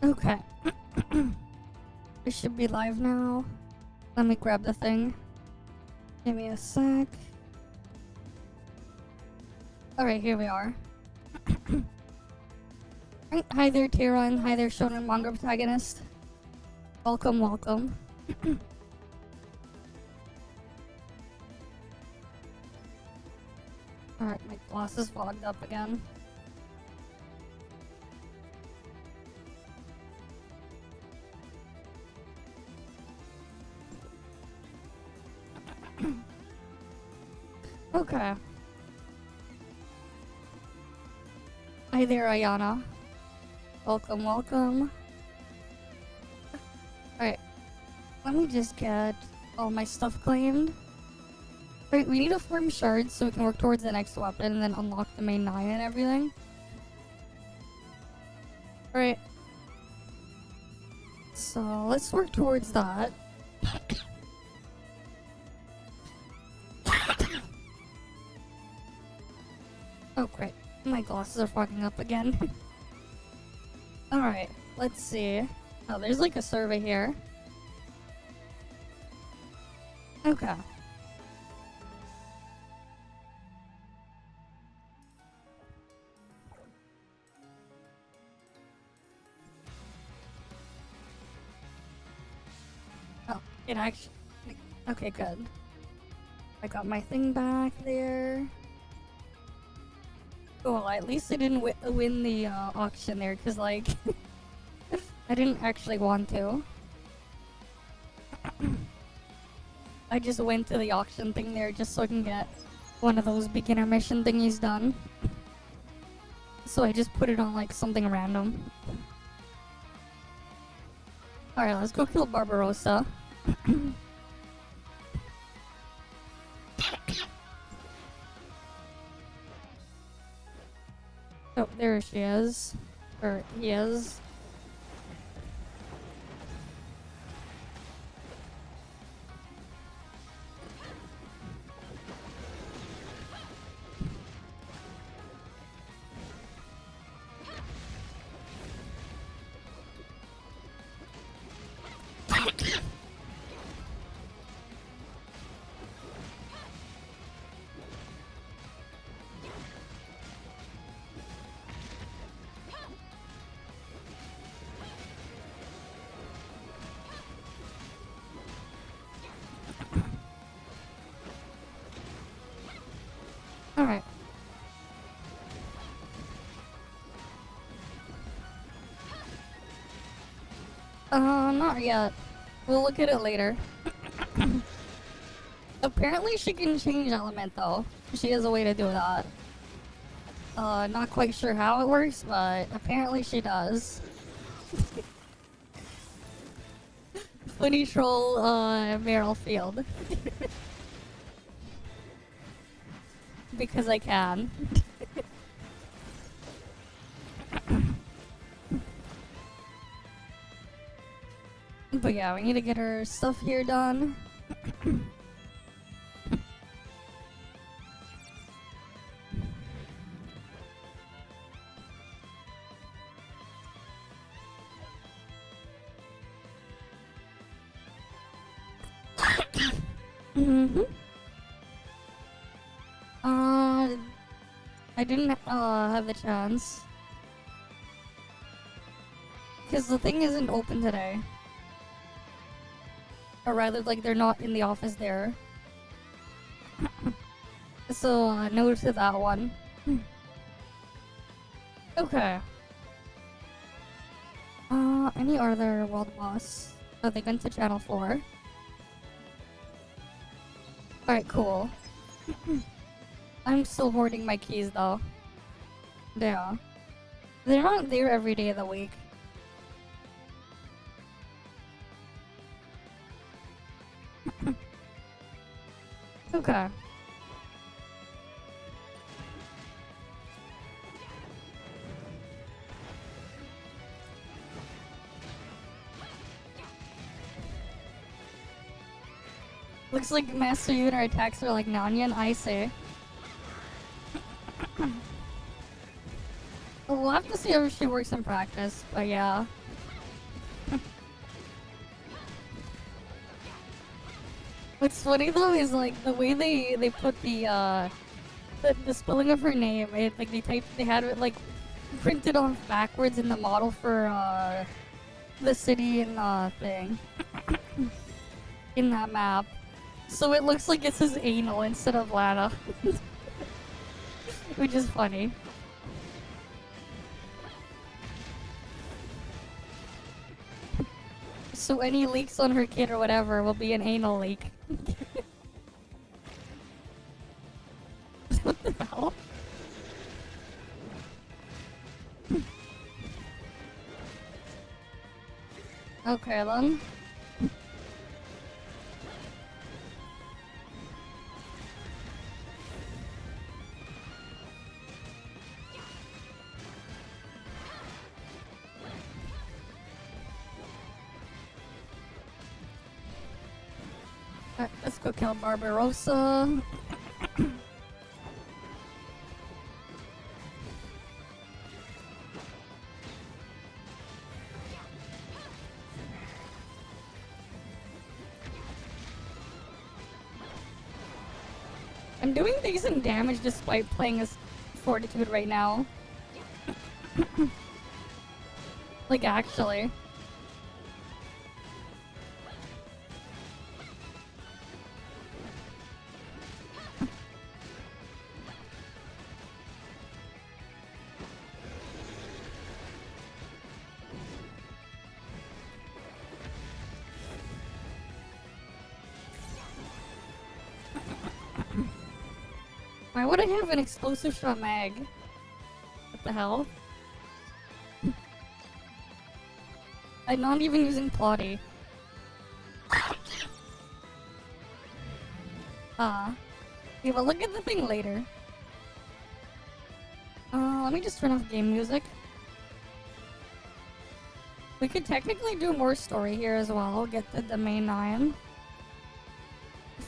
Okay. We should be live now. Let me grab the thing. Give me a sec. Alright, here we are. Right, hi there, Tyron. Hi there, Shonen Manga Protagonist. Welcome, welcome. Alright, my gloss is fogged up again. Okay. Hi there, Ayana. Welcome, welcome. Alright. Let me just get all my stuff claimed. Wait, we need to farm shards so we can work towards the next weapon and then unlock the main 9 and everything. Alright. So, let's work towards that. Oh, great. My glasses are fogging up again. Alright, let's see. Oh, there's like a survey here. Okay. Oh, it actually... Okay, good. I got my thing back there. Well, at least I didn't win the auction there, because, like, I didn't actually want to. I just went to the auction thing there just so I can get one of those beginner mission thingies done. So I just put it on, like, something random. Alright, let's go kill Barbarossa. Oh, there she is. Or he is. Alright. Not yet. We'll look at it later. Apparently she can change element though. She has a way to do that. Not quite sure how it works, but apparently she does. Funny troll, Meryl Field. Because I can. But yeah, we need to get her stuff here done. I didn't have the chance. Because the thing isn't open today. Or rather, like, they're not in the office there. So, no to that one. Okay. Any other world boss? Oh, they went to channel 4. Alright, cool. I'm still hoarding my keys though. Yeah. They're not there every day of the week. Okay. Looks like Master Unit attacks are like Nanyan, I say. We'll have to see how she works in practice, but yeah. What's funny though is like the way they put the spelling of her name. Like they had it like printed on backwards in the model for the city and thing in that map. So it looks like it says anal instead of Lana. Which is funny. So any leaks on her kid or whatever will be an anal leak. What the hell? Okay then. Alright, let's go kill Barbarossa. I'm doing decent damage despite playing as Fortitude right now. Like, actually. Why would I have an explosive shot mag? What the hell? I'm not even using Plotty. Yeah, but look at the thing later. Let me just turn off game music. We could technically do more story here as well. Get the main 9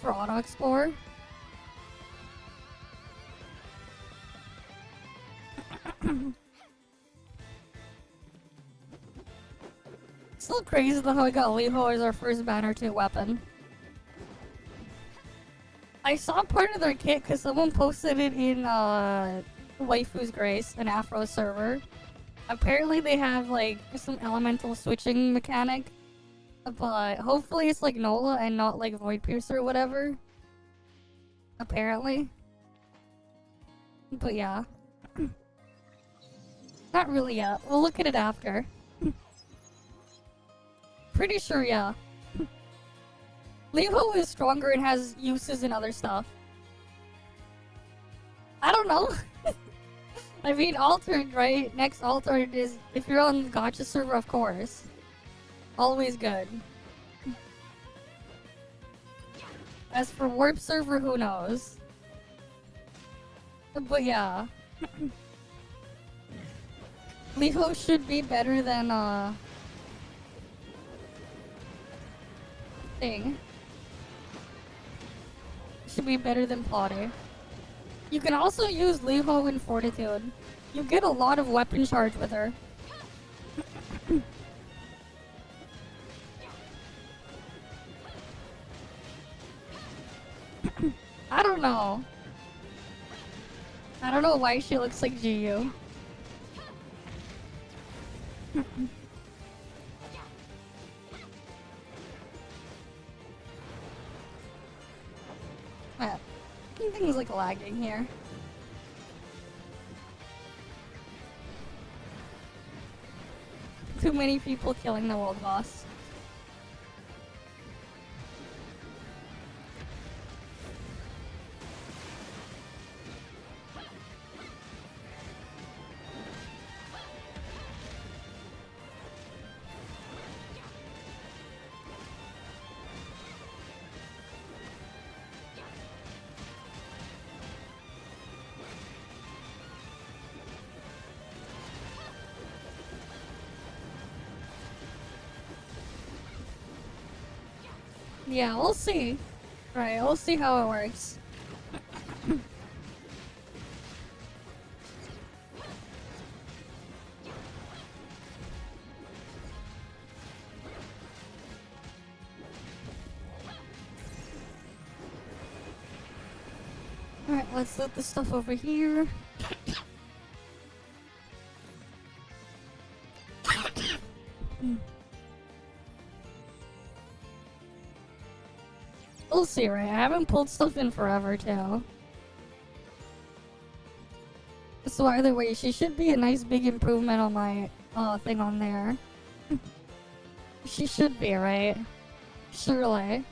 for Auto Explore. Still crazy though how I got Leho as our first banner 2 weapon. I saw part of their kit because someone posted it in Waifu's Grace, an Afro server. Apparently they have like some elemental switching mechanic, but hopefully it's like Nola and not like Void Piercer or whatever. Apparently. But yeah. Not really yet. We'll look at it after. Pretty sure, yeah. Levo is stronger and has uses in other stuff. I don't know. I mean, altered, right? Next altered is if you're on the Gotcha server, of course. Always good. As for Warp server, who knows? But yeah. Levo should be better than, thing. Should be better than Plotty. You can also use Levo in Fortitude. You get a lot of weapon charge with her. I don't know. I don't know why she looks like GU. Things like lagging here. Too many people killing the world boss. Yeah, we'll see. Right, we'll see how it works. Let's loot the stuff over here. We'll see, right? I haven't pulled stuff in forever, too. So either way, she should be a nice big improvement on my thing on there. She should be, right? Surely.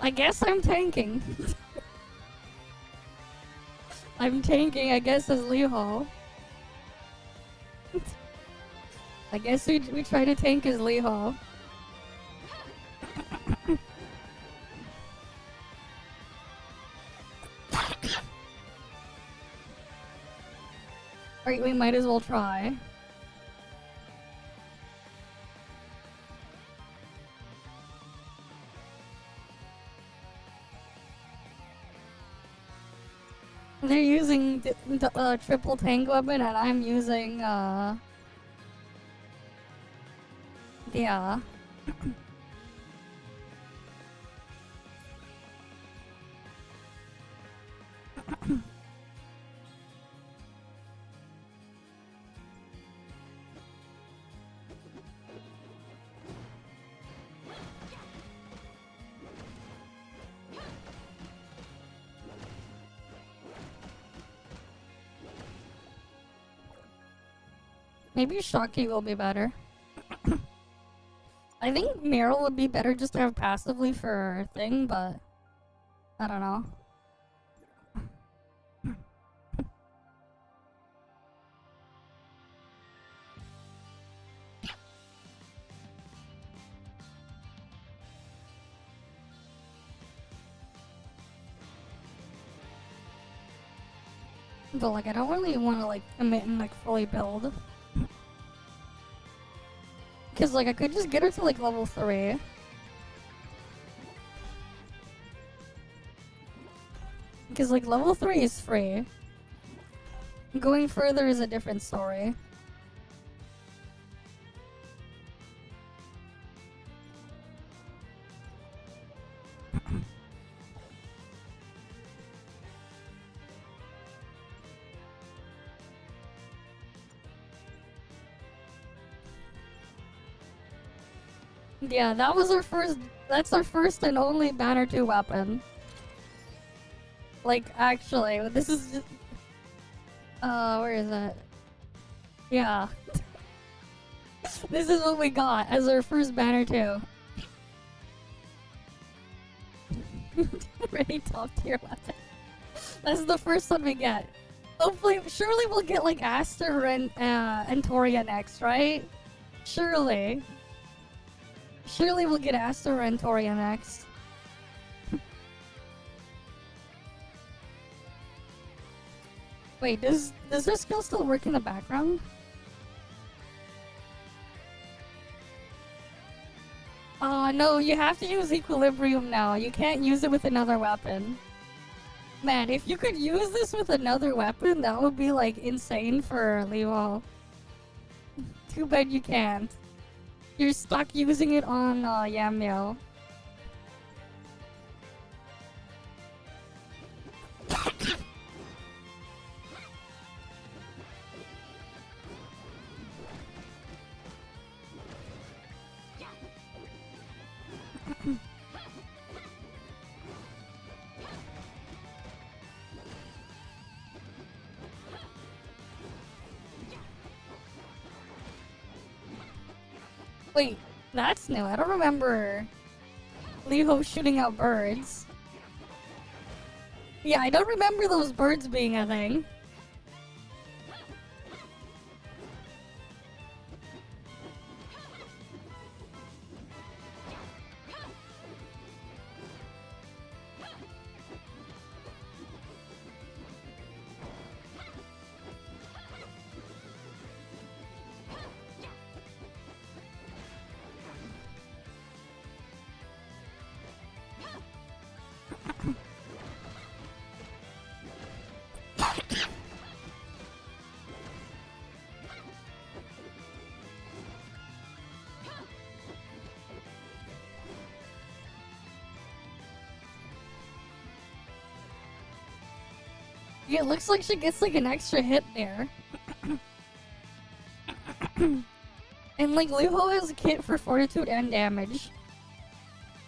I guess I'm tanking. I'm tanking, I guess, as Leho. I guess we try to tank as Leho. Alright, we might as well try. They're using the triple tank weapon, and I'm using, yeah. Maybe Shocky will be better. I think Meryl would be better just to have passively for her thing, but I don't know. But like, I don't really want to like commit and like fully build. Cause like I could just get her to like level 3. Cause like level 3 is free. Going further is a different story. Yeah, that was our first. That's our first and only Banner 2 weapon. Like, actually, this is just. Where is it? Yeah. This is what we got as our first Banner 2. Really top tier weapon. That's the first one we get. Hopefully, surely we'll get like Aster and Toria next, right? Surely. Surely we'll get Aster and Toria next. Wait, does her skill still work in the background? No, you have to use Equilibrium now. You can't use it with another weapon. Man, if you could use this with another weapon, that would be like insane for Leo. Too bad you can't. You're stuck using it on Yamio. Wait, that's new. I don't remember Leo shooting out birds. Yeah, I don't remember those birds being a thing. Yeah, it looks like she gets like an extra hit there. And like Luho has a kit for fortitude and damage.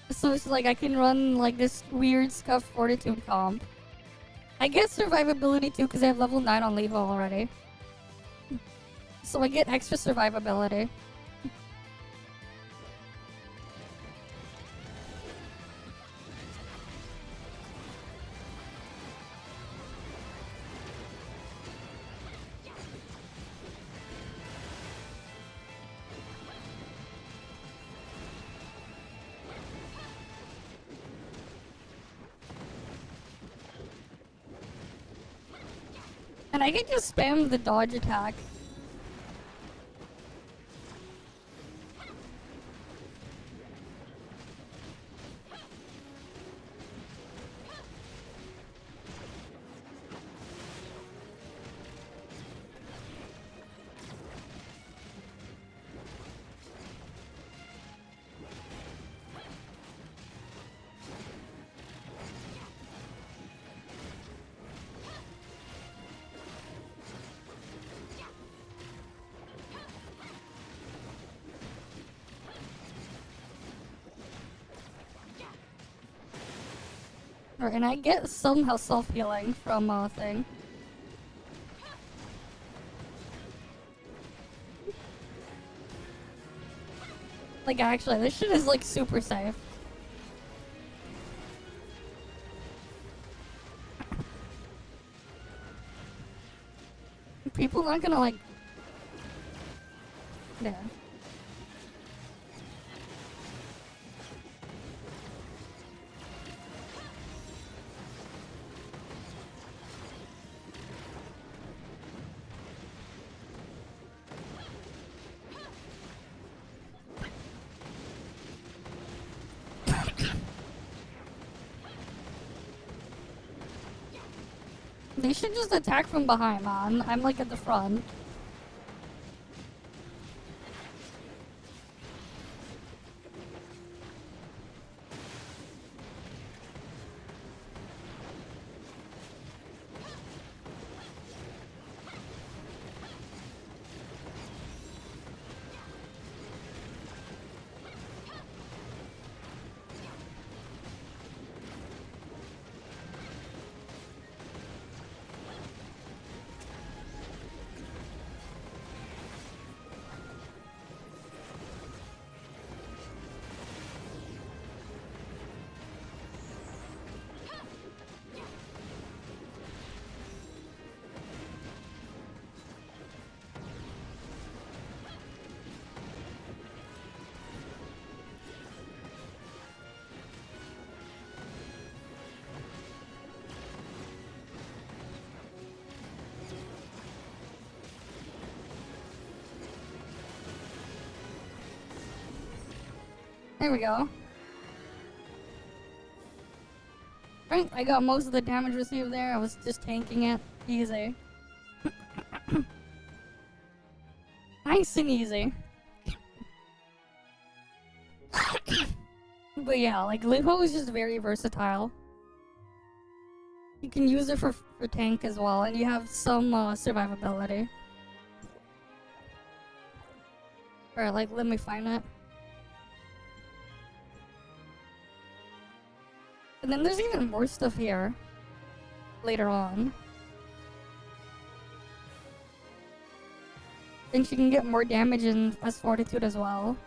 So it's like I can run like this weird scuff fortitude comp. I get survivability too because I have level 9 on Levo already. So I get extra survivability. And I can just spam the dodge attack. Right, and I get somehow self-healing from thing. Like actually, this shit is like super safe. People aren't gonna like... Yeah. They should just attack from behind, man. I'm like at the front. There we go. Right, I got most of the damage received there. I was just tanking it. Easy. Nice and easy. But yeah, like Lipo is just very versatile. You can use it for tank as well, and you have some survivability. Alright, like let me find it. And then there's even more stuff here later on. And she can get more damage in as fortitude as well.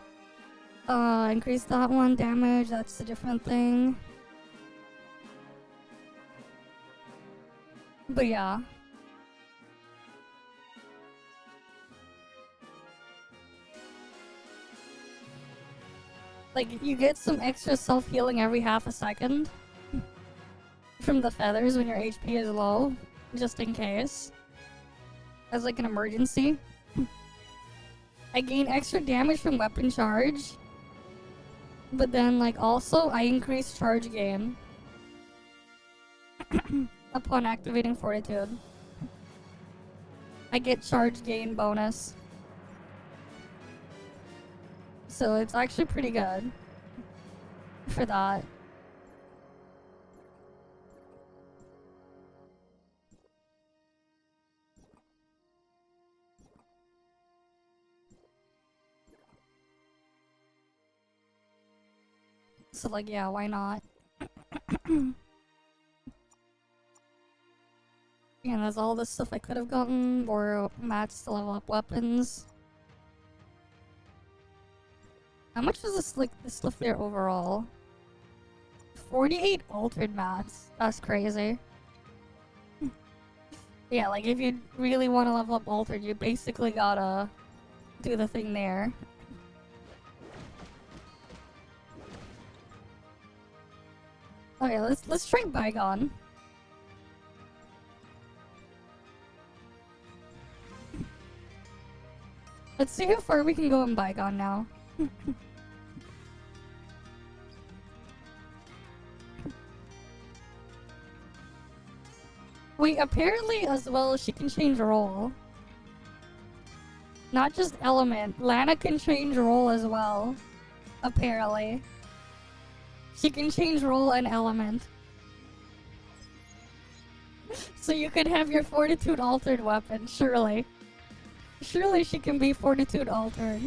Increase that one damage, that's a different thing. But yeah. Like, you get some extra self-healing every half a second from the feathers when your HP is low, just in case. As like an emergency. I gain extra damage from weapon charge. But then, like, also, I increase charge gain upon activating fortitude. I get charge gain bonus. So it's actually pretty good for that. So like, yeah, why not? Yeah, that's all the stuff I could have gotten, or mats to level up weapons. How much was this, like, the stuff there overall? 48 altered mats. That's crazy. Yeah, like, if you really want to level up altered, you basically gotta do the thing there. Okay, let's try Bygone. Let's see how far we can go in Bygone now. Wait, apparently as well she can change role. Not just element. Lana can change role as well. Apparently. She can change role and element. So you could have your Fortitude altered weapon, surely. Surely she can be Fortitude altered.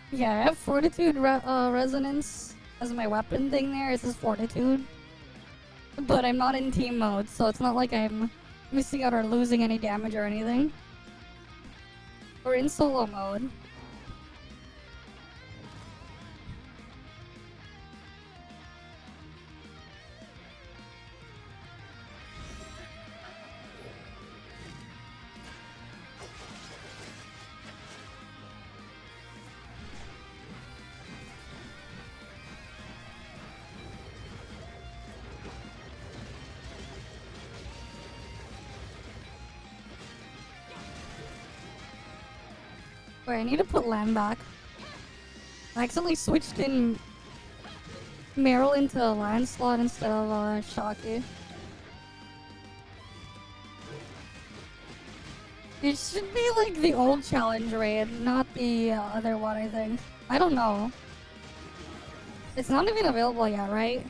Yeah, I have Fortitude Resonance as my weapon thing there. It says Fortitude. But I'm not in team mode, so it's not like I'm missing out or losing any damage or anything. We're in solo mode. Wait, I need to put land back. I accidentally switched in Meryl into a land slot instead of Shocky. It should be like the old challenge raid, not the other one, I think. I don't know. It's not even available yet, right?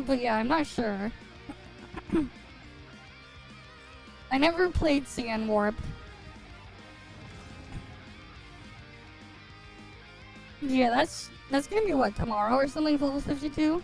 But yeah, I'm not sure. I never played CN Warped. Yeah, that's gonna be what, tomorrow or something, level 52?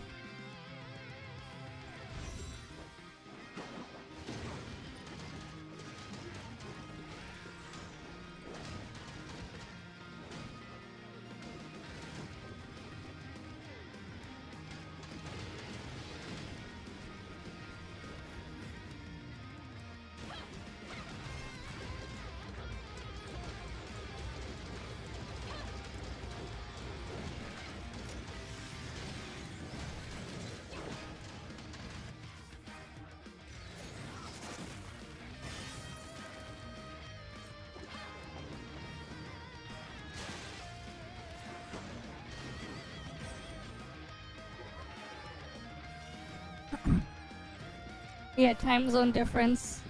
Yeah, time zone difference.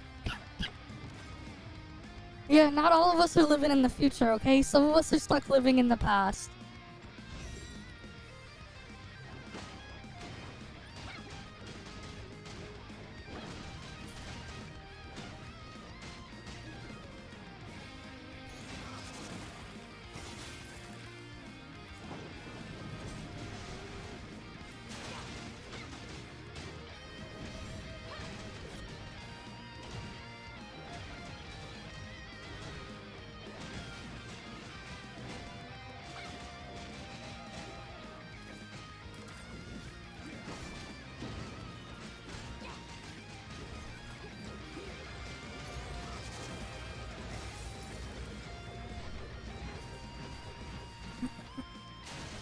Yeah, not all of us are living in the future, okay? Some of us are stuck living in the past.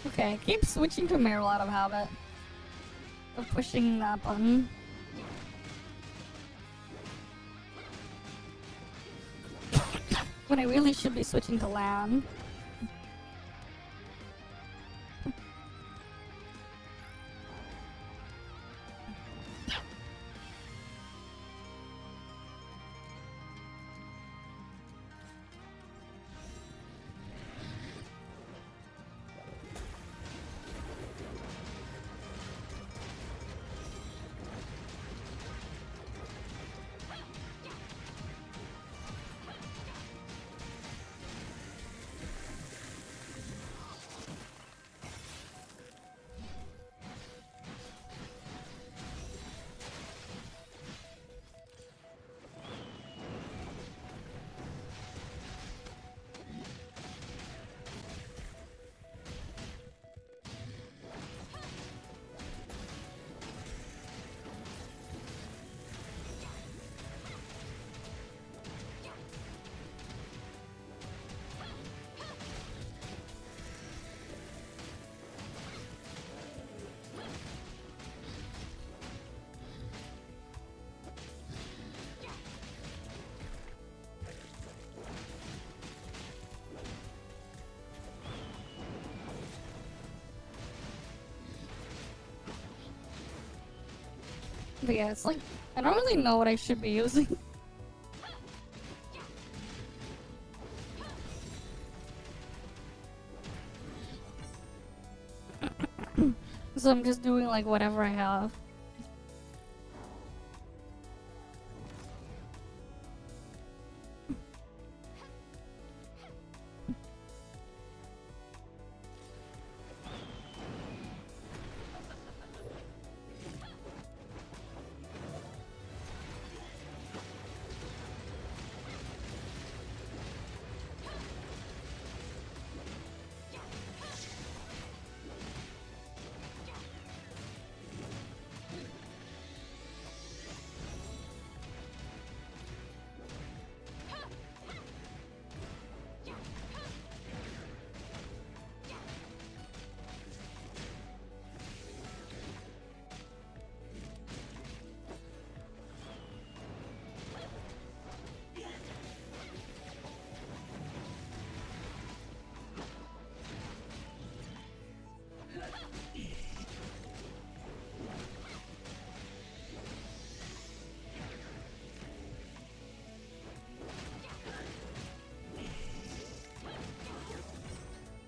Okay, keep switching to Meryl out of habit of pushing that button. When I really should be switching to Lan. But yeah, it's like, I don't really know what I should be using. So I'm just doing like whatever I have.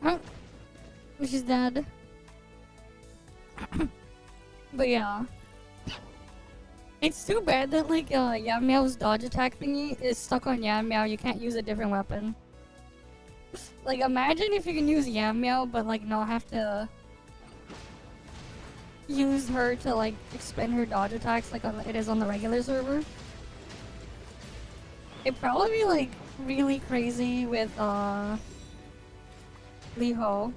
Huh? She's dead. But yeah. It's too bad that like Yan Miao's dodge attack thingy is stuck on Yan Miao. You can't use a different weapon. Like imagine if you can use Yan Miao but like not have to use her to like expend her dodge attacks like it is on the regular server. It'd probably be like really crazy with Li Ho.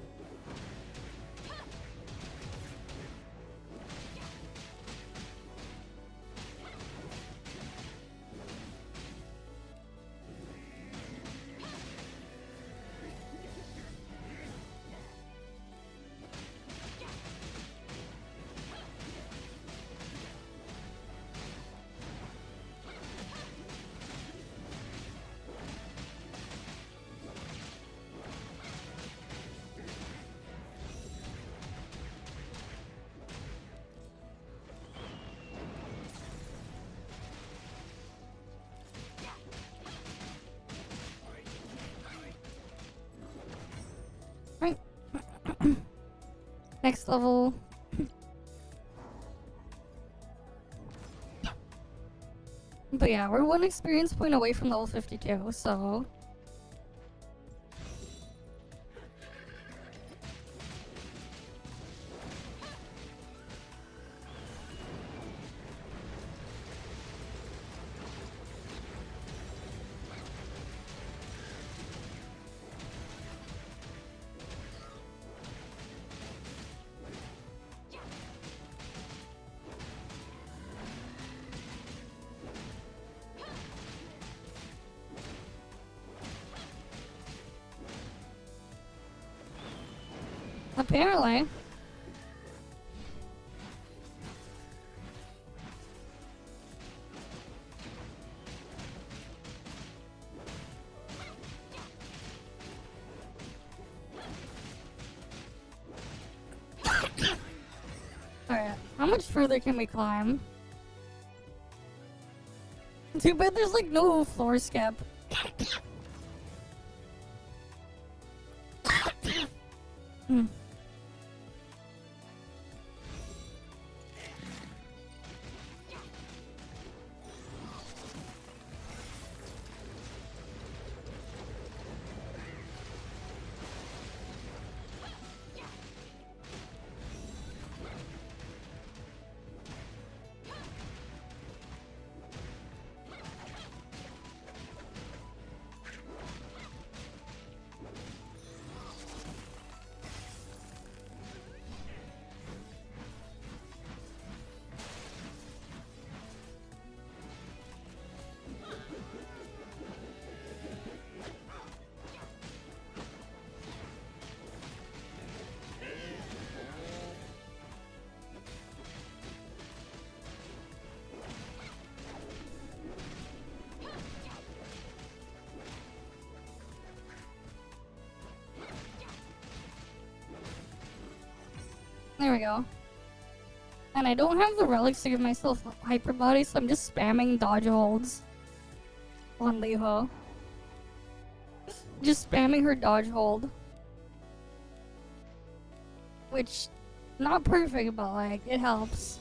Right. Next level. But yeah, we're one experience point away from level 52, so... Apparently. Alright, how much further can we climb? Too bad there's like no floor skip. Hmm. There we go. And I don't have the relics to give myself hyper body, so I'm just spamming dodge holds on Leho. Just spamming her dodge hold. Which, not perfect, but like, it helps.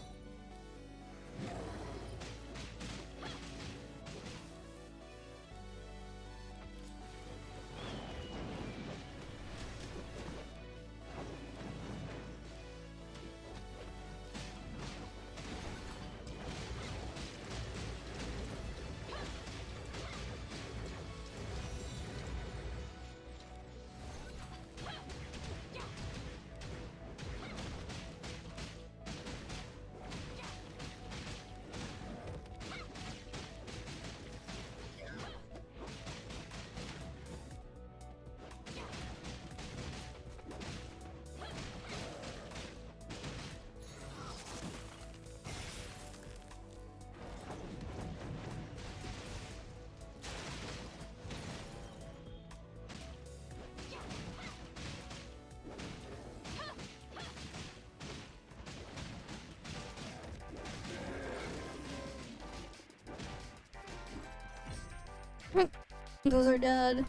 Those are dead.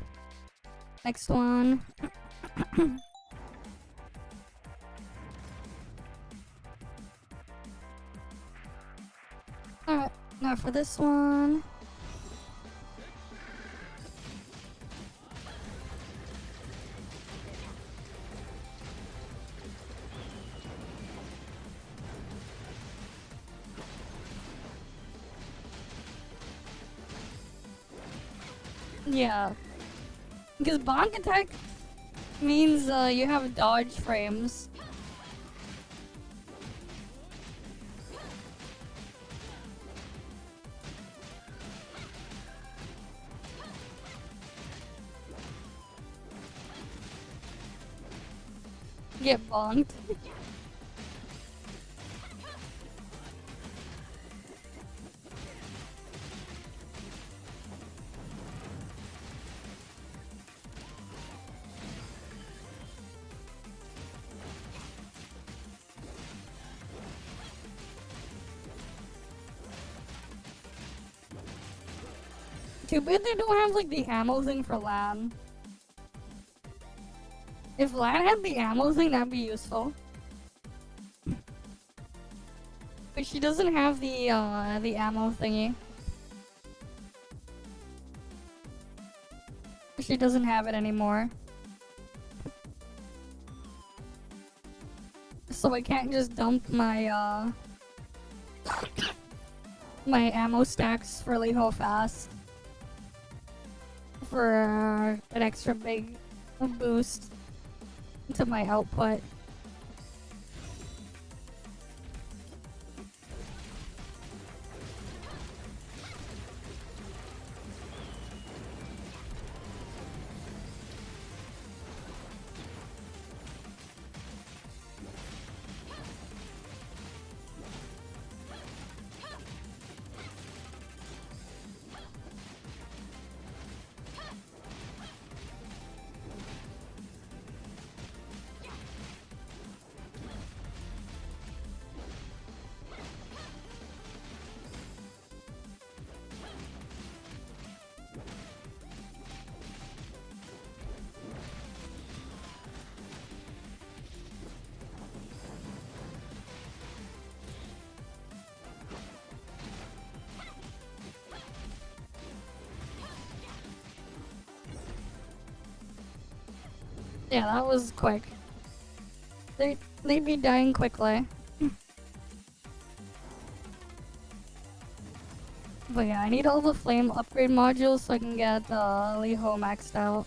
Next one. Alright, now for this one. Yeah. Because bonk attack means you have dodge frames. Get bonked. Too bad they don't have like the ammo thing for Lan. If Lan had the ammo thing, that'd be useful. But she doesn't have the ammo thingy. She doesn't have it anymore. So I can't just dump my my ammo stacks really fast for an extra big boost to my output. Yeah, that was quick. They'd be dying quickly. But yeah, I need all the flame upgrade modules so I can get Liho maxed out.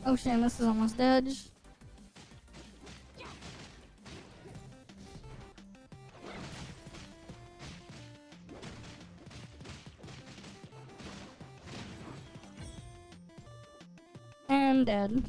Oh shit, this is almost dead. And dead.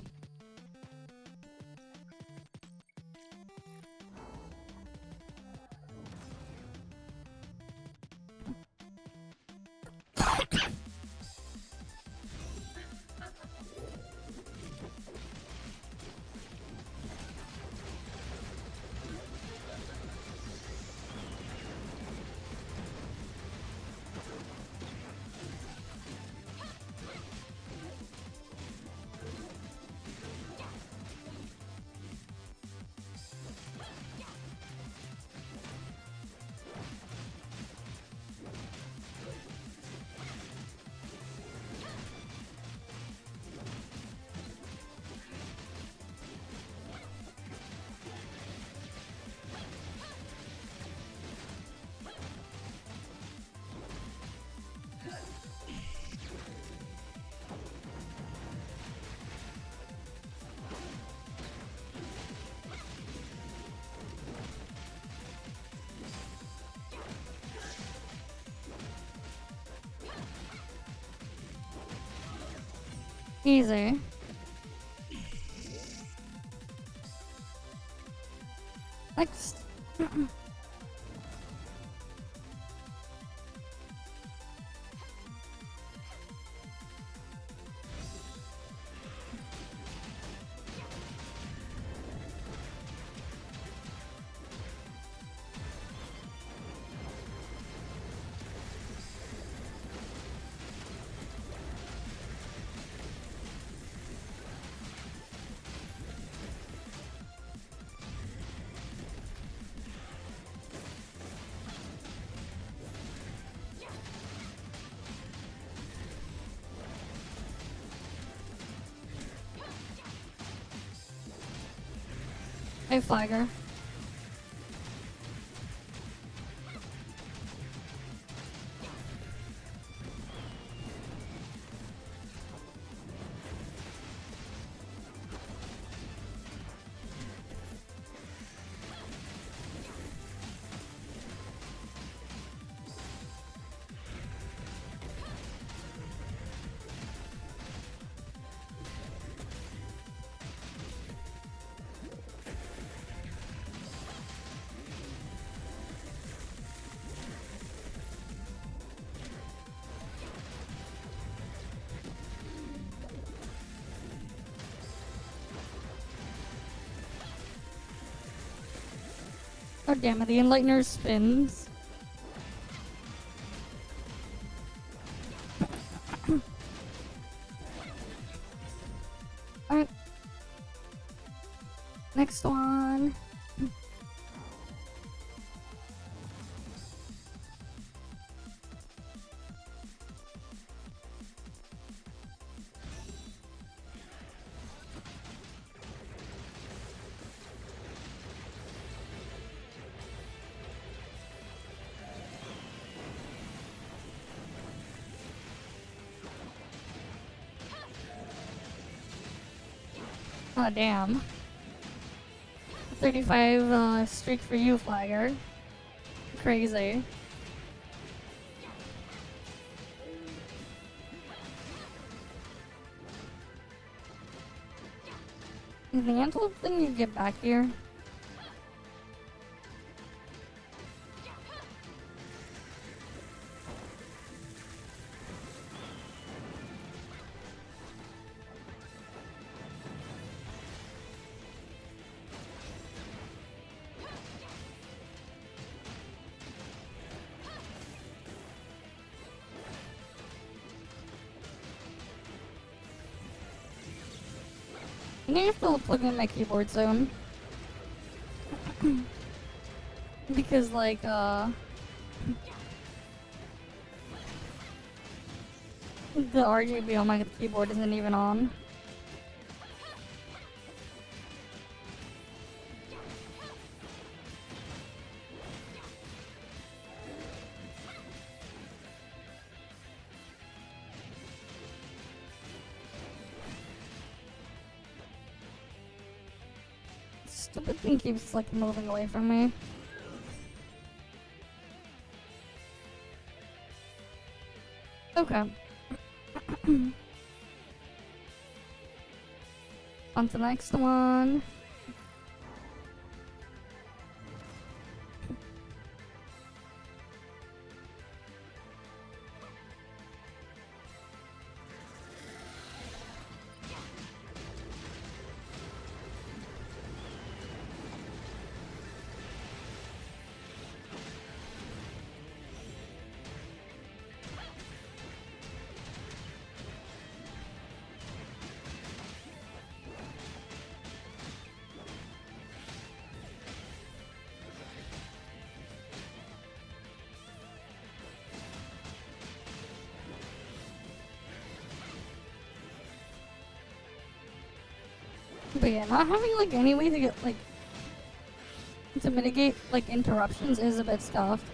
Easy. Next. Hey, Flagger. Oh damn it, the Enlightener spins. Alright. Next one. Oh, damn. 35 streak for you, Flagger. Crazy. Is the antelope thing you get back here? I think I have to plug in my keyboard soon. Because, like, the RGB on my keyboard isn't even on. Stupid thing keeps, like, moving away from me. Okay. On to the next one. But yeah, not having like any way to get like to mitigate like interruptions is a bit scuffed.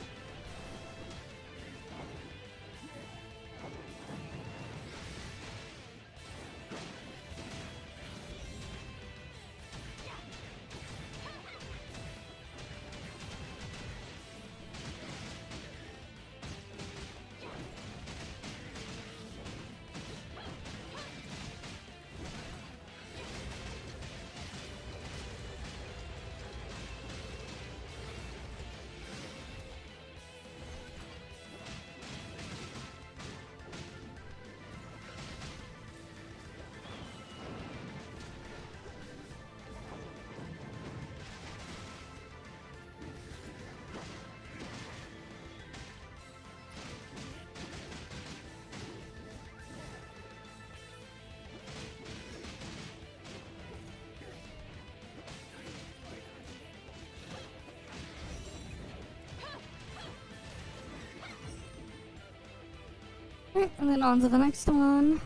Right, and then on to the next one.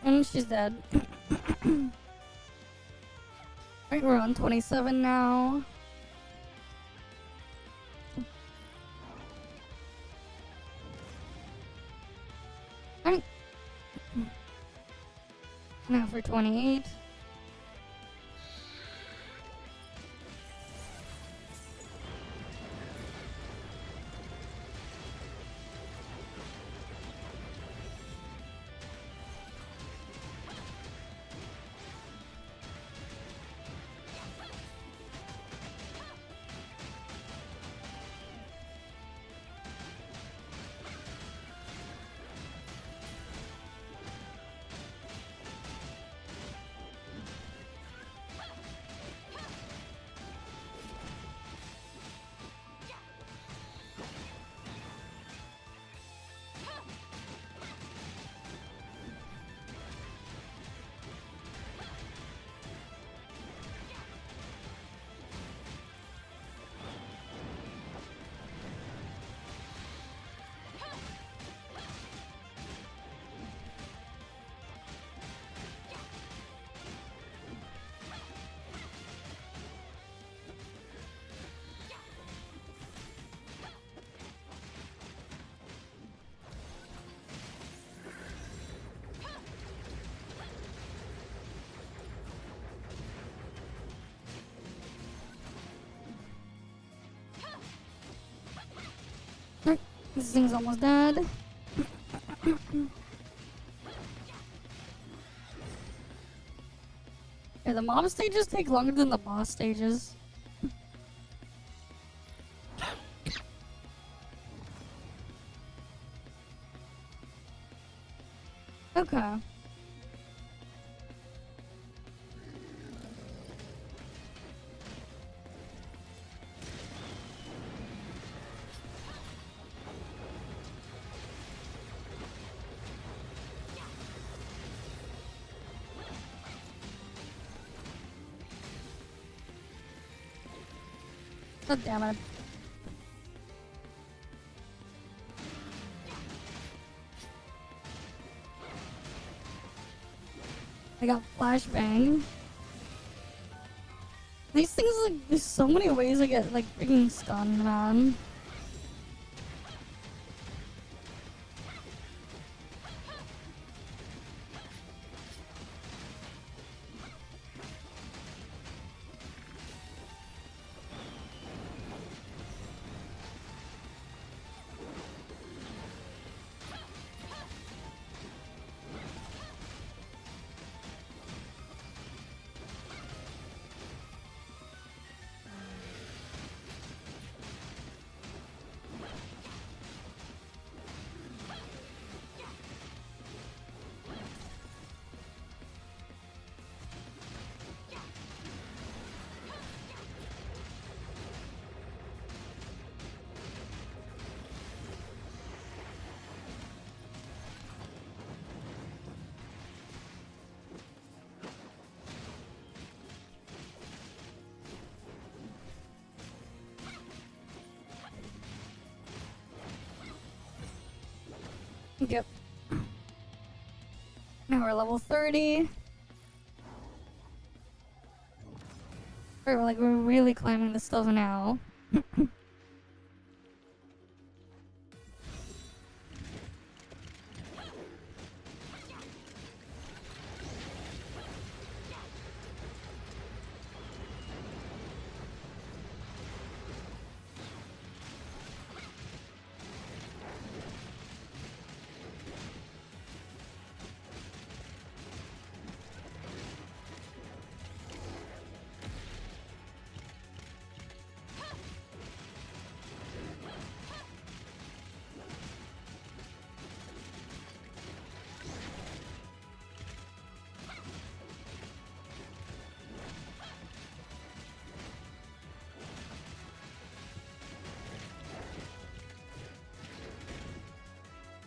And she's dead. Alright, we're on 27 now. Alright. Now for 28. Alright, this thing's almost dead. Yeah, the mob stages take longer than the boss stages. Okay. God damn it. I got flashbang. These things, like, there's so many ways I get, like, freaking stunned, man. Yep. Now we're level 30. We're really climbing this stuff now.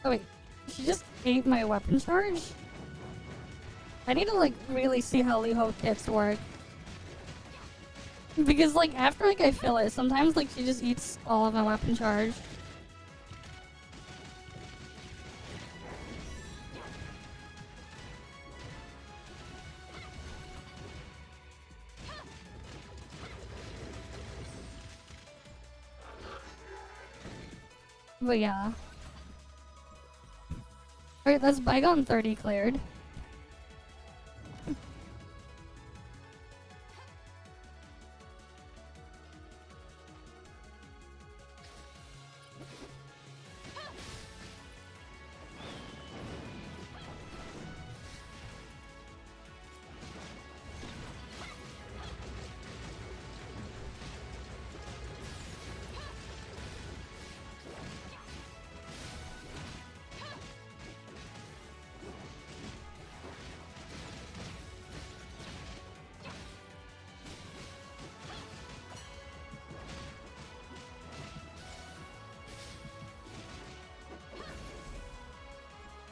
Oh wait, she just ate my weapon charge? I need to like really see how Liho kits work. Because like after like I fill it, sometimes like she just eats all of my weapon charge. But yeah. Alright, that's Bygone 30 cleared.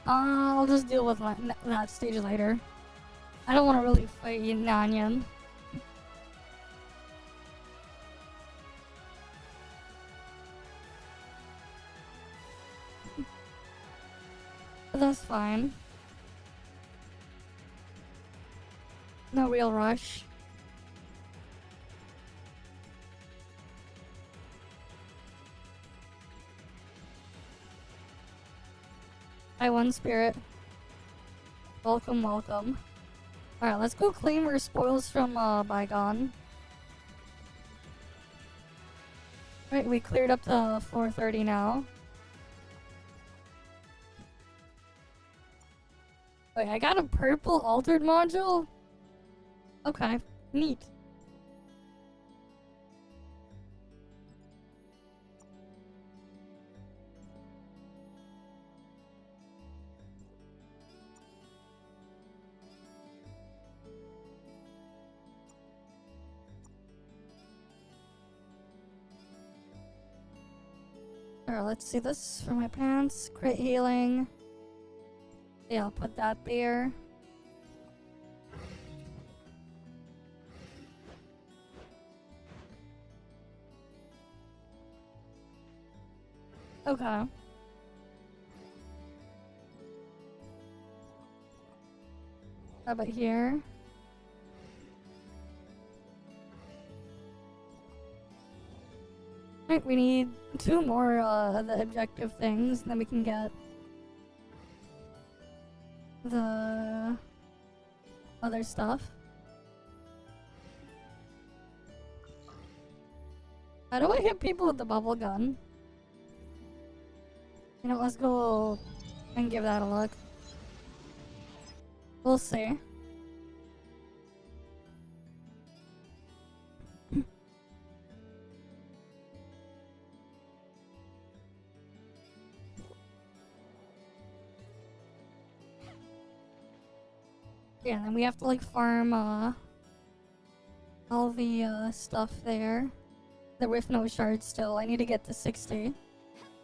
I'll just deal with that stage later. I don't want to really fight Nanyan. But that's fine. No real rush. I won Spirit. Welcome, welcome. Alright, let's go claim our spoils from Bygone. Right, we cleared up to 430 now. Wait, I got a purple altered module? Okay, neat. Alright, let's see this for my pants. Crit healing. Yeah, I'll put that there. Okay. How about here? Right, we need 2 more of the objective things, and then we can get the other stuff. How do I hit people with the bubble gun? You know, let's go and give that a look. We'll see. Yeah, then we have to like farm all the stuff there. The with no shards still. I need to get to 60.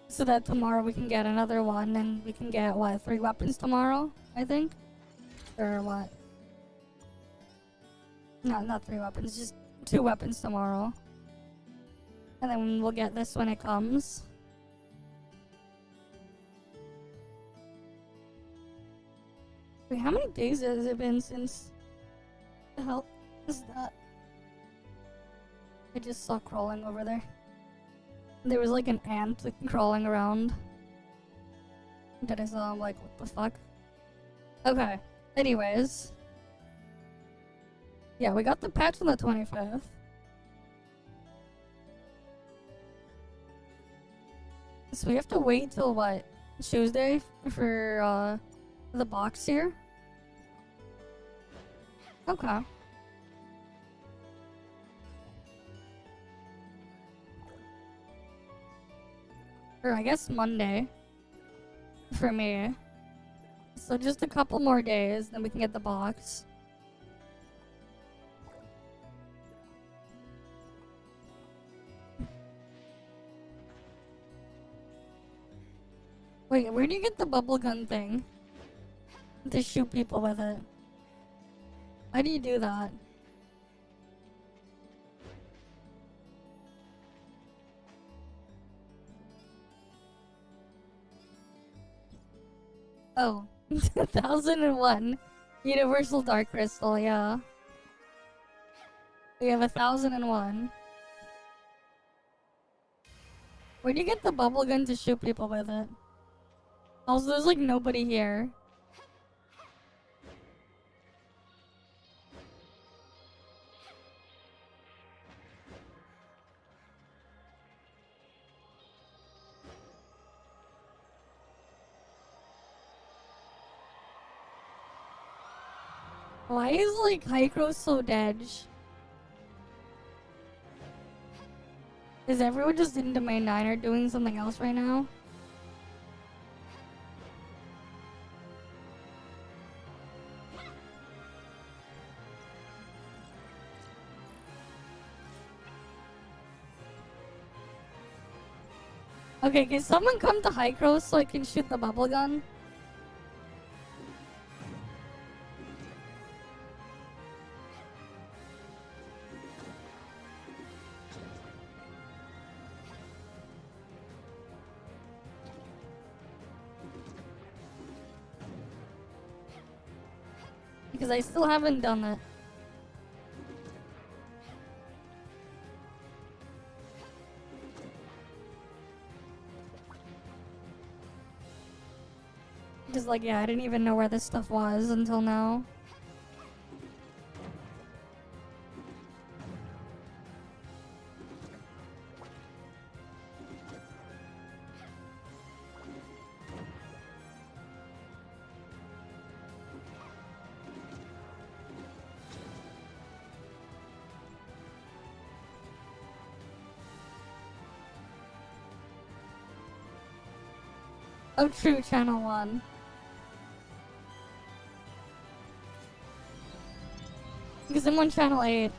So that tomorrow we can get another one and we can get what, 3 weapons tomorrow, I think? Or what? No, not 3 weapons, just 2 weapons tomorrow. And then we'll get this when it comes. Wait, how many days has it been since... The hell is that? I just saw crawling over there. There was like an ant crawling around. That I saw, I'm like, what the fuck? Okay, anyways. Yeah, we got the patch on the 25th. So we have to wait till what? Tuesday for the box here? Okay. Or I guess Monday. For me. So just a couple more days, then we can get the box. Wait, where do you get the bubble gun thing? To shoot people with it. How do you do that? Oh, 1001 Universal Dark Crystal, yeah. We have 1001. Where do you get the bubble gun to shoot people with it? Also, there's like nobody here. Why is like Hykro so dead? Is everyone just in domain 9 or doing something else right now? Okay, can someone come to Hykro so I can shoot the bubble gun? Because I still haven't done it. Just like, yeah, I didn't even know where this stuff was until now. Oh, true, channel 1. Because I'm on channel 8.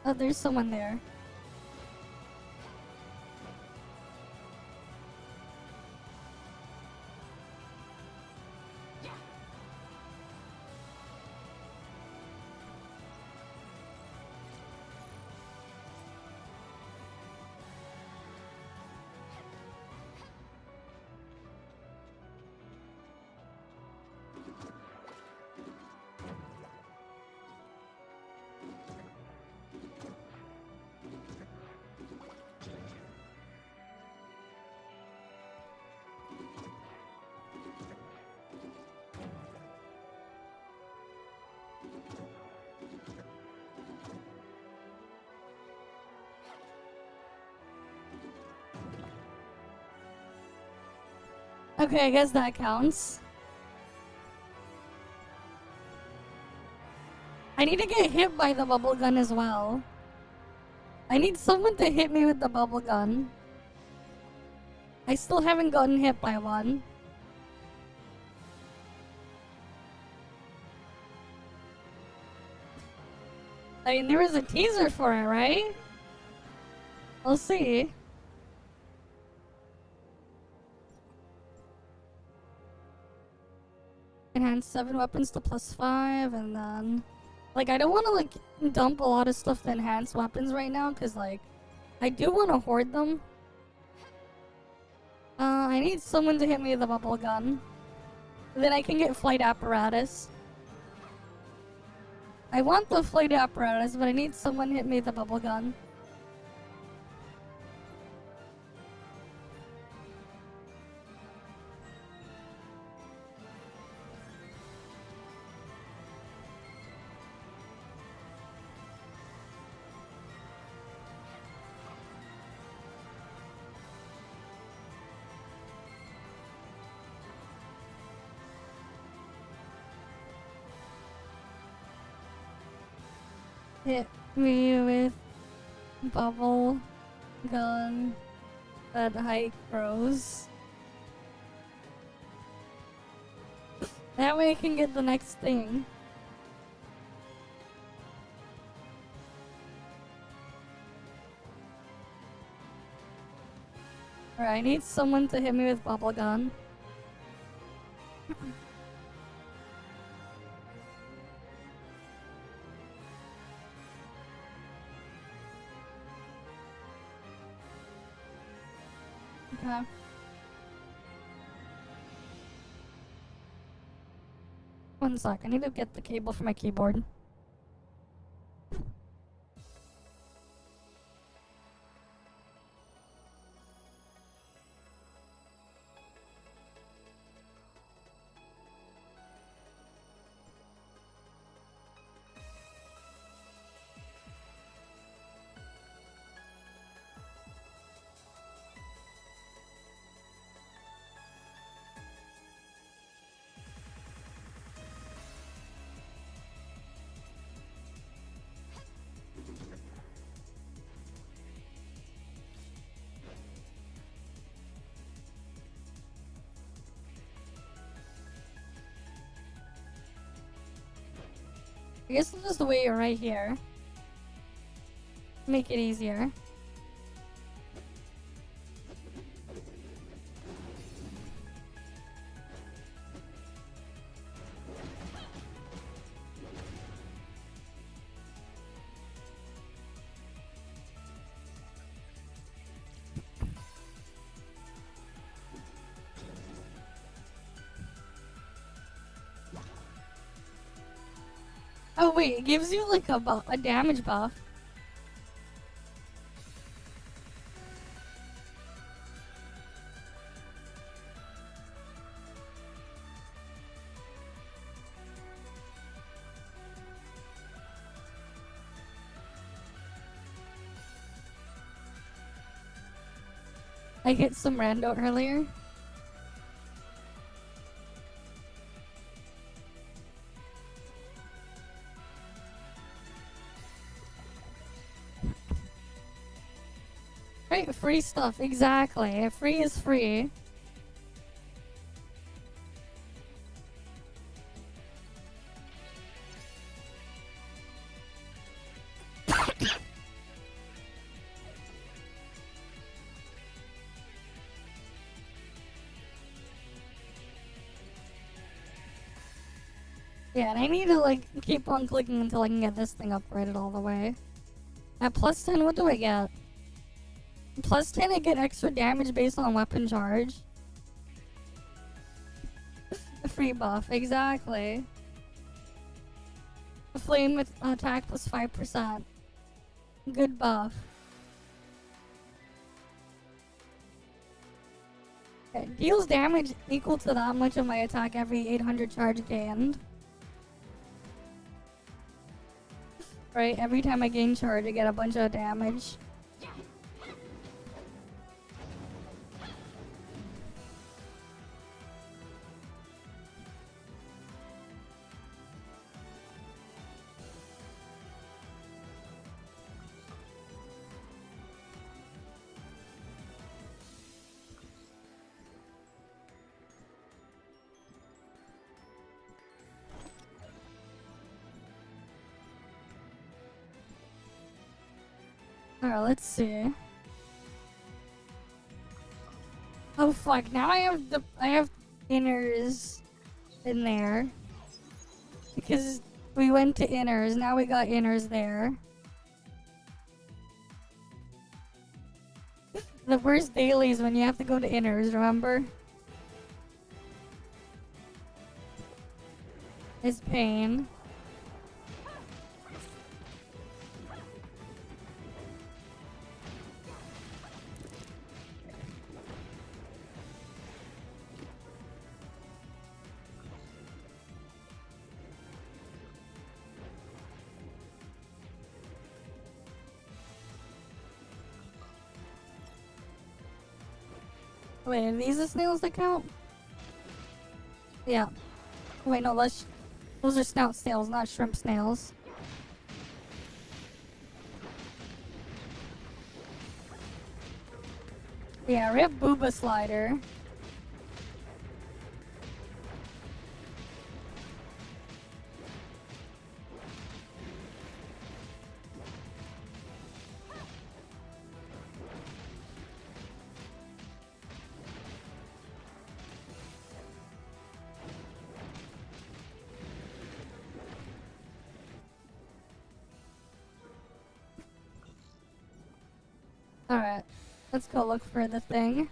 Oh, there's someone there. Okay, I guess that counts. I need to get hit by the bubble gun as well. I need someone to hit me with the bubble gun. I still haven't gotten hit by one. I mean, there was a teaser for it, right? We'll see. Enhance 7 weapons to +5, and then... Like, I don't want to, like, dump a lot of stuff to enhance weapons right now, because, like, I do want to hoard them. I need someone to hit me with a bubble gun. Then I can get flight apparatus. I want the flight apparatus, but I need someone to hit me with a bubble gun. Hit me with bubble gun at high grows. That way I can get the next thing. Alright, I need someone to hit me with bubble gun. Okay. One sec, I need to get the cable for my keyboard. I guess I'll just wait right here. Make it easier. Oh wait, it gives you like a damage buff. I hit some rando earlier. Right, free stuff, exactly. Free is free. Yeah, and I need to like keep on clicking until I can get this thing upgraded all the way. At plus 10, what do I get? Plus 10, I get extra damage based on weapon charge. A free buff, exactly. A flame with attack plus 5%. Good buff. It deals damage equal to that much of my attack every 800 charge gained. Right, every time I gain charge, I get a bunch of damage. Alright, let's see. Oh fuck, now I have inners in there. Because we went to inners, now we got inners there. The worst dailies when you have to go to inners, remember? It's pain. Wait, are these the snails that count? Yeah. Wait, no, those are snout snails, not shrimp snails. Yeah, rip booba slider. Alright, let's go look for the thing.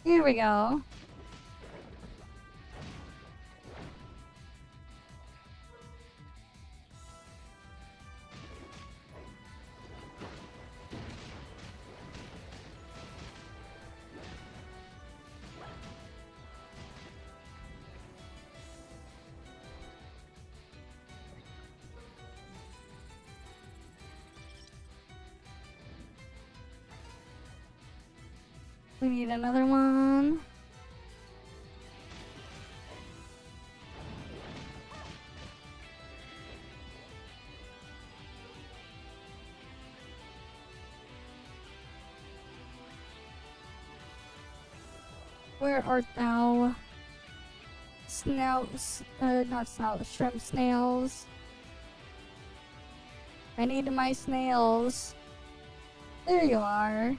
Here we go. We need another one. Where art thou? Snouts, not snouts, shrimp snails. I need my snails. There you are.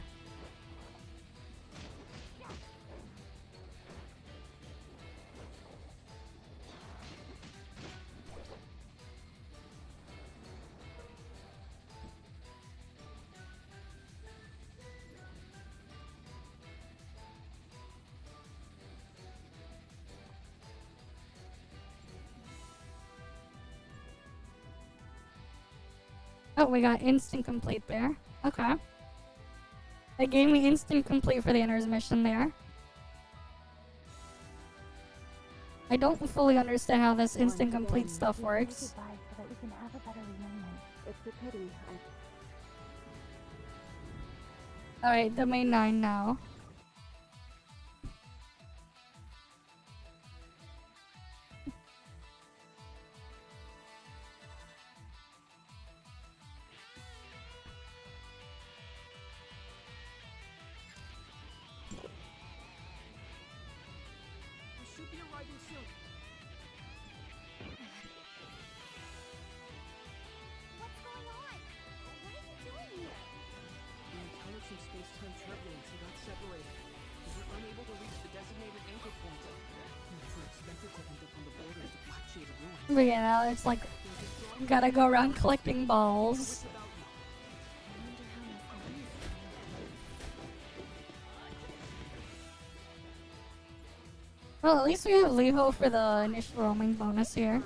Oh, we got instant complete there. Okay. They gave me instant complete for the Inner's mission there. I don't fully understand how this instant complete stuff works. Alright, domain 9 now. But yeah, now it's like, gotta go around collecting balls. Well, at least we have Leho for the initial roaming bonus here.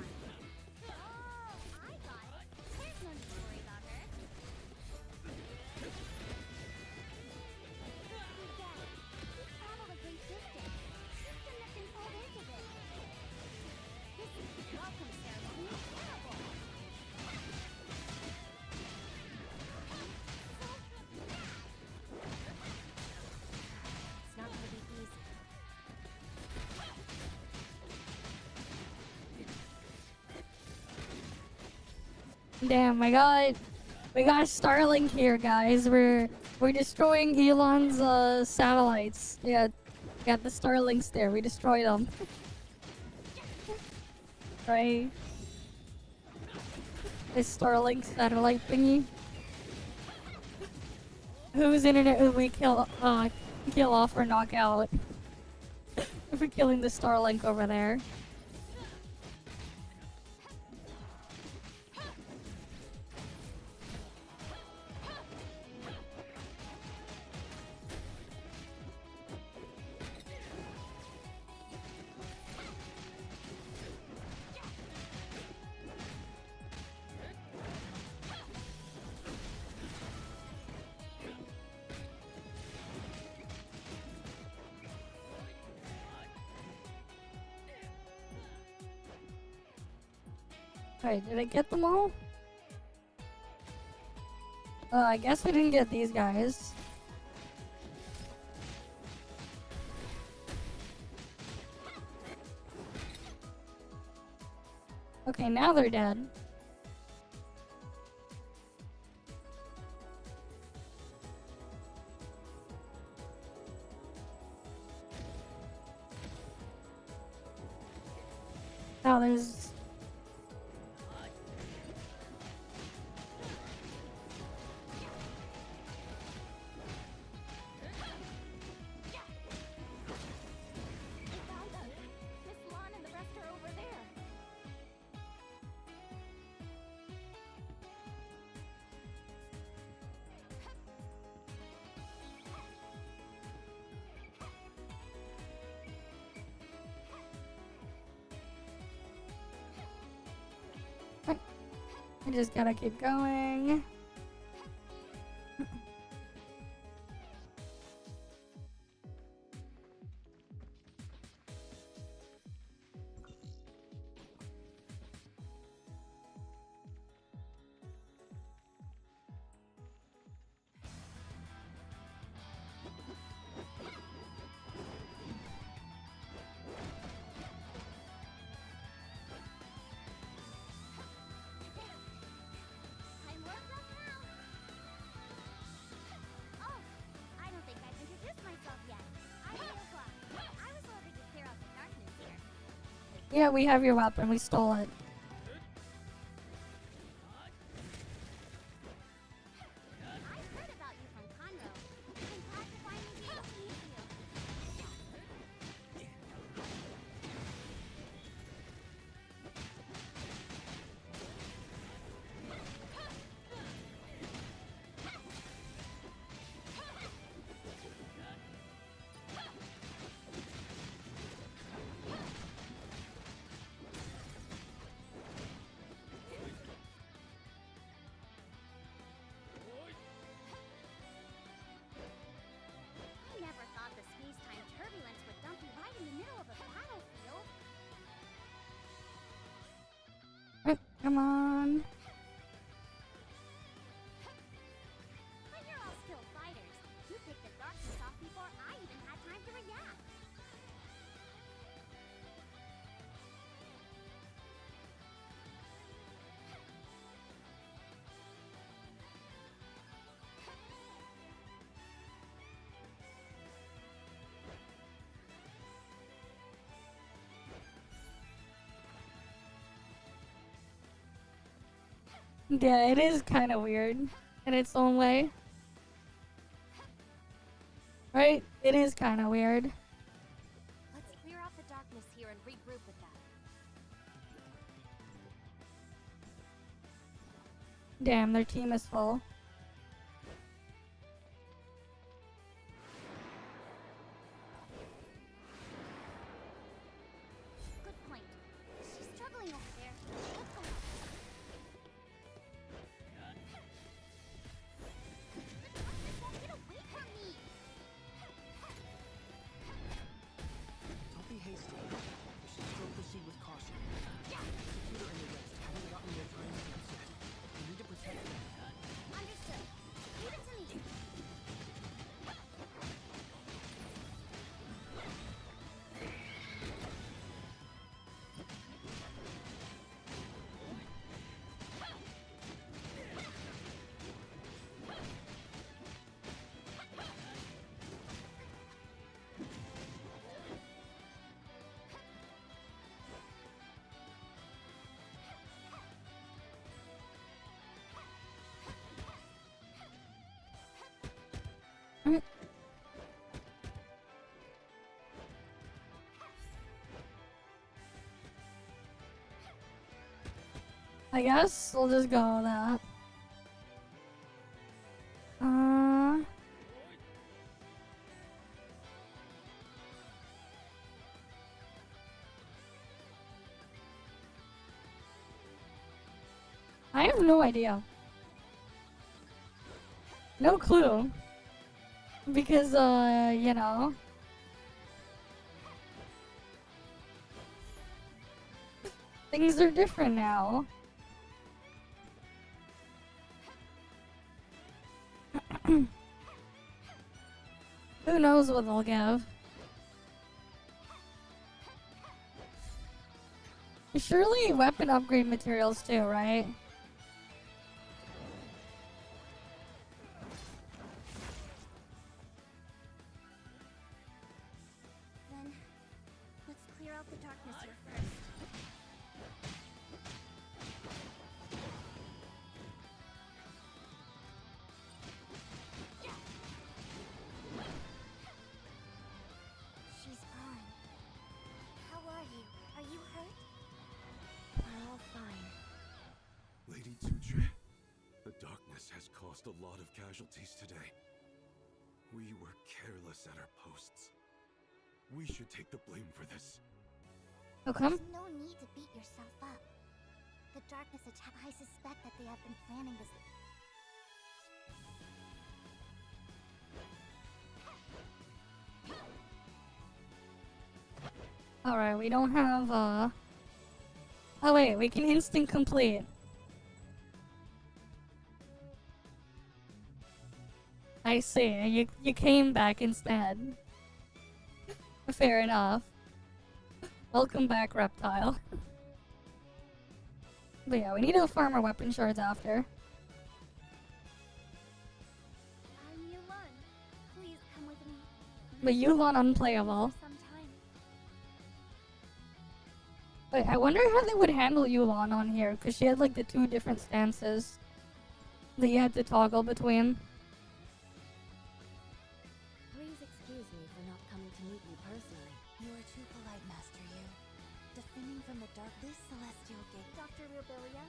Damn, we got Starlink here, guys. We're destroying Elon's satellites. Yeah, got the Starlinks there. We destroyed them. Right? This Starlink satellite thingy. Whose internet would we kill off or knock out? If we're killing the Starlink over there. Alright, did I get them all? I guess we didn't get these guys. Okay, now they're dead. Oh, there's... I just gotta keep going. Yeah, we have your weapon. We stole it. Come on. But you're all skilled fighters. You picked the darkness off before I even had time to react. Yeah, it is kind of weird in its own way. Right? It is kind of weird. Let's clear out the darkness here and regroup with that. Damn, their team is full. Good point. She's struggling over there. Let's go. Get away from me! Don't be hasty. You should still proceed with caution. Executor and the rest haven't gotten their timestamps yet. We need to protect them. Understood. Leave it to me. I guess we'll just go with that. I have no idea. No clue. Because, you know. Things are different now. Who knows what they'll give? Surely weapon upgrade materials too, right? Then, let's clear out the darkness here first. She's gone. How are you? Are you hurt? We're all fine. Lady Tutre, the darkness has caused a lot of casualties today. We were careless at our posts. We should take the blame for this. How come? There's no need to beat yourself up. The darkness attack. I suspect that they have been planning this. Alright, we don't have, oh wait, we can instant complete. I see, you came back instead. Fair enough. Welcome back, Reptile. But yeah, we need to farm our weapon shards after. I'm Yulon. Please come with me. But Yulon unplayable. For some time. Wait, I wonder how they would handle Yulon on here, because she had like the 2 different stances that you had to toggle between. Please excuse me for not coming to meet you personally. You are too polite, Master Yu. Defending from the dark this celestial gate. Dr. Rubilia?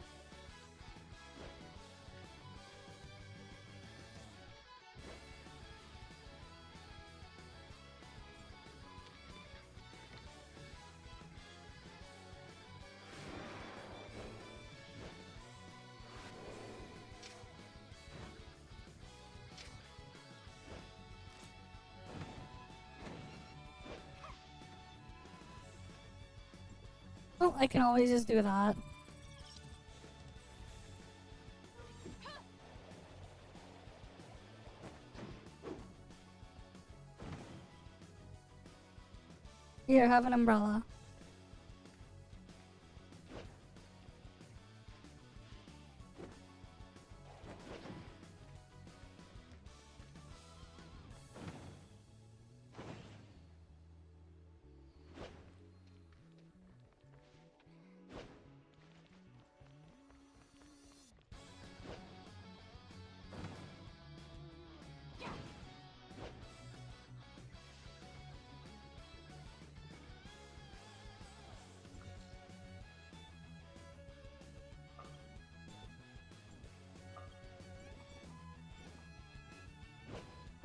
Well, I can always just do that. Here, have an umbrella.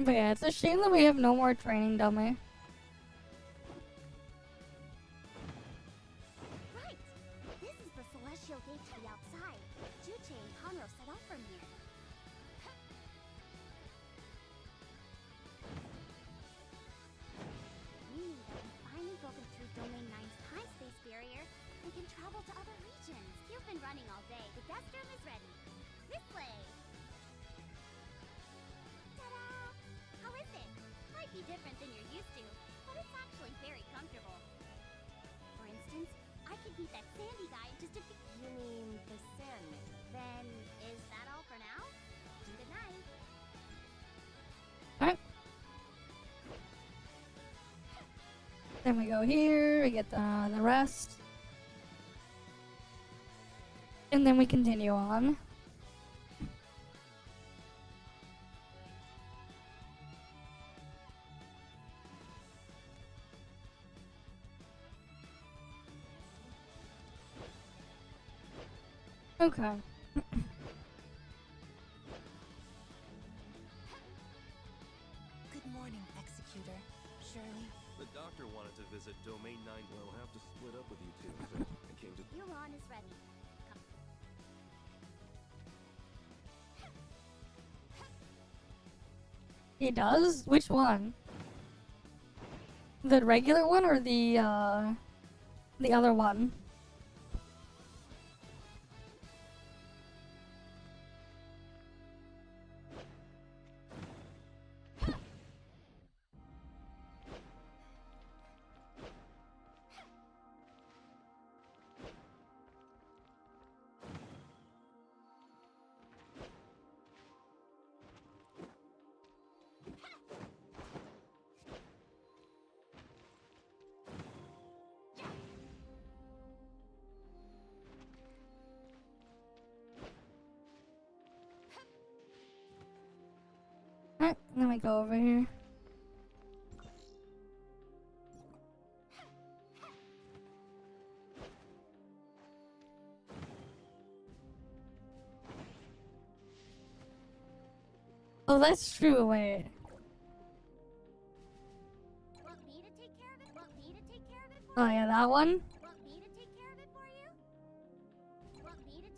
But yeah, it's a shame that we have no more training dummy. Right! This is the celestial gate to the outside. Juche and Conro set off from here. Meaning that we've finally broken through Domain 9's time-space barrier and can travel to other regions. You've been running all day. The guest room is ready. This way! Ta-da! How is it? Might be different than you're used to, but it's actually very comfortable. For instance, I could beat that Sandy guy in just a few. You mean the Sandman? Then, is that all for now? Good night. Alright. Then we go here, we get the rest. And then we continue on. Okay. Good morning, Executor. Shirley. The doctor wanted to visit Domain 9. We'll have to split up with you two. So I came to. Yulon is ready. Come. He does? Which one? The regular one or the other one? Alright, let me go over here. Oh, that's true, wait. Want me to take care of it? Want me to take care of it for Oh yeah, that one? Want me to take care of it for you? Want me to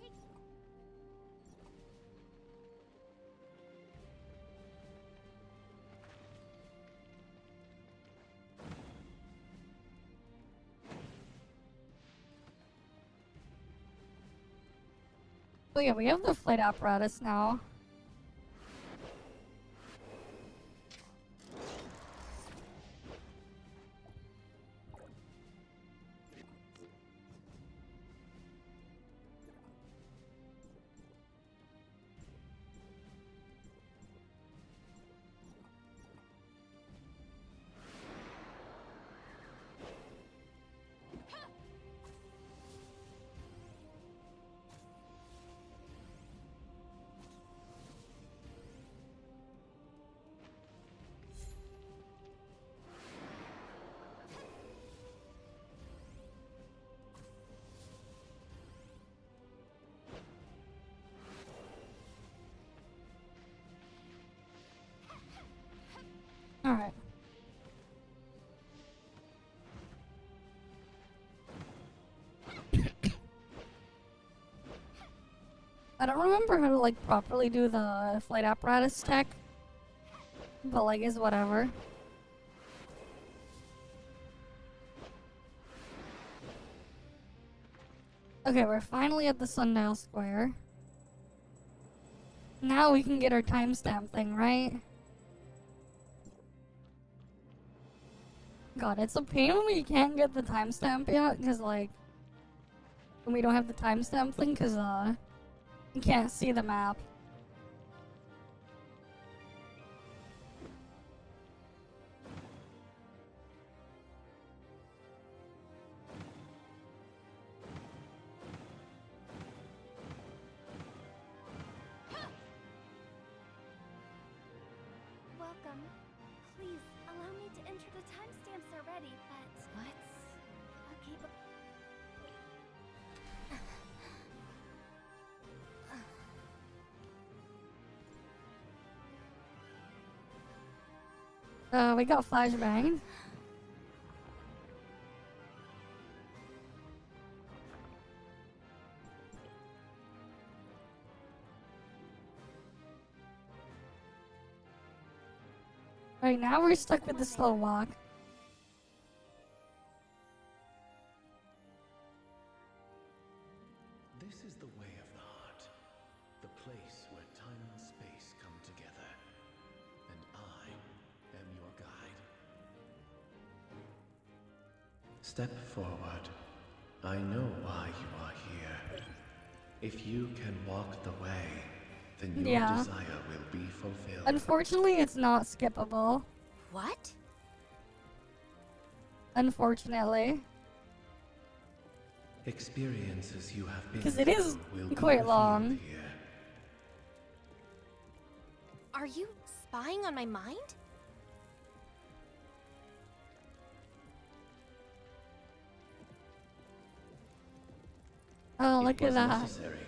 Oh yeah, we have the flight apparatus now. Alright. I don't remember how to like properly do the flight apparatus tech, but like is whatever. Okay, we're finally at the Sundial Square. Now we can get our timestamp thing, right? God, it's a pain when we can't get the timestamp yet, because like, when we don't have the timestamp thing, because you can't see the map. Welcome. Please, allow me to enter the timestamps already, but... What? Okay, but... We got flashbang. Right now we're stuck with the slow walk. This is the way of the heart, the place where time and space come together. And I am your guide. Step forward. I know why you are here. If you can walk the way, then your Yeah. desire will be fulfilled. Unfortunately, it's not skippable. What? Unfortunately. Experiences you have been 'Cause it is through will be quite revealed long. here. Are you spying on my mind? Oh, It look at was that. necessary.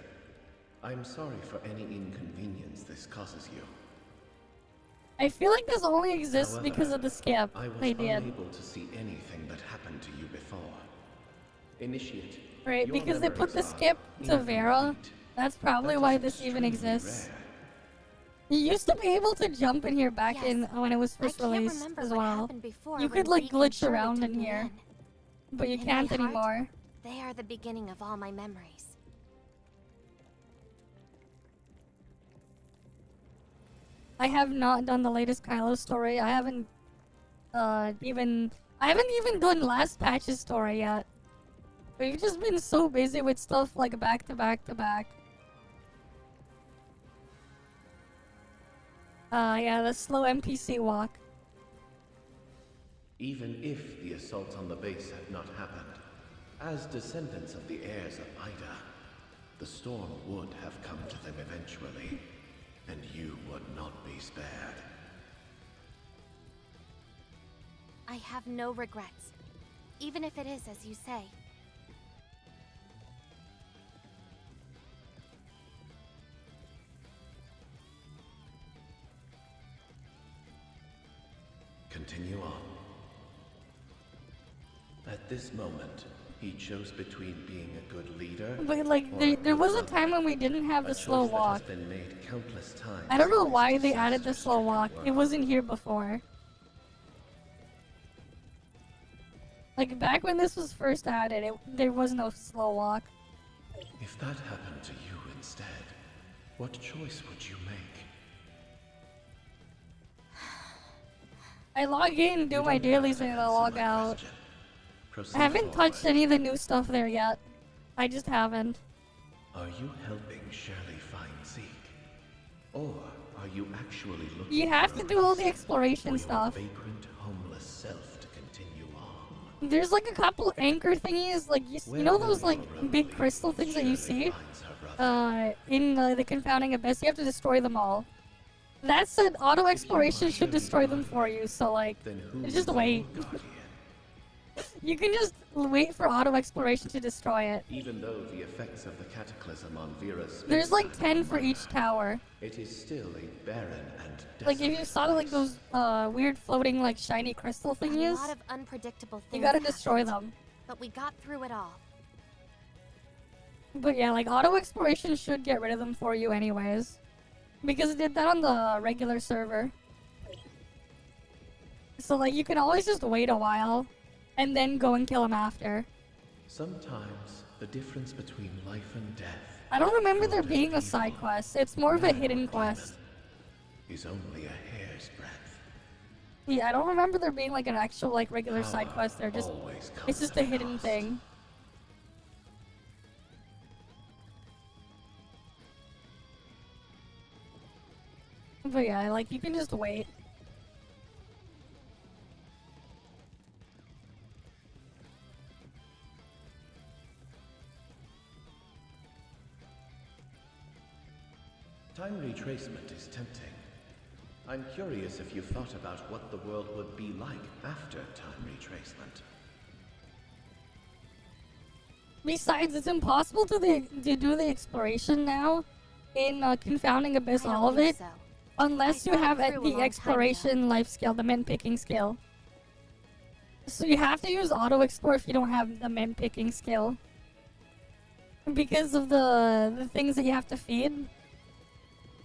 I'm sorry for any inconvenience this causes you. I feel like this only exists However, because of the skip I was they did. unable to see anything that happened to you before. Initiate. Right, your because they put the memories are skip to Vera. incomplete. That's probably That why is this even extremely exists. rare. You used to be able to jump in here back Yes. in when it was I first can't released remember as what well. happened before You when could like Zeke and glitch Shirley around took in me here, in. but you In my can't heart, anymore. They are the beginning of all my memories. I have not done the latest Kylo story. I haven't even done last patch's story yet. We've just been so busy with stuff like back to back to back. Yeah, the slow NPC walk. Even if the assault on the base had not happened, as descendants of the heirs of Ida, the storm would have come to them eventually, and you would not be spared. I have no regrets, even if it is as you say. Continue on. At this moment, he chose between being a good leader. But like, or there good was a lover. time when we didn't have A the slow choice that walk. has been made countless times I don't know in why this they added the disaster slow walk. stricken It world. wasn't here before. Like back when this was first added, there was no slow walk. If that happened to you instead, what choice would you make? I log in, do You my don't have dailies, to and I answer log my out. question. Proceed I haven't touched forward. any of the new stuff there yet. I just haven't. Are you helping Shirley find Zeke? Or are you actually looking You have for to a do all the reason exploration for stuff. your vagrant, homeless self to continue on? There's like a couple anchor thingies, like you know those like big crystal things that you see in the confounding abyss. You have to destroy them all. That said, auto exploration should destroy them for you. So like, Then who just is wait. your guardian? You can just wait for auto exploration to destroy it. Even though the effects of the cataclysm on Vera's There's like space 10 are for each tower. it is still a barren and desolate Like if you saw like those weird floating like shiny crystal A thingies, lot of unpredictable you things gotta destroy happened, them. but we got through it all. But yeah, like auto exploration should get rid of them for you anyways. Because it did that on the regular server. So like you can always just wait a while and then go and kill them after. Sometimes the difference between life and death I don't remember there good being a and side evil, quest. It's more of a man hidden or quest. demon, is only a hair's breadth. Yeah, I don't remember there being like an actual like regular side Power quest there. Just always comes it's just at a hidden cost. thing. But yeah, like you can just wait. Time retracement is tempting. I'm curious if you've thought about what the world would be like after time retracement. Besides, it's impossible to do the exploration now in Confounding Abyss, I don't all of think it, so. unless I you thought it have through a long the time exploration life skill, the mint picking skill. So you have to use auto explore if you don't have the mint picking skill, because of the things that you have to feed.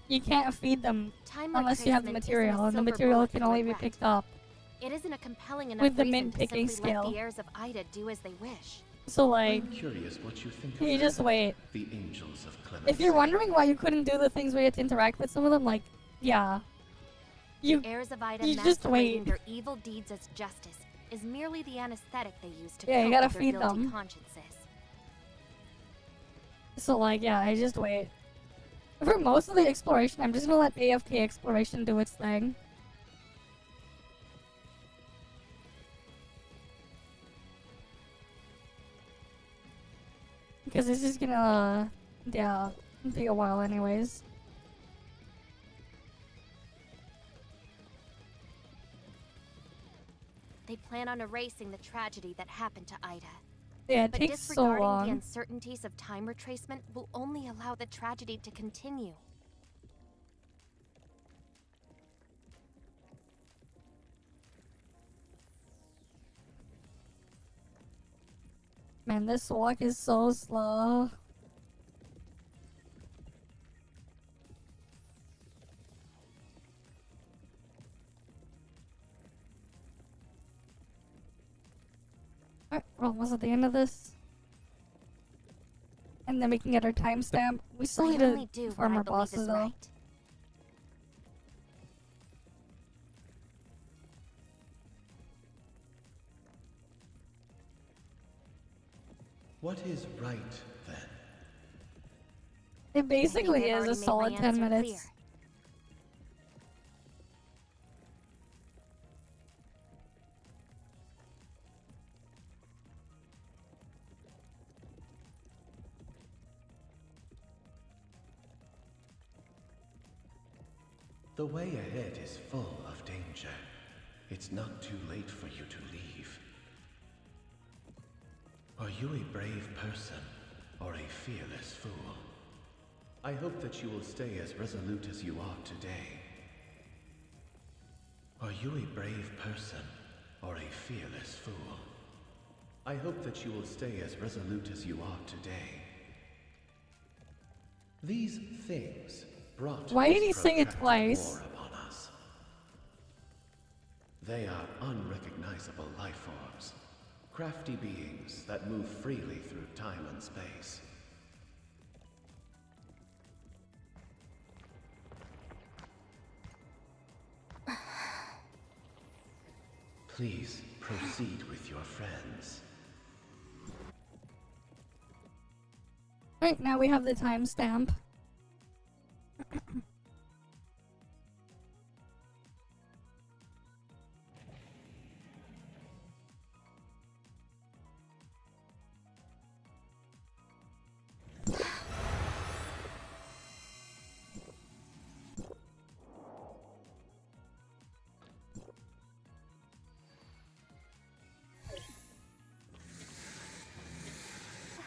You can't feed them Time unless you have the retracement isn't material, a and the silver material bullet can for only be regret. picked up. It isn't a compelling enough with the reason mint to picking simply let skill. the heirs of Ida do as they wish. So like, I'm curious what you think of you them, just wait. the angels of clemency. If you're wondering why you couldn't do the things where you had to interact with some of them, like, yeah. You Heirs of Ida you just masquerading wait. their evil deeds as justice is merely the anesthetic they use to Yeah, you cope gotta with their feed guilty them. consciences. So like, yeah, I just wait. For most of the exploration, I'm just gonna let AFK exploration do its thing. Because this is gonna, yeah, be a while anyways. They plan on erasing the tragedy that happened to Ida. Yeah, it But takes so disregarding the long. uncertainties of time retracement will only allow the tragedy to continue. Man, this walk is so slow. Alright, we're almost at the end of this. And then we can get our timestamp. We still I need only to do farm what I our believe bosses is though. right. What is right, then? It basically Maybe I've is already a made my solid 10 answer minutes. clear. The way ahead is full of danger. It's not too late for you to leave. Are you a brave person or a fearless fool? I hope that you will stay as resolute as you are today. Are you a brave person or a fearless fool? I hope that you will stay as resolute as you are today. These things brought Why did this he sing it protracted twice? war upon us. They are unrecognizable life forms, crafty beings that move freely through time and space. Please proceed with your friends. Right now we have the timestamp.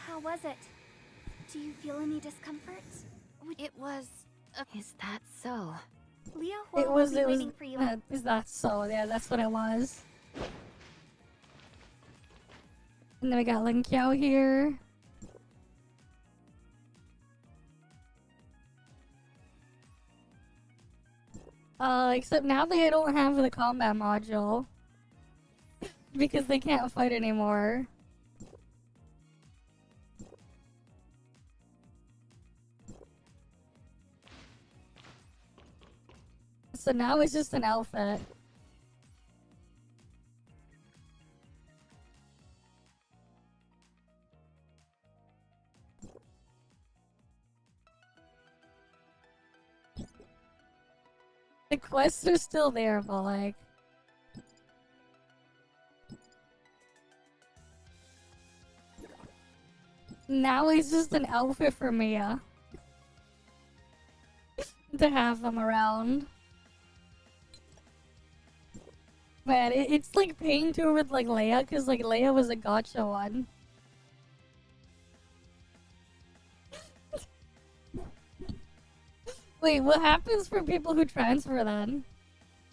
How was it? Do you feel any discomfort? It was... Is that so? Leah It will was, be it was, waiting for you. is that so? Yeah, that's what it was. And then we got Lin Qiao here. Except now they don't have the combat module. Because they can't fight anymore. So now it's just an outfit. The quests are still there, but like... Now it's just an outfit for Mia. To have them around. Man, it's like paying to her with like Leia, because like Leia was a gotcha one. Wait, what happens for people who transfer then?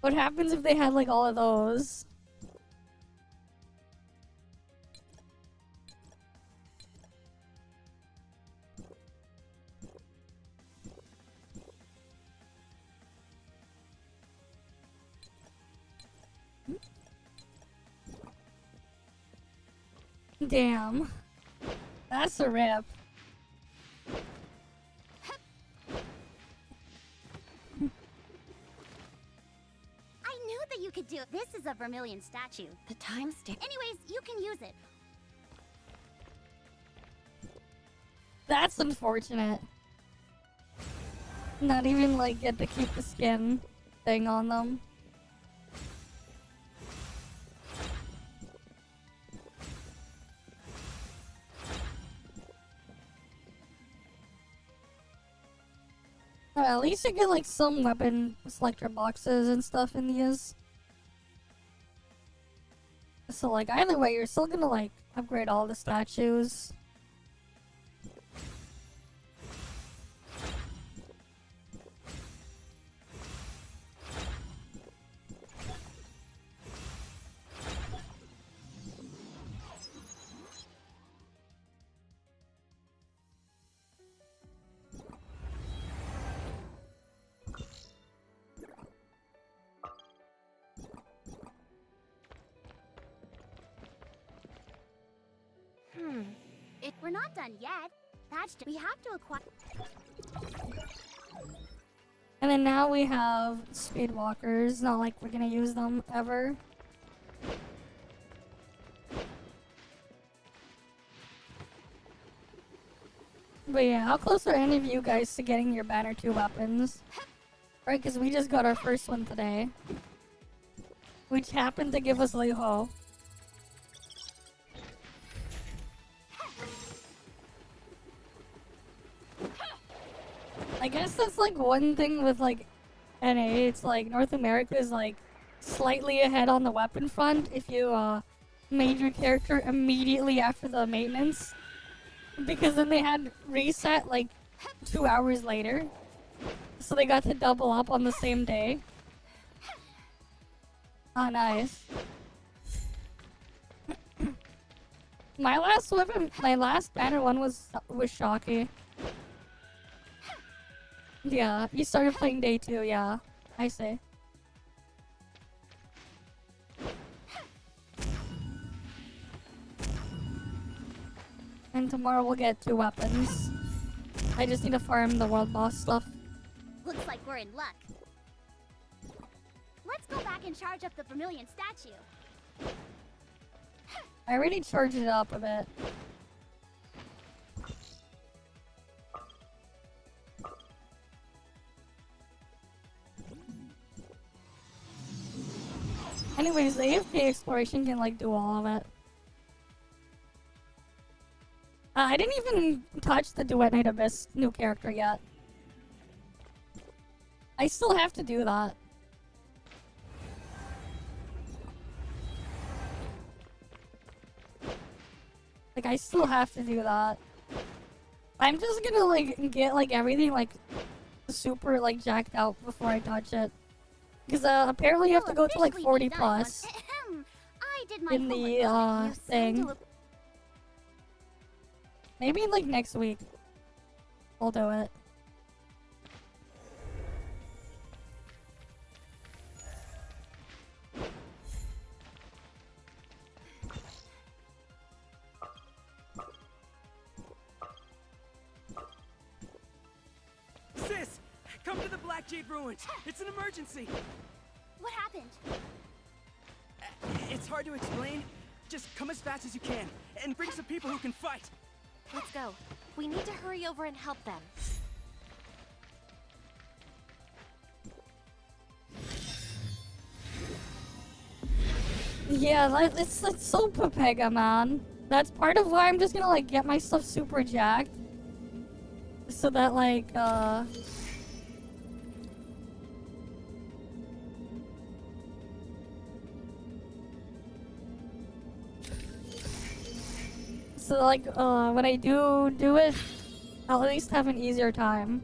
What happens if they had like all of those? Damn. That's a rip. I knew that you could do it. This is a Vermilion statue. The timestamp. Anyways, you can use it. That's unfortunate. Not even like get to keep the skin thing on them. At least you get like some weapon selector boxes and stuff in these. So like either way, you're still gonna like upgrade all the statues. We're not done yet. We have to acquire. And then now we have speedwalkers. Not like we're gonna use them ever. But yeah, how close are any of you guys to getting your Banner 2 weapons? Right, because we just got our first one today. Which happened to give us Liho. I guess that's like one thing with like NA, it's like North America is like slightly ahead on the weapon front if you made your character immediately after the maintenance. Because then they had reset like 2 hours later. So they got to double up on the same day. Oh, nice. My last weapon, my last banner one was Shocky. Yeah, you started playing day 2, yeah. I see. And tomorrow we'll get 2 weapons. I just need to farm the world boss stuff. Looks like we're in luck. Let's go back and charge up the Vermilion statue. I already charged it up a bit. Anyways, the AFK exploration can like do all of it. I didn't even touch the Duet Night Abyss new character yet. I still have to do that. Like, I still have to do that. I'm just gonna like get like everything like super like jacked out before I touch it. Because apparently you have to go to like 40 plus I did my in the homework. You thing. seem to Maybe like next week we'll do it. Sis, come to the Black Jade Ruins. It's an emergency. What happened? It's hard to explain. Just come as fast as you can and bring some people who can fight. Let's go. We need to hurry over and help them. Yeah, it's so Pepega, man. That's part of why I'm just gonna like get my stuff super jacked. So that like so like when I do it, I'll at least have an easier time.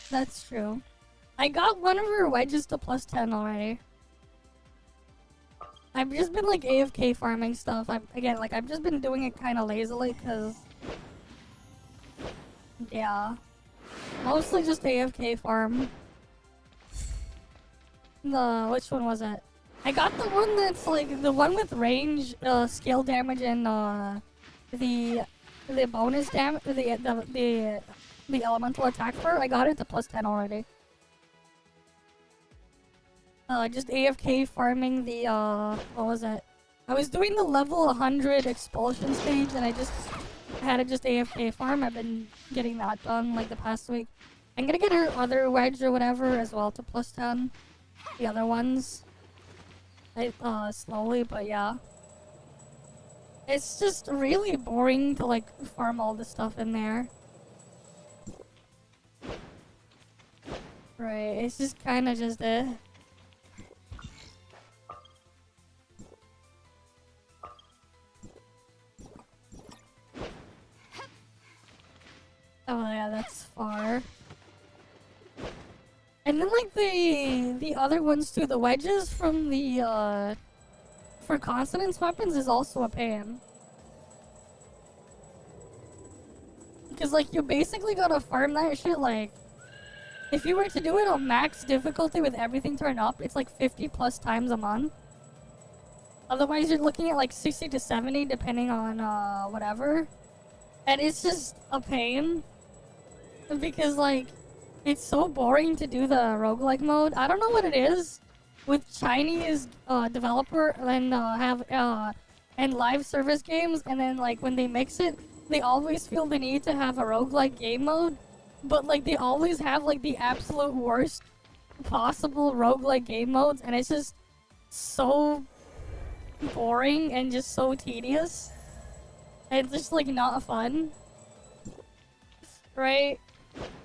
That's true. I got one of her wedges to plus 10 already. I've just been like AFK farming stuff. I've just been doing it kind of lazily because, yeah, mostly just AFK farm. Which one was it? I got the one that's like the one with range, scale damage, and the bonus damage, the elemental attack for. I got it to plus 10 already. Just AFK farming the, what was it? I was doing the level 100 expulsion stage and I just had it just AFK farm. I've been getting that done like the past week. I'm gonna get her other wedge or whatever as well to plus 10. The other ones. Slowly, but yeah. It's just really boring to like farm all the stuff in there. Right, it's just kinda just Oh yeah, that's far. And then like the other ones too, the wedges from the for consonance weapons is also a pain. Because like you basically gotta farm that shit like if you were to do it on max difficulty with everything turned up, it's like 50 plus times a month. Otherwise you're looking at like 60 to 70 depending on whatever. And it's just a pain. Because like it's so boring to do the roguelike mode. I don't know what it is with Chinese developer and and live service games, and then like when they mix it, they always feel the need to have a roguelike game mode, but like they always have like the absolute worst possible roguelike game modes, and it's just so boring and just so tedious. It's just like not fun. Right?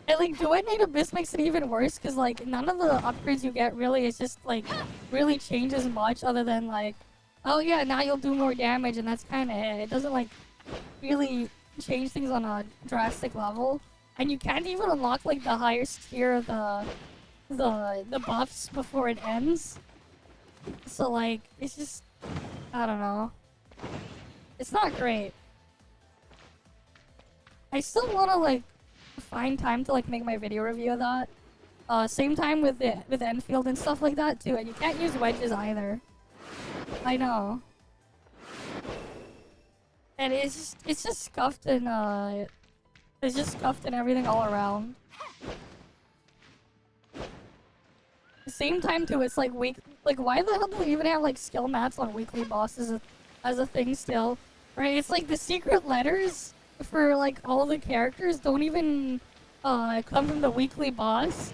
And like Duet Night Abyss makes it even worse because like none of the upgrades you get really is just like really changes much other than like, oh yeah, now you'll do more damage, and that's kind of it. It doesn't like really change things on a drastic level, and you can't even unlock like the highest tier of the buffs before it ends. So like it's just, I don't know. It's not great. I still want to like find time to like make my video review of that. Same time with Enfield and stuff like that too, and you can't use wedges either. I know. And it's just scuffed and it's just scuffed and everything all around. At the same time too, it's like like why the hell do we even have like skill mats on weekly bosses as a thing still? Right? It's like the secret letters for like all the characters don't even come from the weekly boss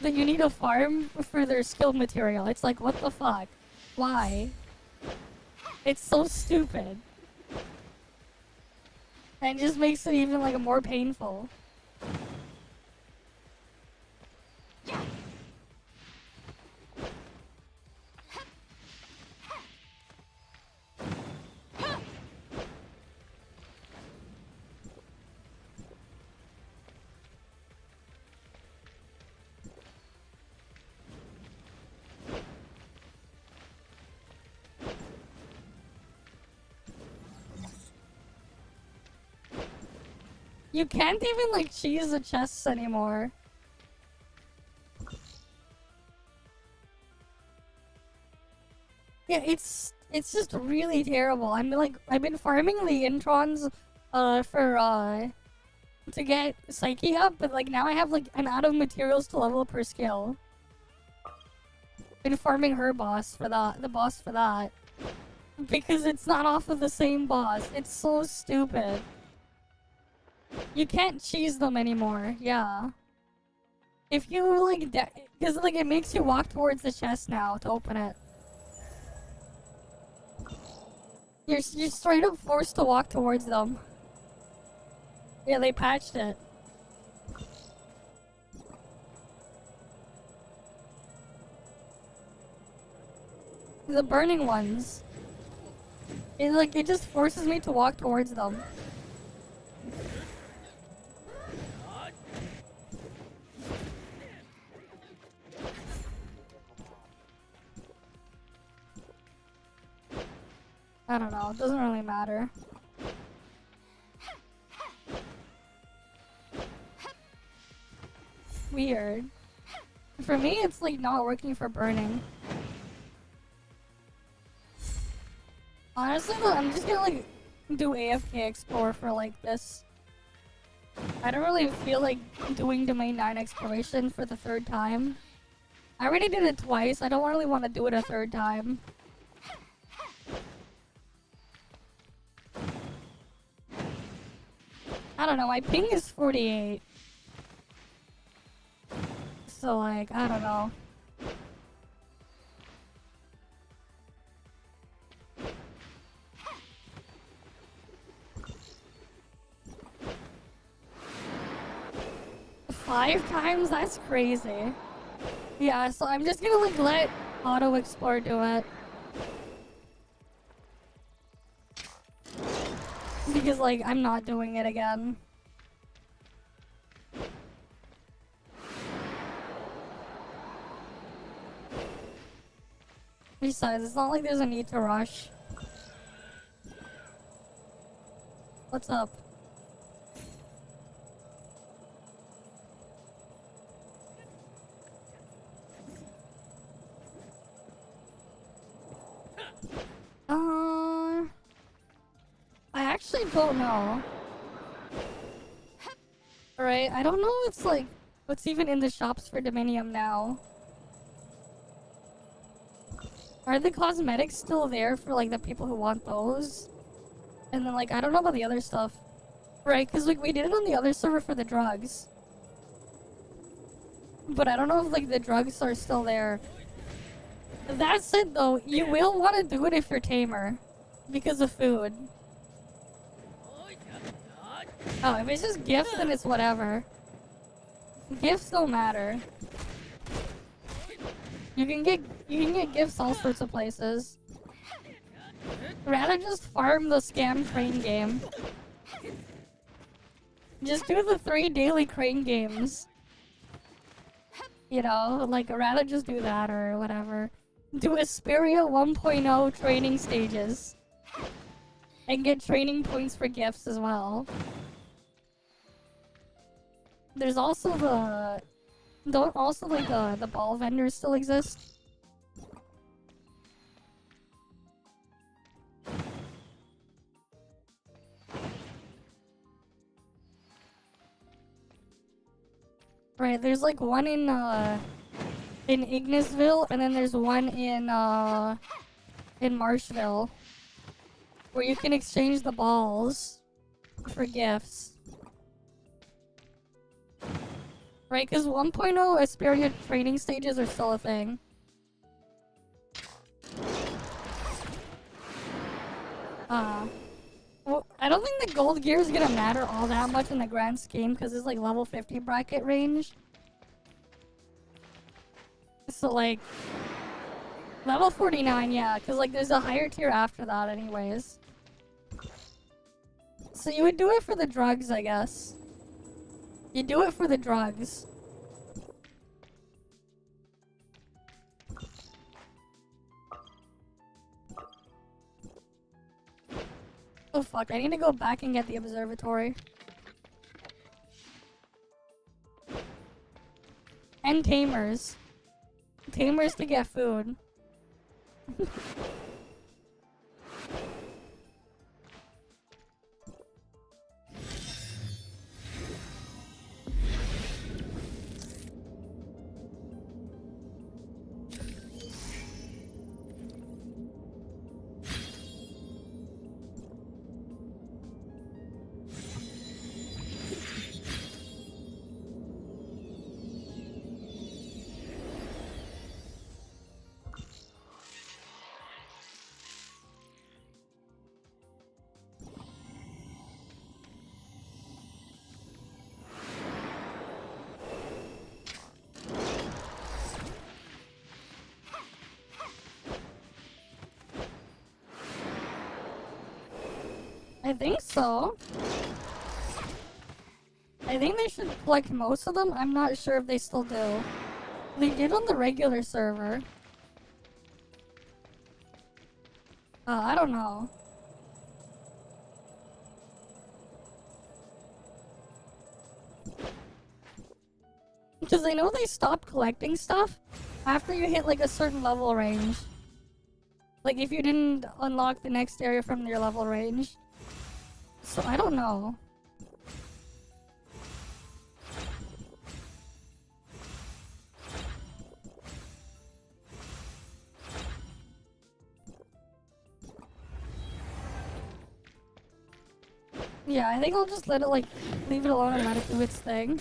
that you need to farm for their skill material. It's like, what the fuck? Why? It's so stupid. And it just makes it even like more painful. You can't even like cheese the chests anymore. Yeah, it's just really terrible. I've been farming the introns for to get Psyche up, but like now I have like I'm out of materials to level up her skill. Been farming her boss for that, the boss for that. Because it's not off of the same boss. It's so stupid. You can't cheese them anymore, yeah. If you like, because like it makes you walk towards the chest now to open it. You're straight up forced to walk towards them. Yeah, they patched it. The burning ones. It just forces me to walk towards them. I don't know, it doesn't really matter. Weird. For me, it's like not working for burning. Honestly, though, I'm just gonna like do AFK explore for like this. I don't really feel like doing domain 9 exploration for the third time. I already did it twice, I don't really want to do it a third time. I don't know, my ping is 48. So like, I don't know. Five times? That's crazy. Yeah, so I'm just gonna like let auto explore do it. Because like, I'm not doing it again. Besides, it's not like there's a need to rush. What's up? I actually don't know. Alright, I don't know what's like, what's even in the shops for Dominium now. Are the cosmetics still there for like the people who want those? And then like, I don't know about the other stuff. Right, because like we did it on the other server for the drugs. But I don't know if like the drugs are still there. That said though, you will want to do it if you're tamer. Because of food. Oh, if it's just gifts then it's whatever. Gifts don't matter. You can get gifts all sorts of places. Rather just farm the scam crane game. Just do the 3 daily crane games. You know, like rather just do that or whatever. Do Asperia 1.0 training stages. And get training points for gifts as well. There's also the... Don't also like the ball vendors still exist? Right, there's like one in Ignisville, and then there's one in Marshville, where you can exchange the balls for gifts. Right, because 1.0 Asperia training stages are still a thing. Well, I don't think the gold gear is gonna matter all that much in the grand scheme, because it's like level 50 bracket range. So like, level 49, yeah, because like there's a higher tier after that anyways. So you would do it for the drugs, I guess. You do it for the drugs. Oh fuck, I need to go back and get the observatory. And tamers. Tamers to get food. I think so. I think they should collect most of them. I'm not sure if they still do. They did on the regular server. I don't know. Because I know they stopped collecting stuff after you hit like a certain level range. Like if you didn't unlock the next area from your level range. So I don't know. Yeah, I think I'll just let it like leave it alone and let it do its thing.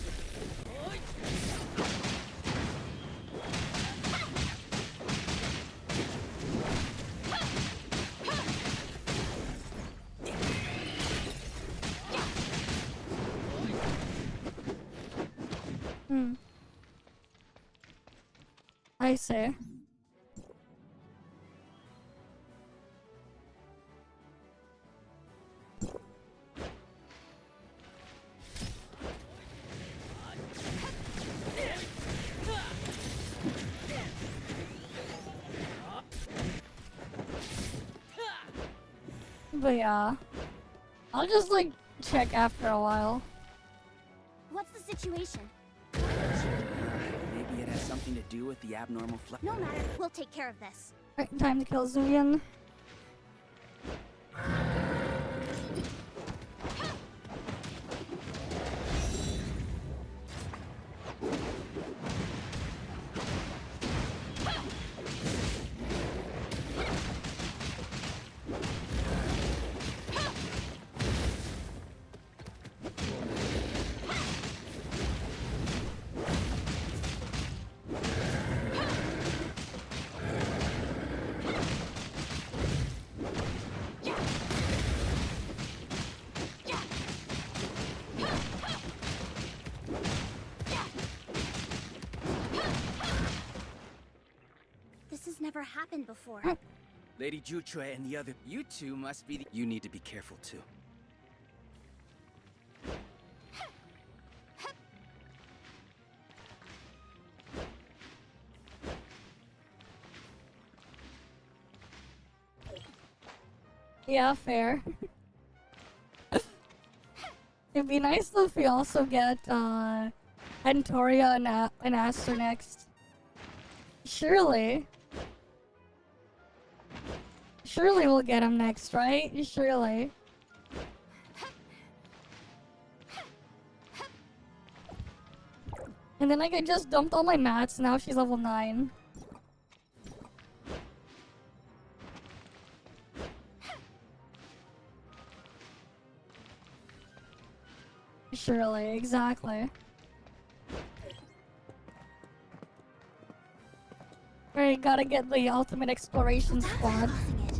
I see. But yeah, I'll just like check after a while. What's the situation? Maybe it has something to do with the abnormal flex. No matter, we'll take care of this. Right, time to kill Zuyan. This has never happened before. Lady Jutre and the other. You two must be the. You need to be careful too. Yeah, fair. It'd be nice though if we also get Antoria and Aster next. Surely. Surely we'll get him next, right? Surely. And And then like I just dumped all my mats, now she's level 9. Surely, exactly. Alright, gotta get the ultimate exploration squad. Crossing it.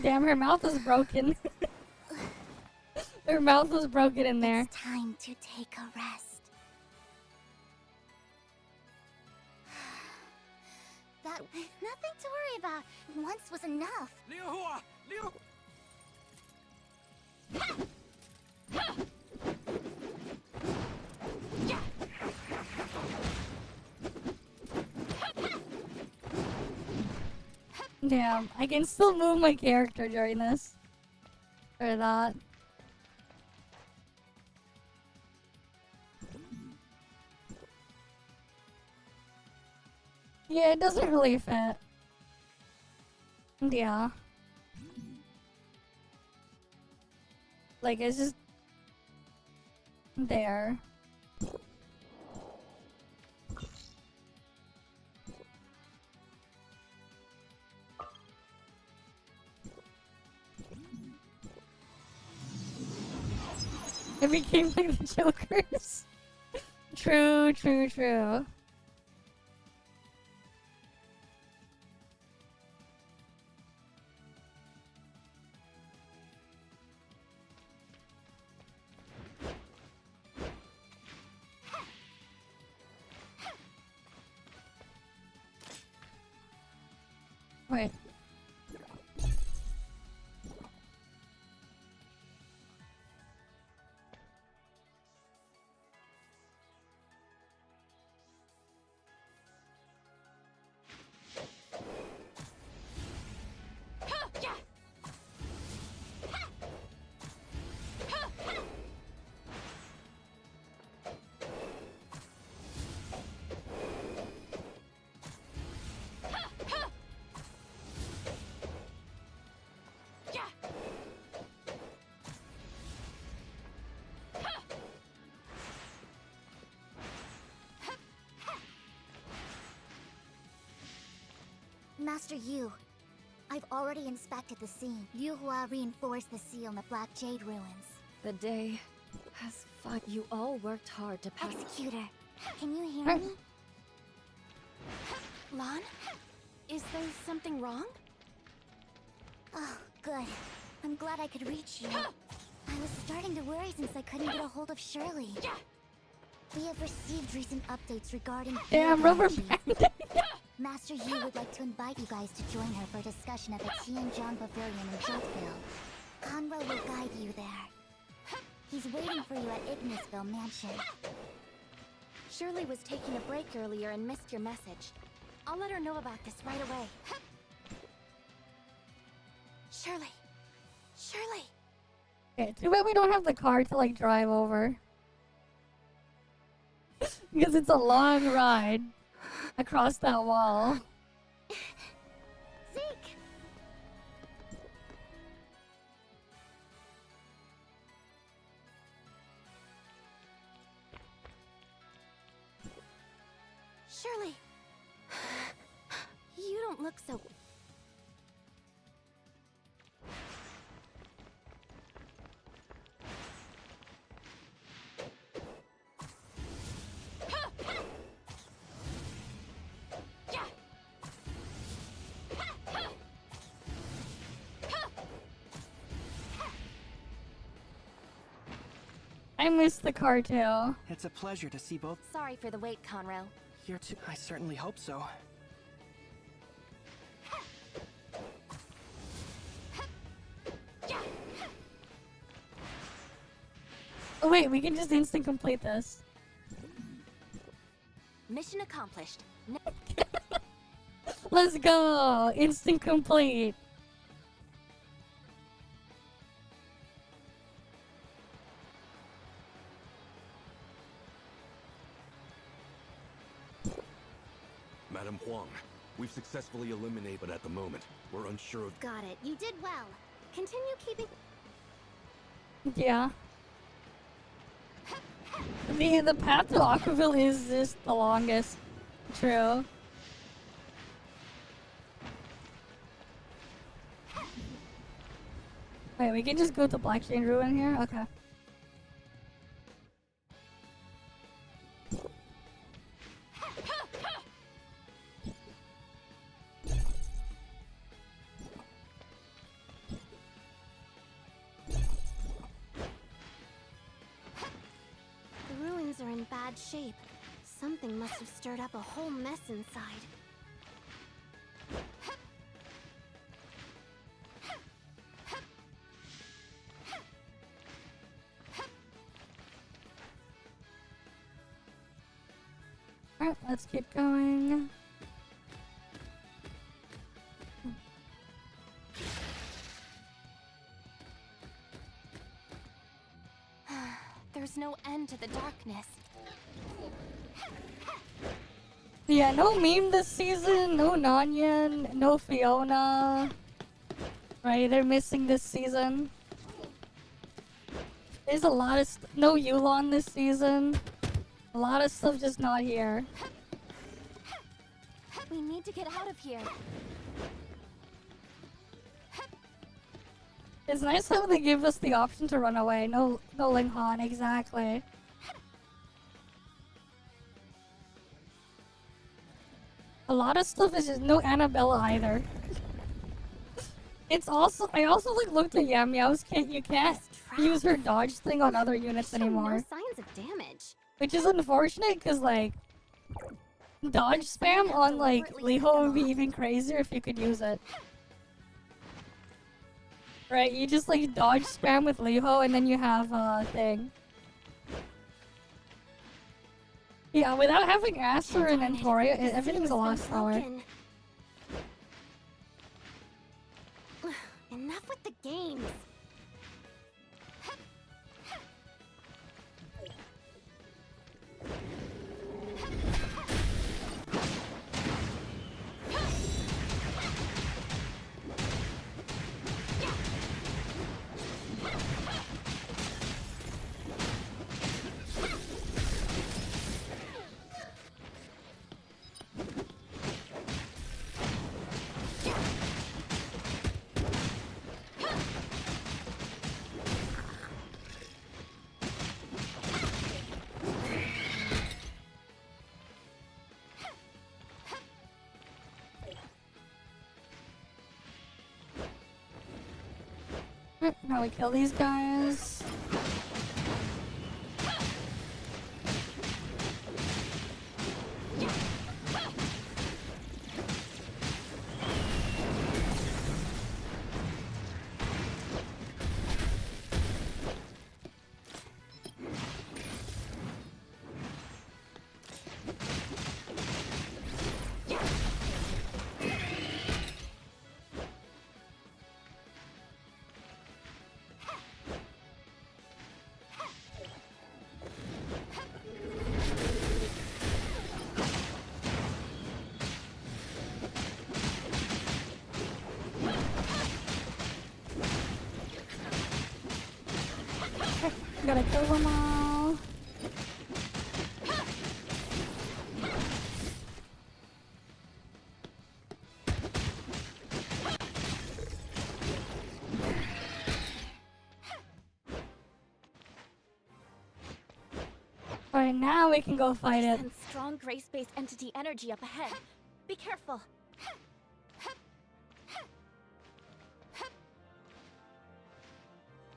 Damn, her mouth is broken. Her mouth was broken in there. It's time to take a rest. That nothing to worry about. Once was enough. Liu Hua! Liu! Damn, I can still move my character during this. Or that. Yeah, it doesn't really fit. Yeah. Like, it's just... there. It became like the Jokers. True, true, true. Wait. Master Yu, I've already inspected the scene. Liu Hua reinforced the seal in the Black Jade ruins. The day has fought. You all worked hard to pass. Executor, can you hear me? Lan? Is there something wrong? Oh, good. I'm glad I could reach you. I was starting to worry since I couldn't get a hold of Shirley. We have received recent updates regarding Damn, field rubber energy. band. Master Yu would like to invite you guys to join her for a discussion at the Tianzhong Pavilion in Joltville. Conroe will guide you there. He's waiting for you at Ignisville Mansion. Shirley was taking a break earlier and missed your message. I'll let her know about this right away. Shirley! Shirley! Okay, too bad we don't have the car to like drive over. Because it's a long ride across that wall. Zeke! Shirley! You don't look so... I missed the car too. It's a pleasure to see both. Sorry for the wait, Conroe. Here too. I certainly hope so. Oh wait, we can just instant complete this. Mission accomplished. Let's go! Instant complete. Madam Huang, we've successfully eliminated, but at the moment, we're unsure of. Got it. You did well. Continue keeping. Yeah. The path to Aquaville is just the longest. True. Wait, we can just go to Blackchain Ruin here? Okay. The ruins are in bad shape. Something must have stirred up a whole mess inside. Alright, let's keep going. There's no end to the darkness. Yeah, no meme this season, no Nanyan, no Fiona. Right, they're missing this season. There's a lot of no Yulon this season. A lot of stuff just not here. We need to get out of here. It's nice how they give us the option to run away. No Ling Han, exactly. A lot of stuff is just no Annabella either. It's also I also like looked at Yam Meow's kit. You can't use her dodge thing on other units Show anymore, no signs of damage. which is unfortunate because like dodge spam on like Liho would be even crazier if you could use it. Right, you just like dodge spam with Liho and then you have a thing. Yeah, without having Aster and Entoria, everything's a lot slower. Broken. Enough with the games. Now we kill these guys. Gotta kill them all. Alright, now we can go fight it. Sense strong grace-based entity energy up ahead. Be careful.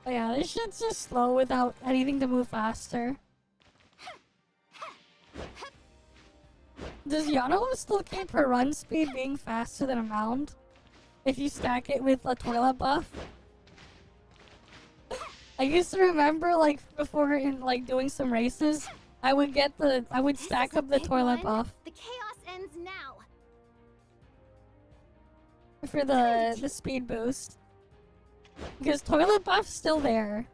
But yeah, this shit's just slow without anything to move faster. Does Yano still keep her run speed being faster than a mound? If you stack it with a toilet buff? I used to remember, like, before in, like, doing some races, I would stack up the toilet buff. The chaos ends now. For the speed boost. Because toilet buff's still there.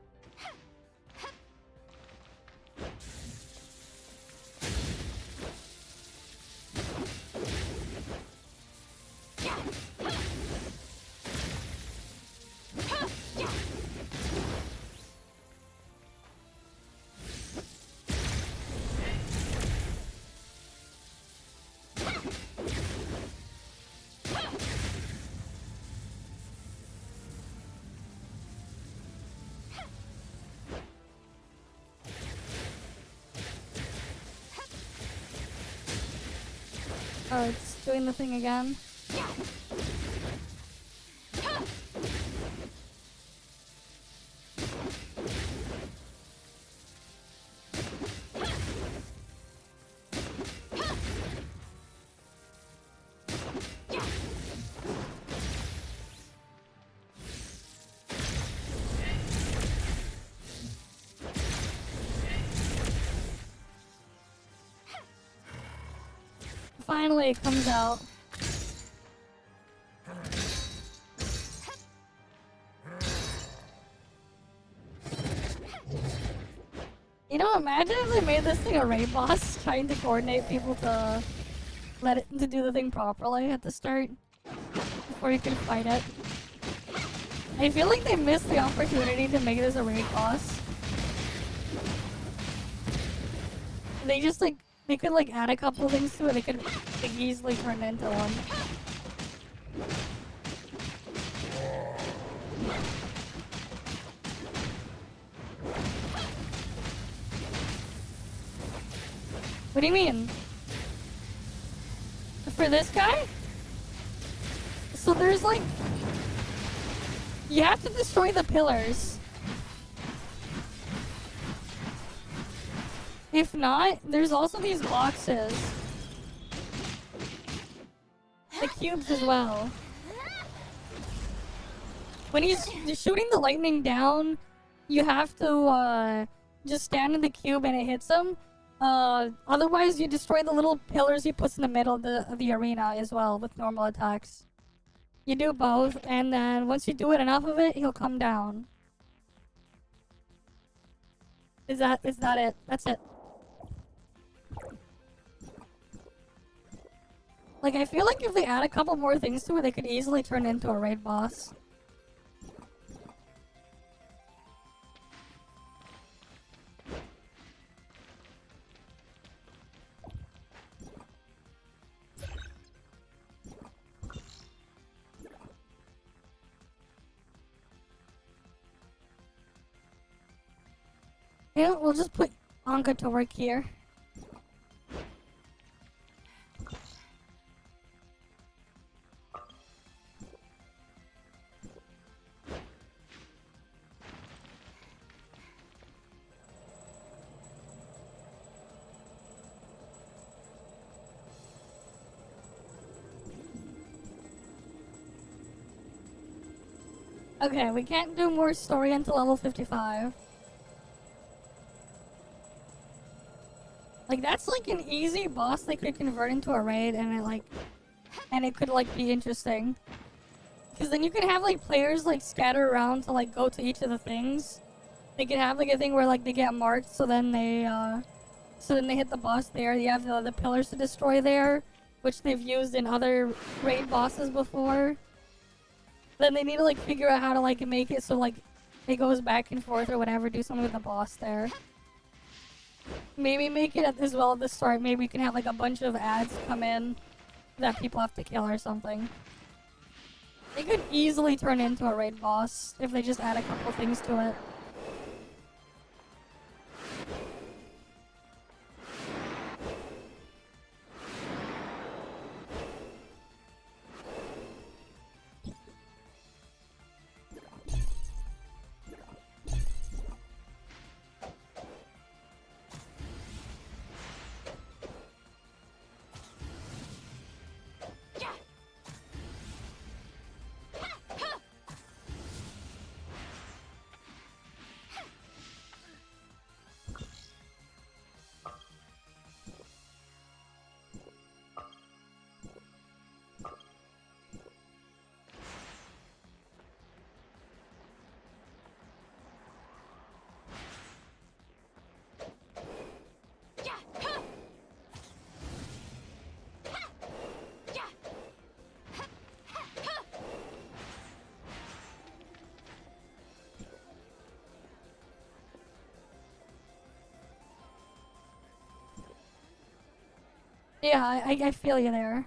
Oh, it's doing the thing again. Finally, it comes out. You know, imagine if they made this thing a raid boss, trying to coordinate people to to do the thing properly at the start before you can fight it. I feel like they missed the opportunity to make this a raid boss. They just like they could like add a couple things to it. They could like, easily turn it into one. What do you mean? For this guy? So there's like... You have to destroy the pillars. If not, there's also these boxes. The cubes as well. When he's shooting the lightning down, you have to just stand in the cube and it hits him. Otherwise you destroy the little pillars he puts in the middle of the arena as well with normal attacks. You do both, and then once you do it enough of it, he'll come down. Is that it? That's it. Like, I feel like if they add a couple more things to it, they could easily turn it into a raid boss. Yeah, we'll just put Anka to work here. Okay, we can't do more story until level 55. Like, that's like an easy boss they could convert into a raid and it could like be interesting. Cause then you could have like players like scatter around to like go to each of the things. They could have like a thing where like they get marked so then they hit the boss there. You have the pillars to destroy there, which they've used in other raid bosses before. Then they need to like figure out how to like make it so like it goes back and forth or whatever, do something with the boss there. Maybe make it as well at the start. Maybe we can have like a bunch of ads come in that people have to kill or something. They could easily turn into a raid boss if they just add a couple things to it. Yeah, I feel you there.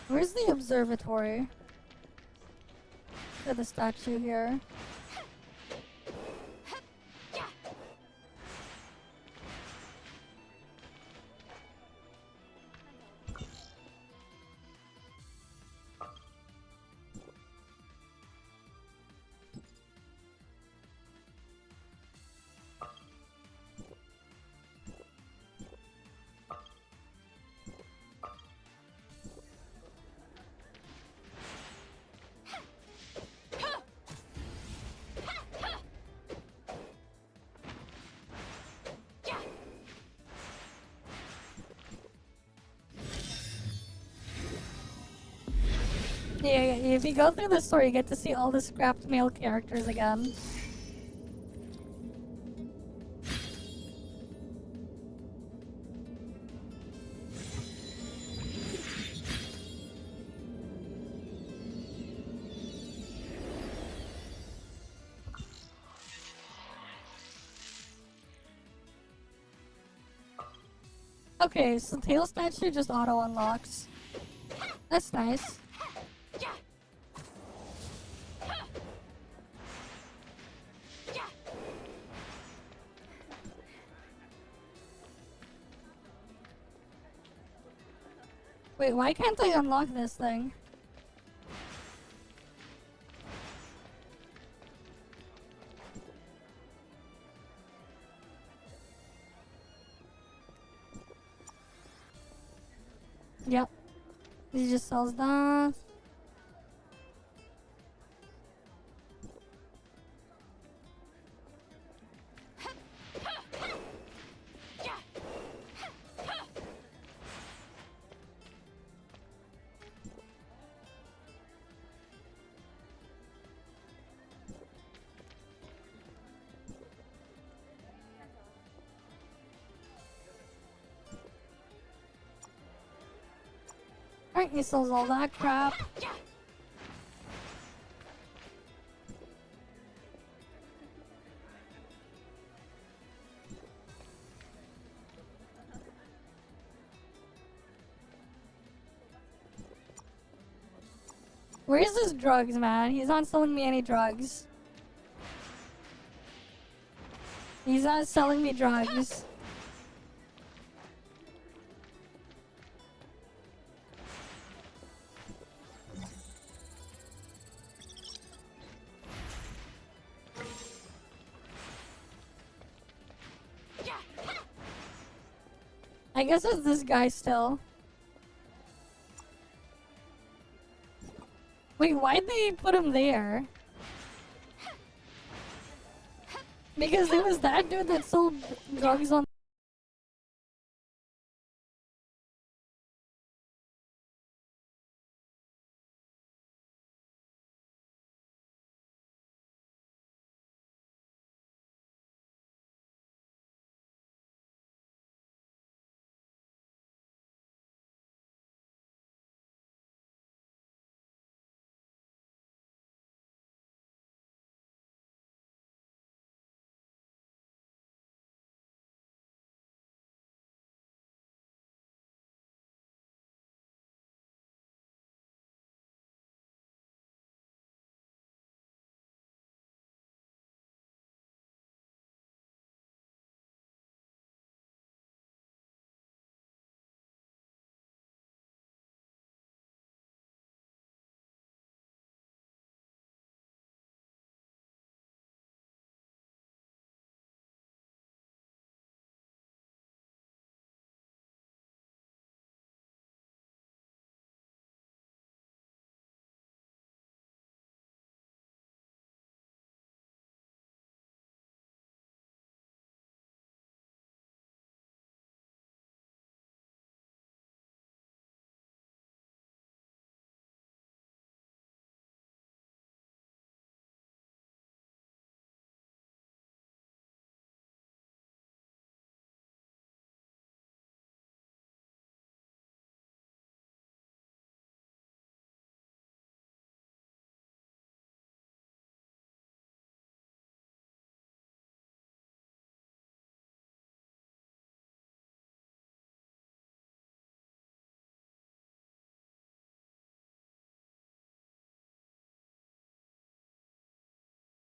Where's the observatory? For the statue here. Yeah, if you go through the story, you get to see all the scrapped male characters again. Okay, so tail statue just auto unlocks. That's nice. Wait, why can't I unlock this thing? Yep. He just sells that. Alright, he sells all that crap. Where's his drugs, man? He's not selling me any drugs. He's not selling me drugs. I guess it's this guy still. Wait, why'd they put him there? Because it was that dude that sold drugs on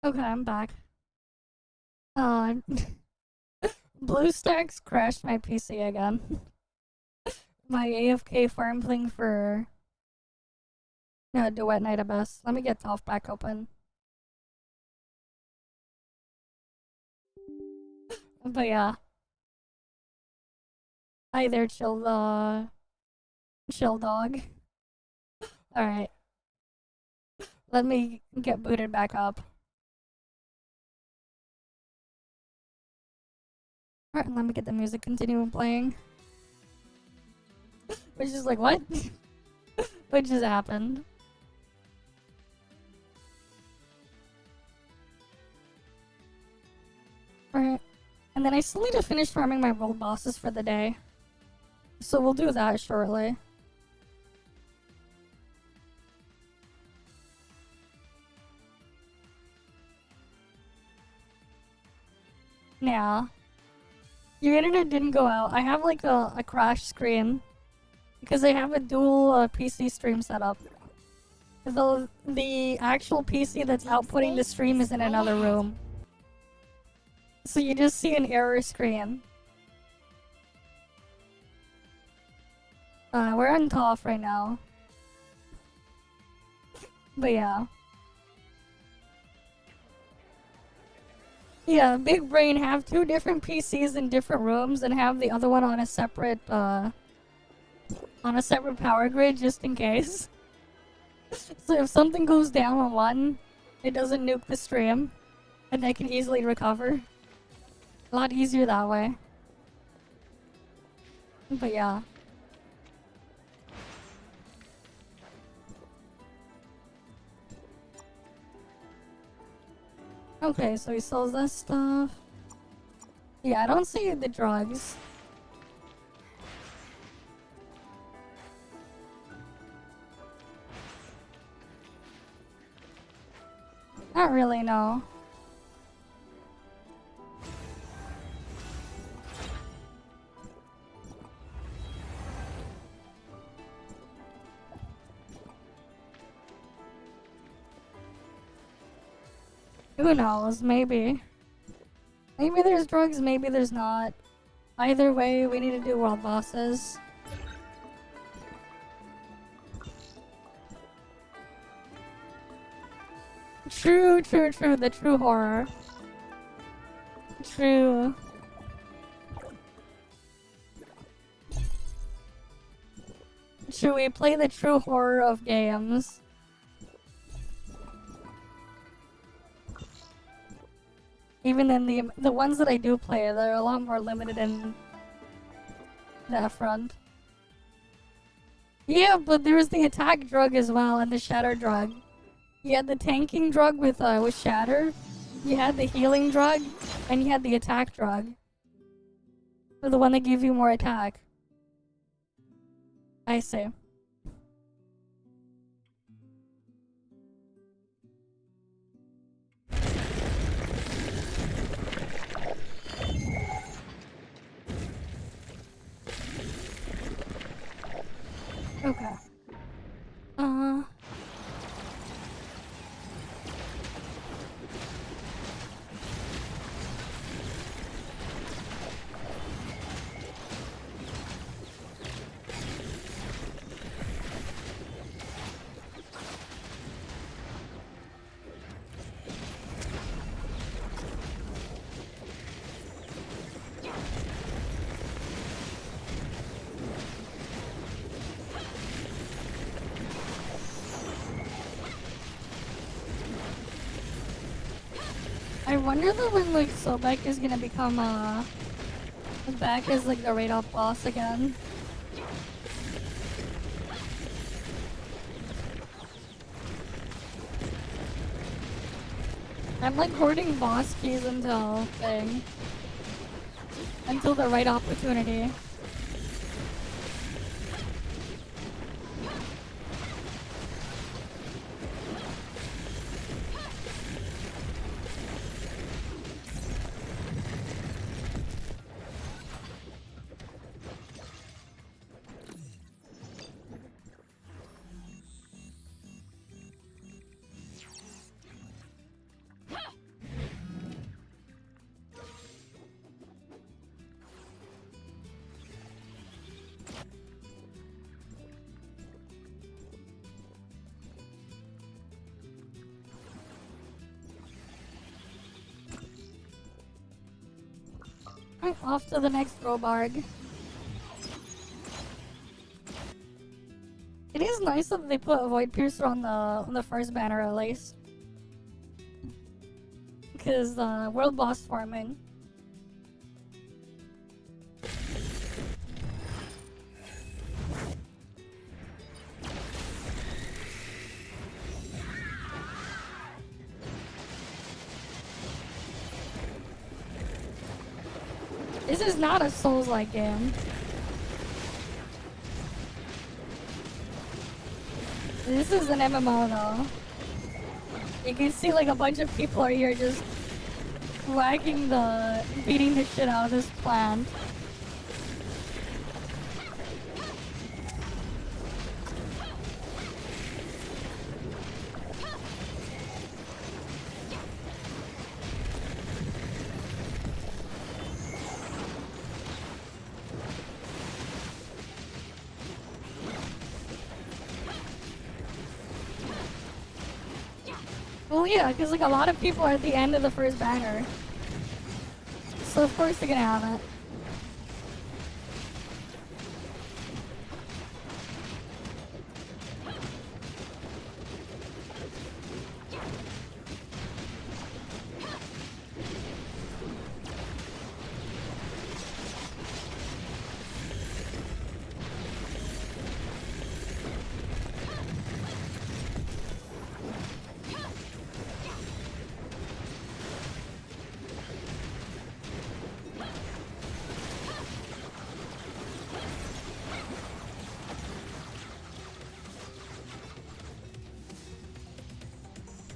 Okay, I'm back. Uh, BlueStacks crashed my PC again. My AFK farm thing for Duet Night Abyss. Let me get ToF back open. But yeah. Hi there, chill dog. Alright. Let me get booted back up. Alright, let me get the music continue playing. Which is like, what? What just happened? Alright. And then I still need to finish farming my world bosses for the day. So we'll do that shortly. Yeah. Your internet didn't go out. I have like a crash screen. Because I have a dual PC stream setup. The actual PC that's outputting the stream is in another room. So you just see an error screen. We're on ToF right now. But yeah. Yeah, Big Brain have 2 different PCs in different rooms and have the other one on a separate power grid just in case. So if something goes down on one, it doesn't nuke the stream and I can easily recover. A lot easier that way. But yeah. Okay, so he sells that stuff. Yeah, I don't see the drugs. Not really, no. Who knows? Maybe. Maybe there's drugs, maybe there's not. Either way, we need to do world bosses. True, true, true. The true horror. True. True, we play the true horror of games. Even in the ones that I do play, they're a lot more limited in that front. Yeah, but there was the attack drug as well and the shatter drug. You had the tanking drug with shatter. You had the healing drug, and you had the attack drug. For the one that gives you more attack. I see. Okay. I wonder though when like Sobek is gonna become back as like the raid off boss again. I'm like hoarding boss keys until the right opportunity. Alright, off to the next Robarg. It is nice that they put a Void Piercer on the first banner at least. Because world boss farming. This is not a Souls-like game. This is an MMO though. You can see like a bunch of people are here just beating the shit out of this plant. Well, yeah, because like a lot of people are at the end of the first banner. So of course they're gonna have it.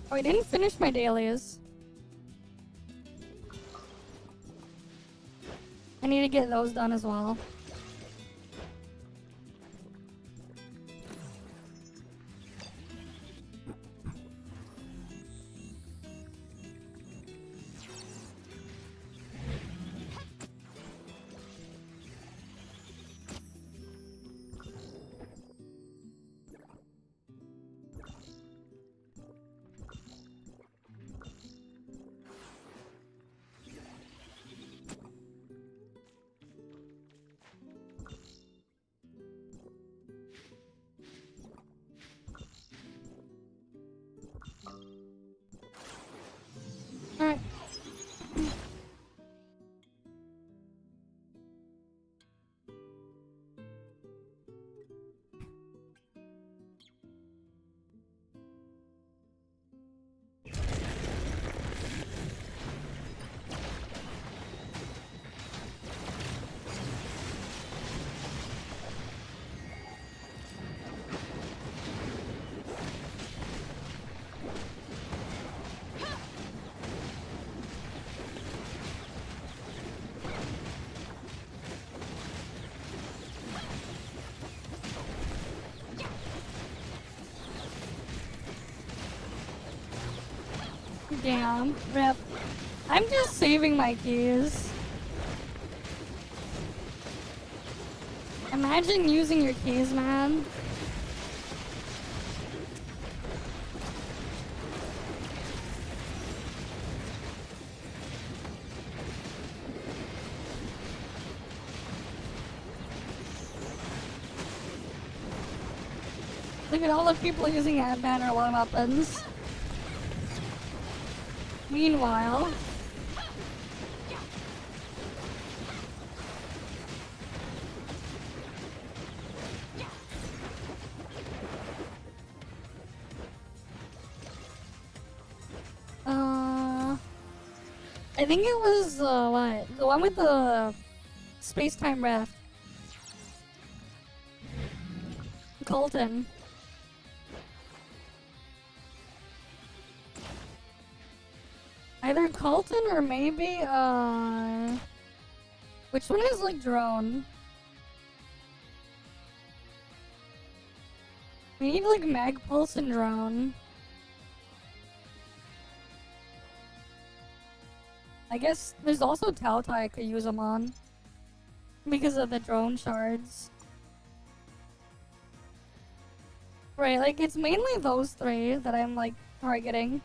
Oh, I didn't finish my dailies. I need to get those done as well. Alright. Damn, rip. I'm just saving my keys. Imagine using your keys, man. Look at all the people using ad banner long weapons. Meanwhile, I think it was what? The one with the space-time rift. Colton. Either Colton or maybe, which one is like drone? We need like mag pulse and drone. I guess there's also Tautai I could use them on. Because of the drone shards. Right, like it's mainly those three that I'm like targeting.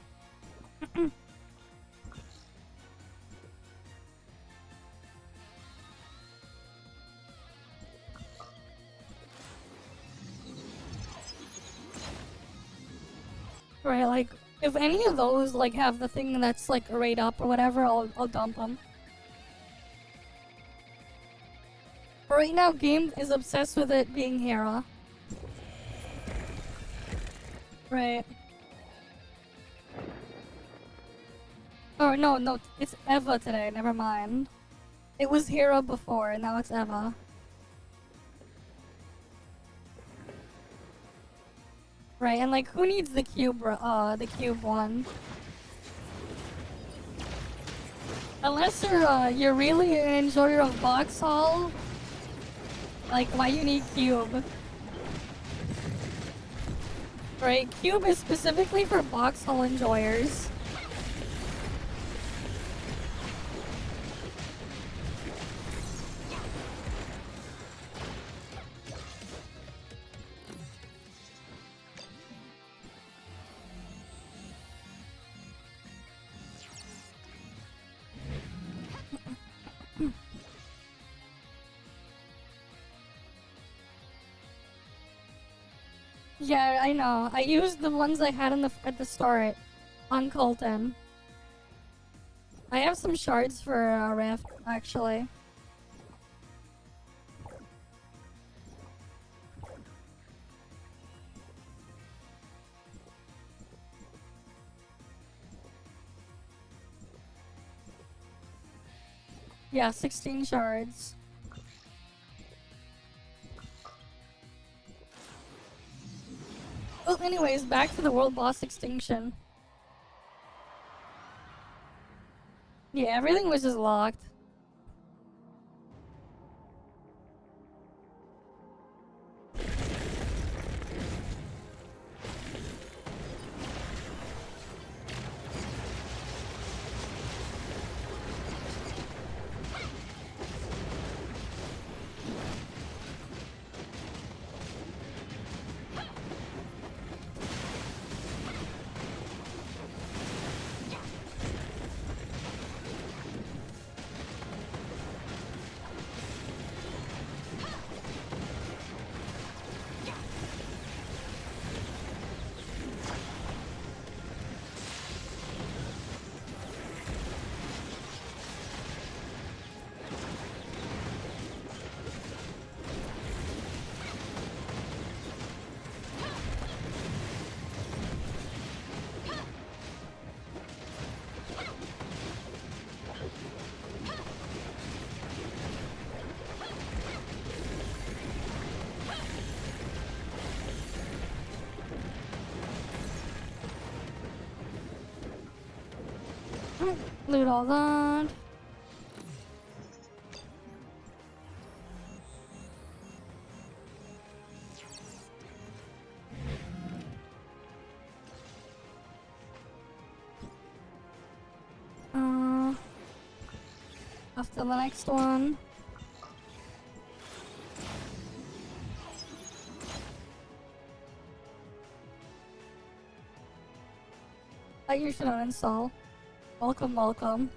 Right, like, if any of those, like, have the thing that's, like, right up or whatever, I'll dump them. Right now, Game is obsessed with it being Hera. Right. Oh, no, it's Eva today, never mind. It was Hera before, and now it's Eva. Right, and like, who needs the cube one? Unless you're really an enjoyer of box haul, like, why you need cube? Right, cube is specifically for box haul enjoyers. Yeah, I know. I used the ones I had at the start on Colton. I have some shards for Rift, actually. Yeah, 16 shards. Well, anyways, back to the world boss extinction. Yeah, everything was just locked. Loot all that. After the next one. You should uninstall. Welcome, welcome.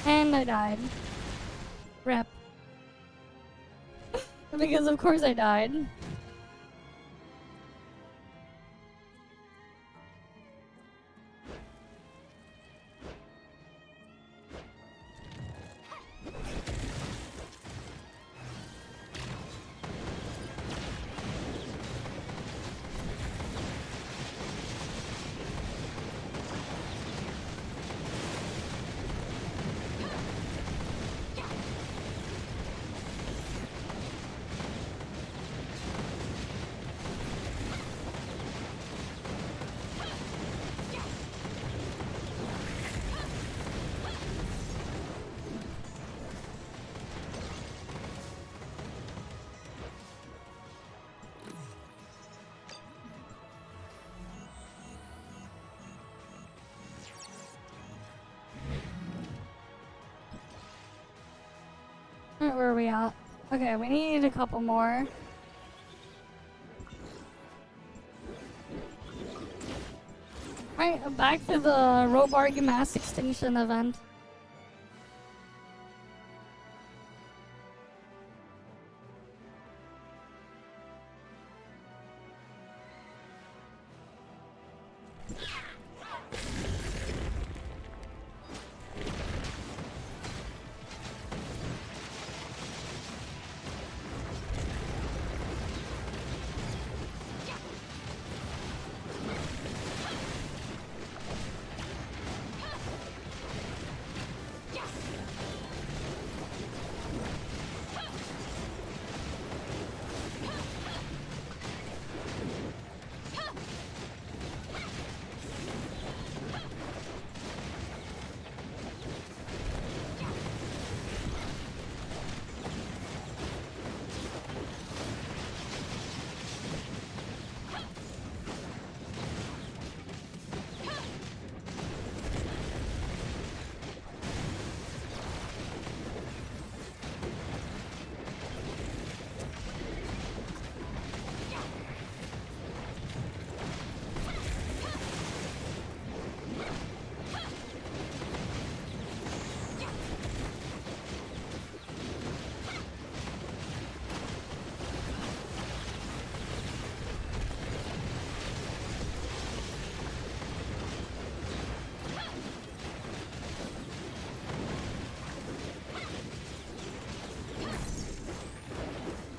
And I died. Rip. Because of course I died. Alright, where are we at? Okay, we need a couple more. Alright, back to the Robargy mass extinction event.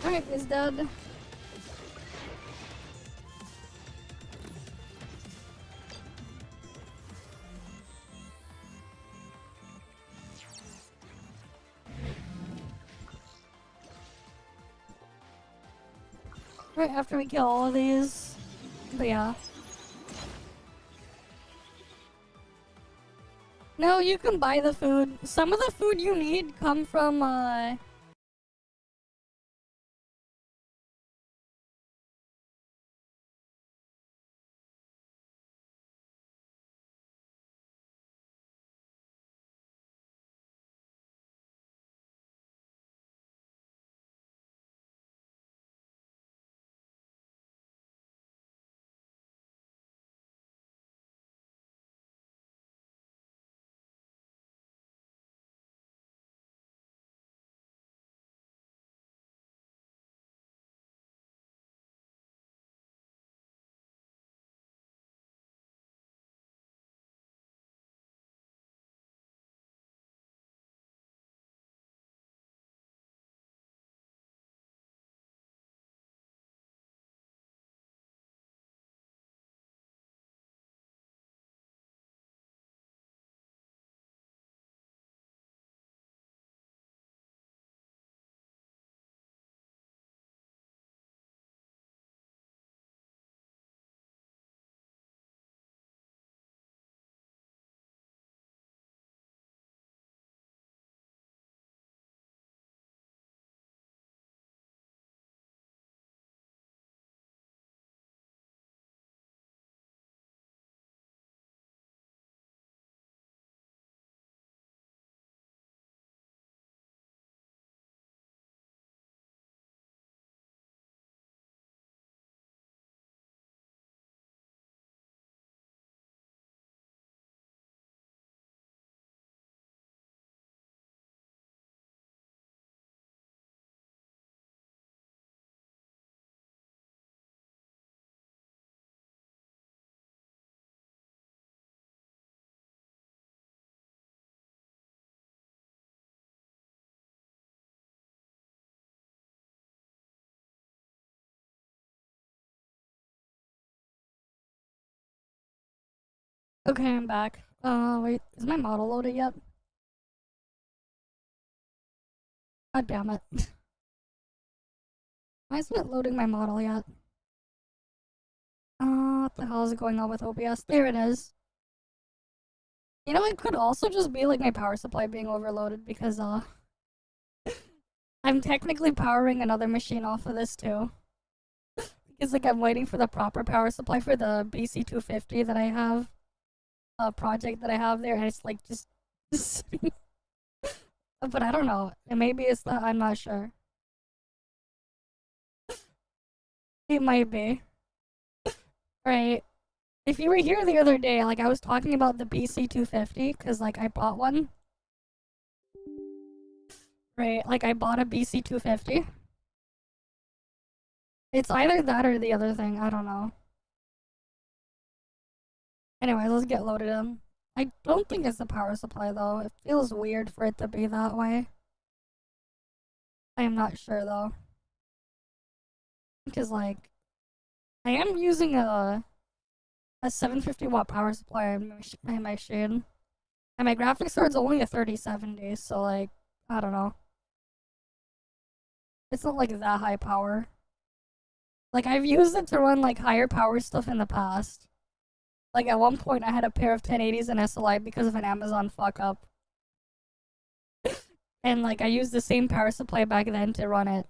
Alright, he's dead. Right after we kill all of these. But yeah. No, you can buy the food. Some of the food you need come from, okay, I'm back. Wait, is my model loaded yet? God damn it. Why isn't it loading my model yet? What the hell is going on with OBS? There it is. You know, it could also just be like my power supply being overloaded because, I'm technically powering another machine off of this too. Because, like, I'm waiting for the proper power supply for the BC250 that I have. Project that I have there, and it's like just But I don't know. And maybe it's that, I'm not sure. It might be. Right. If you were here the other day, like I was talking about the BC250, cause like I bought one. Right, like I bought a BC250. It's either that or the other thing, I don't know. Anyway, let's get loaded in. I don't think it's the power supply though. It feels weird for it to be that way. I am not sure though. Because like, I am using a 750 watt power supply in my machine. And my graphics card's only a 3070, so like, I don't know. It's not like that high power. Like I've used it to run like higher power stuff in the past. Like at one point I had a pair of 1080s in SLI because of an Amazon fuck up. And like I used the same power supply back then to run it.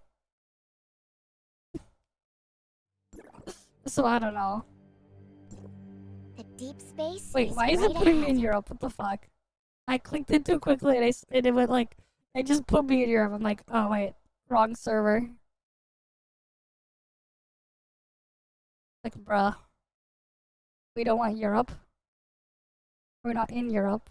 So I don't know. The deep space. Wait, why is it putting me in Europe? What the fuck? I clicked it too quickly and it went like, it just put me in Europe. I'm like, oh wait, wrong server. Like, bruh. We don't want Europe. We're not in Europe.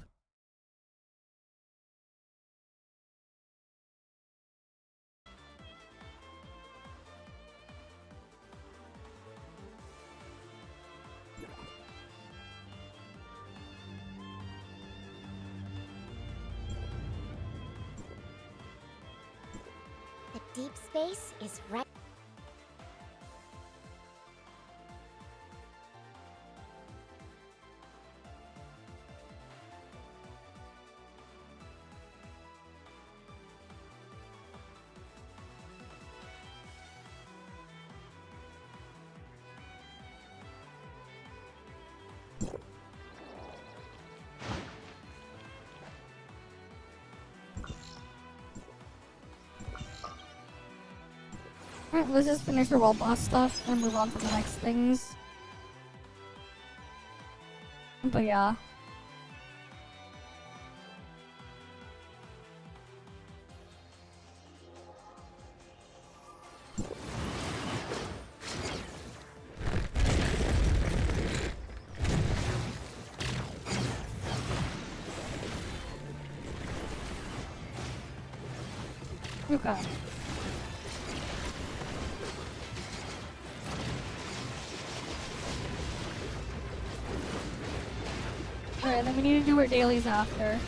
The deep space is right. Alright, let's just finish our world boss stuff and move on to the next things. But yeah. Okay. Alright, then we need to do our dailies after.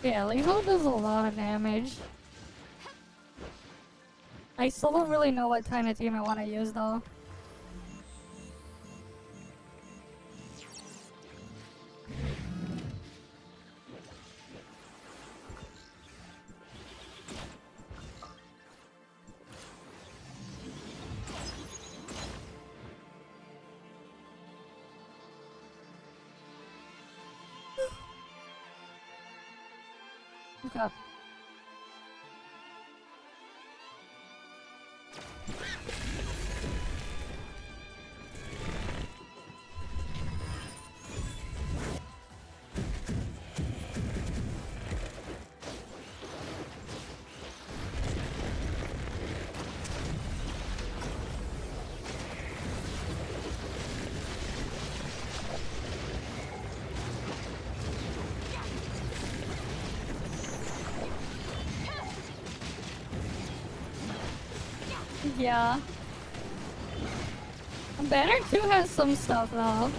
Yeah, Lethal does a lot of damage. I still don't really know what kind of team I want to use though. Okay. Yeah. Banner 2 has some stuff though.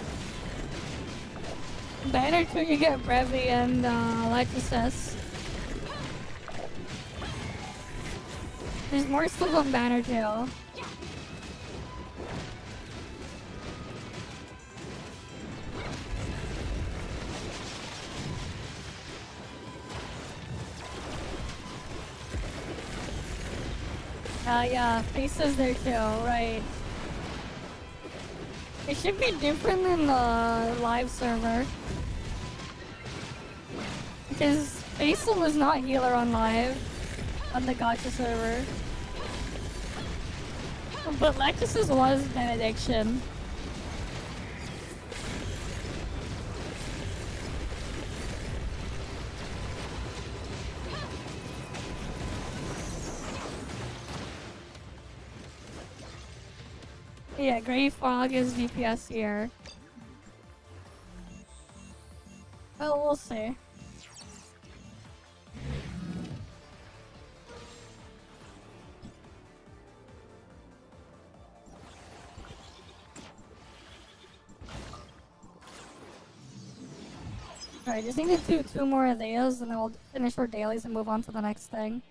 Banner 2 you get Brevi and Electrosis. There's more stuff on Banner 2. Yeah, Faces there too, right. It should be different than the live server. Because Faisal was not healer on live, on the gacha server. But Lexus's was Benediction. Yeah, Grey Fog is DPS here. Well, we'll see. Alright, just need to do 2 more of these and then we'll finish our dailies and move on to the next thing.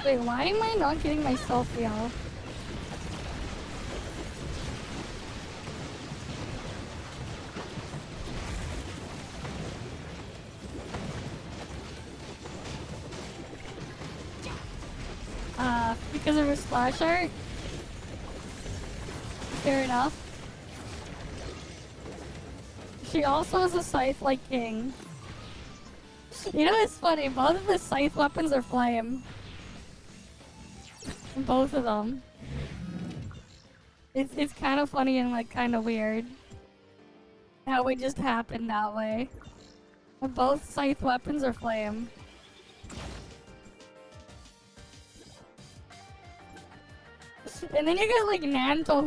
Wait, why am I not getting myself heal? Because of her splash art? Fair enough. She also has a scythe like King. You know, it's funny, both of the scythe weapons are flame. Both of them. It's kind of funny and like kind of weird how it just happened that way. Both scythe weapons are flame. And then you got like Nanto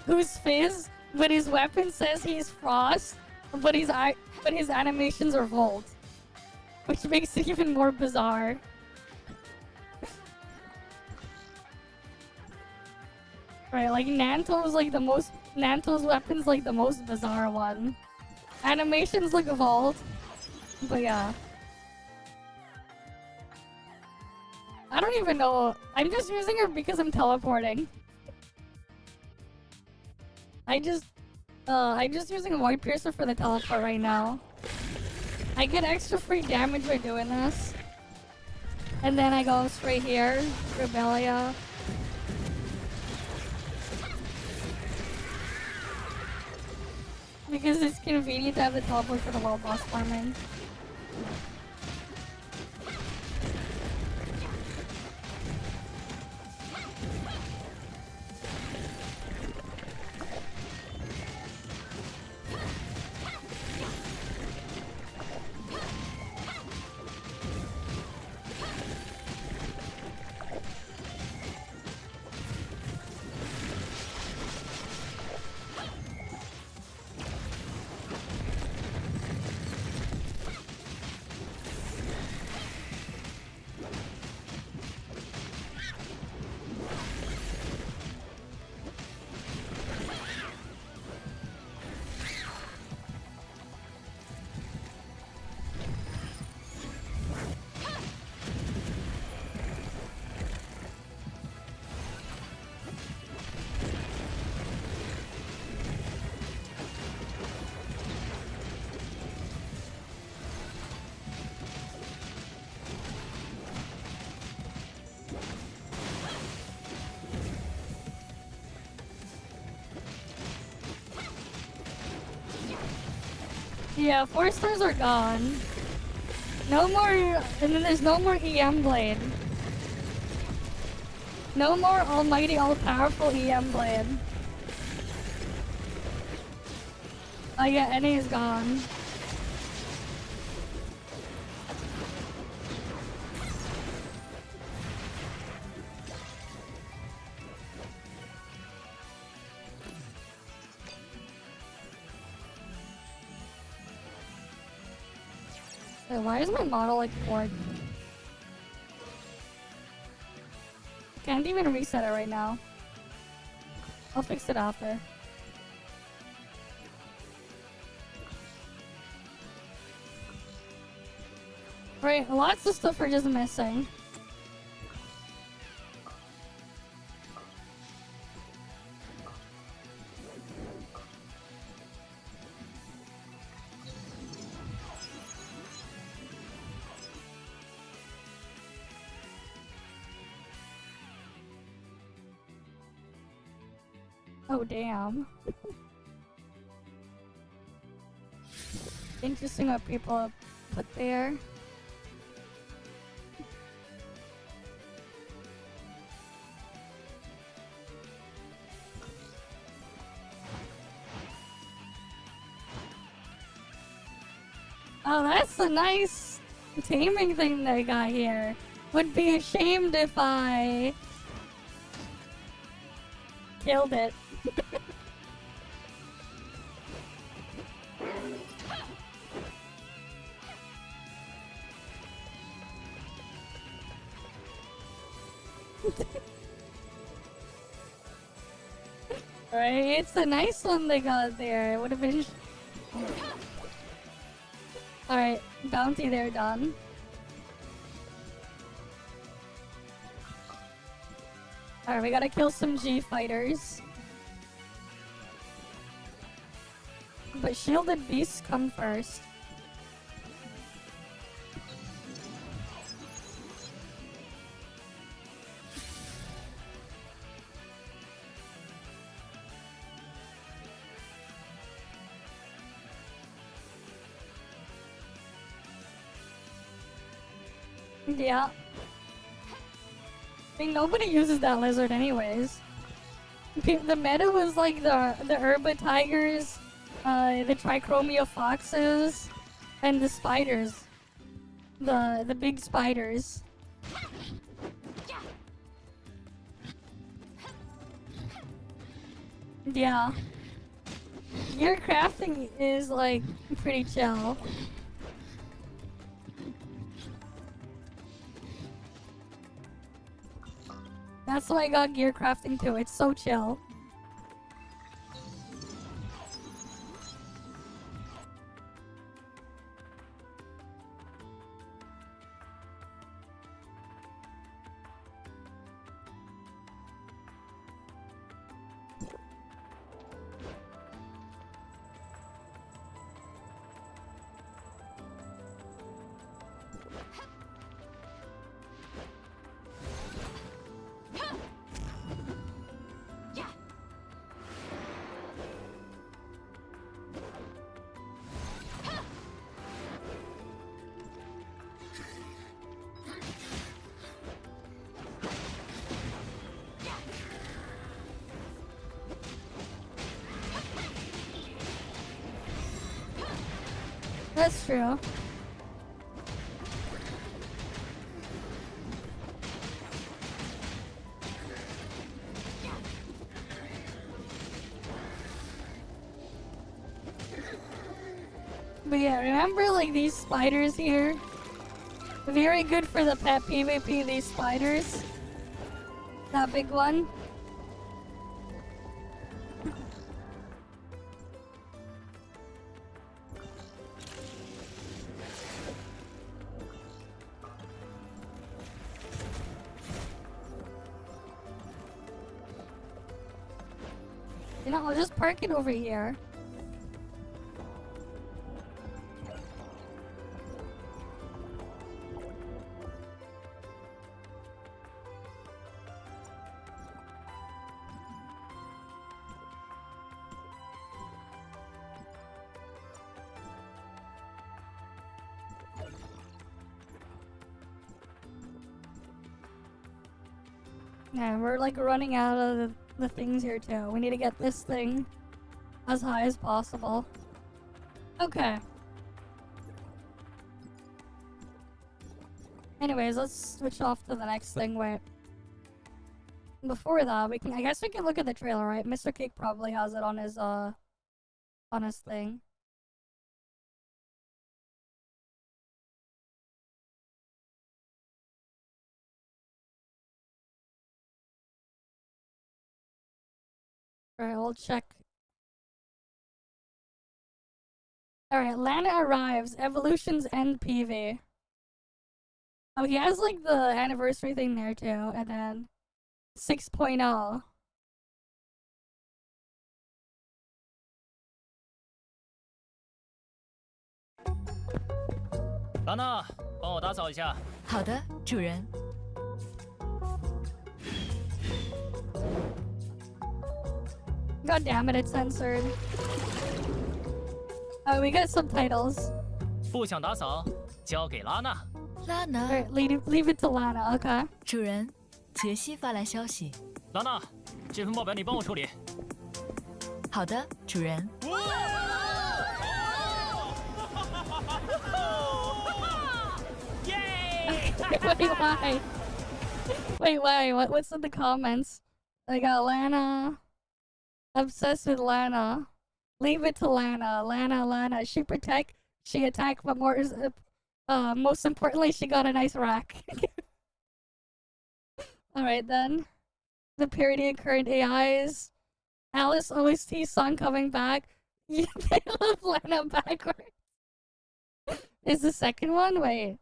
who's Fizz, but his weapon says he's Frost, but his animations are Volt, which makes it even more bizarre. Right, like Nanto's weapon's like the most bizarre one. Animations look Volt, but yeah. I don't even know. I'm just using her because I'm teleporting. I'm just using Void Piercer for the teleport right now. I get extra free damage by doing this. And then I go straight here, Rebellia. Because it's convenient to have the teleport for the world boss farming. Yeah, 4 stars are gone. No more, and then there's no more EM Blade. No more almighty, all-powerful EM Blade. Oh yeah, NA is gone. Wait, why is my model like bored? Can't even reset it right now. I'll fix it after. Right, lots of stuff are just missing. Oh damn. Interesting what people put there. Oh, that's a nice taming thing they got here. Would be ashamed if I killed it. Right, it's a nice one they got there. It would have been. Alright, bounty there done. Alright, we gotta kill some G fighters. But shielded beasts come first. Yeah. I mean, nobody uses that lizard anyways. The meta was like the Herba tigers, the Trichromia foxes, and the spiders. The big spiders. Yeah. Gear crafting is like pretty chill. That's why I got gear crafting too. It's so chill. That's true. But yeah, remember like these spiders here? Very good for the pet PvP, these spiders. That big one. You know, I'll just park it over here. Yeah, we're like running out of the things here too. We need to get this thing as high as possible. Okay. Anyways, let's switch off to the next thing. Wait. Before that, I guess we can look at the trailer, right? Mr. Cake probably has it on his thing. Alright, we'll check. Alright, Lana arrives. Evolutions End PV. Oh, he has like the anniversary thing there too, and then 6.0.拉娜，帮我打扫一下。好的，主人。God damn it, it's censored. Oh, we got subtitles. 不想打扫，交给拉娜。拉娜。Alright, leave it to Lana, okay. 主人，杰西发来消息。拉娜，这份报表你帮我处理。好的，主人。Wait, why? What's in the comments? I got Lana. Obsessed with Lana. Leave it to Lana. Lana. She protect, she attack, but most importantly, she got a nice rack. Alright then. The parody of current AIs. Alice OST song coming back. They love Lana backwards. Is the second one? Wait.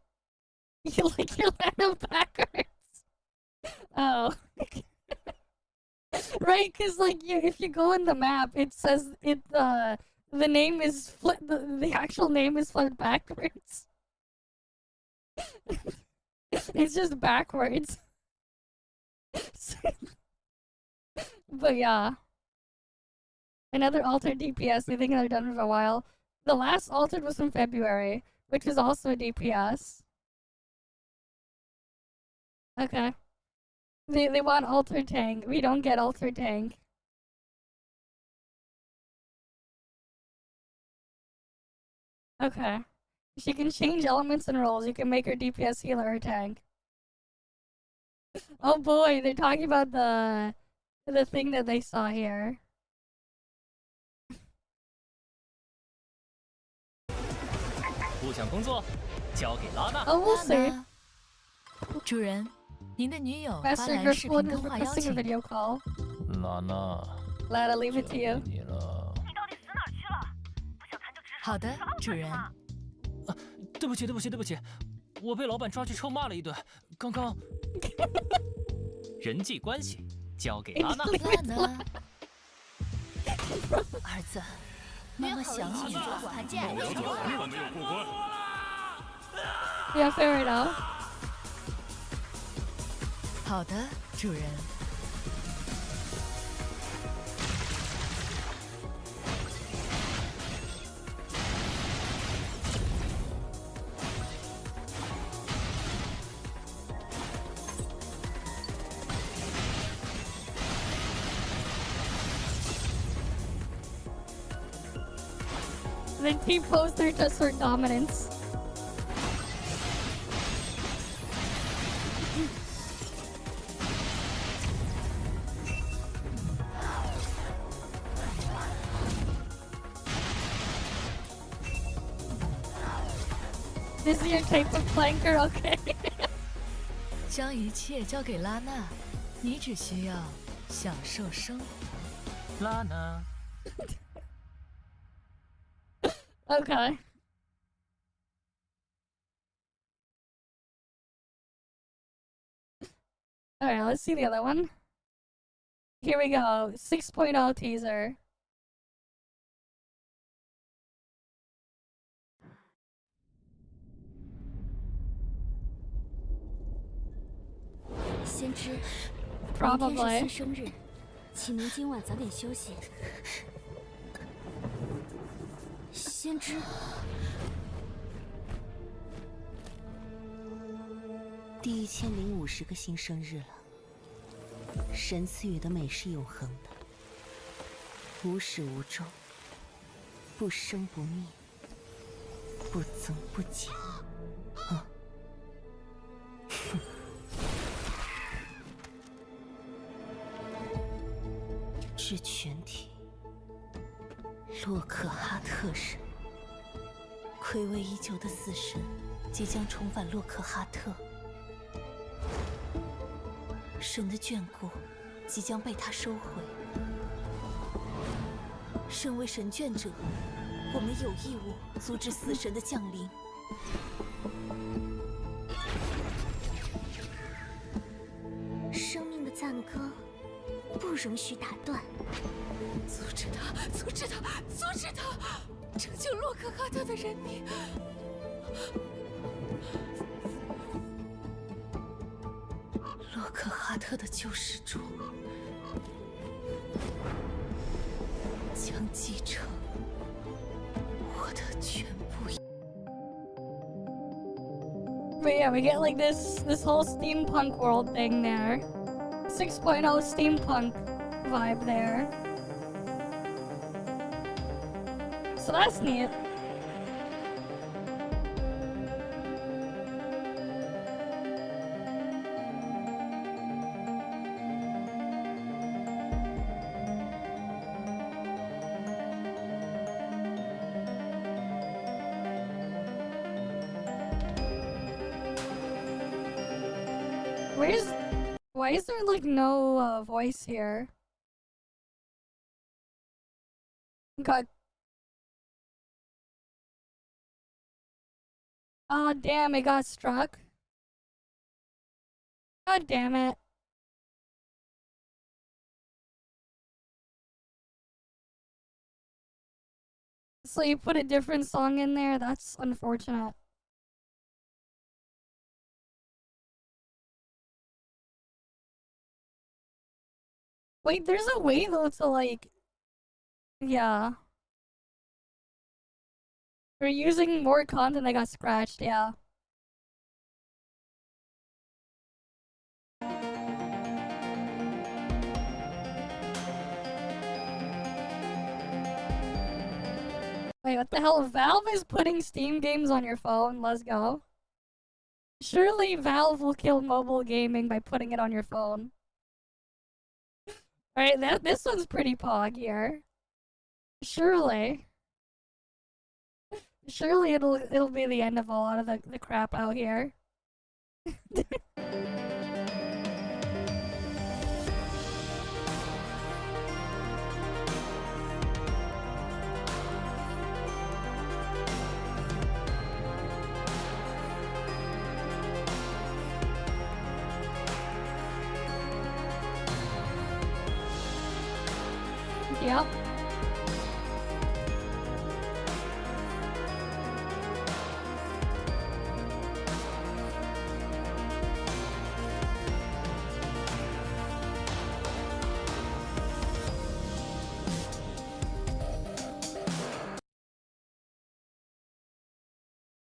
You like your Lana backwards? Oh. Right, because like if you go in the map, it says the name is the actual name is flipped backwards. It's just backwards. But yeah. Another altered DPS. I think they're done for a while. The last altered was from February, which is also a DPS. Okay. They want altered tank. We don't get altered tank. Okay. She can change elements and roles. You can make her DPS healer or tank. Oh boy, they're talking about the thing that they saw here. Oh, we'll see. 主人，您的女友发 Master 来视频 Griffin is 通话邀 requesting a 请。 video call. 拉娜， Lana, leave it to you. 你了。好的，主人。对不起，我被老板抓去臭骂了一顿。刚刚人际关系交给拉娜。拉娜，儿子，妈妈想你了。团建，没有过关。 Yeah, fair enough. 好的，主人。 The team pose there just for dominance. This is your type of flanker, okay? 将一切交给拉娜，你只需要享受生活。拉娜。Okay. Alright, let's see the other one. Here we go. 6.0 teaser. Probably. 明天是新生日，请您今晚早点休息。先知，第1050个新生日了。神赐予的美是永恒的，无始无终，不生不灭，不增不减。啊！至全体，洛克哈特神，暌违已久的死神即将重返洛克哈特。神的眷顾即将被他收回。身为神眷者，我们有义务阻止死神的降临。生命的赞歌不容许打断。阻止他！阻止他！阻止他！拯救洛克哈特的人民！洛克哈特的救世主将继承我的全部。But yeah, we get like this whole steampunk world thing there. 6.0 steampunk vibe there. So that's neat. Why is there like no voice here? God. Oh damn, it got struck. God damn it. So you put a different song in there? That's unfortunate. Wait, there's a way though to like... Yeah. We're using more content that got scratched, yeah. Wait, what the hell? Valve is putting Steam games on your phone? Let's go. Surely Valve will kill mobile gaming by putting it on your phone. Alright, this one's pretty pog here. Surely. Surely it'll be the end of a lot of the crap out here. Yep.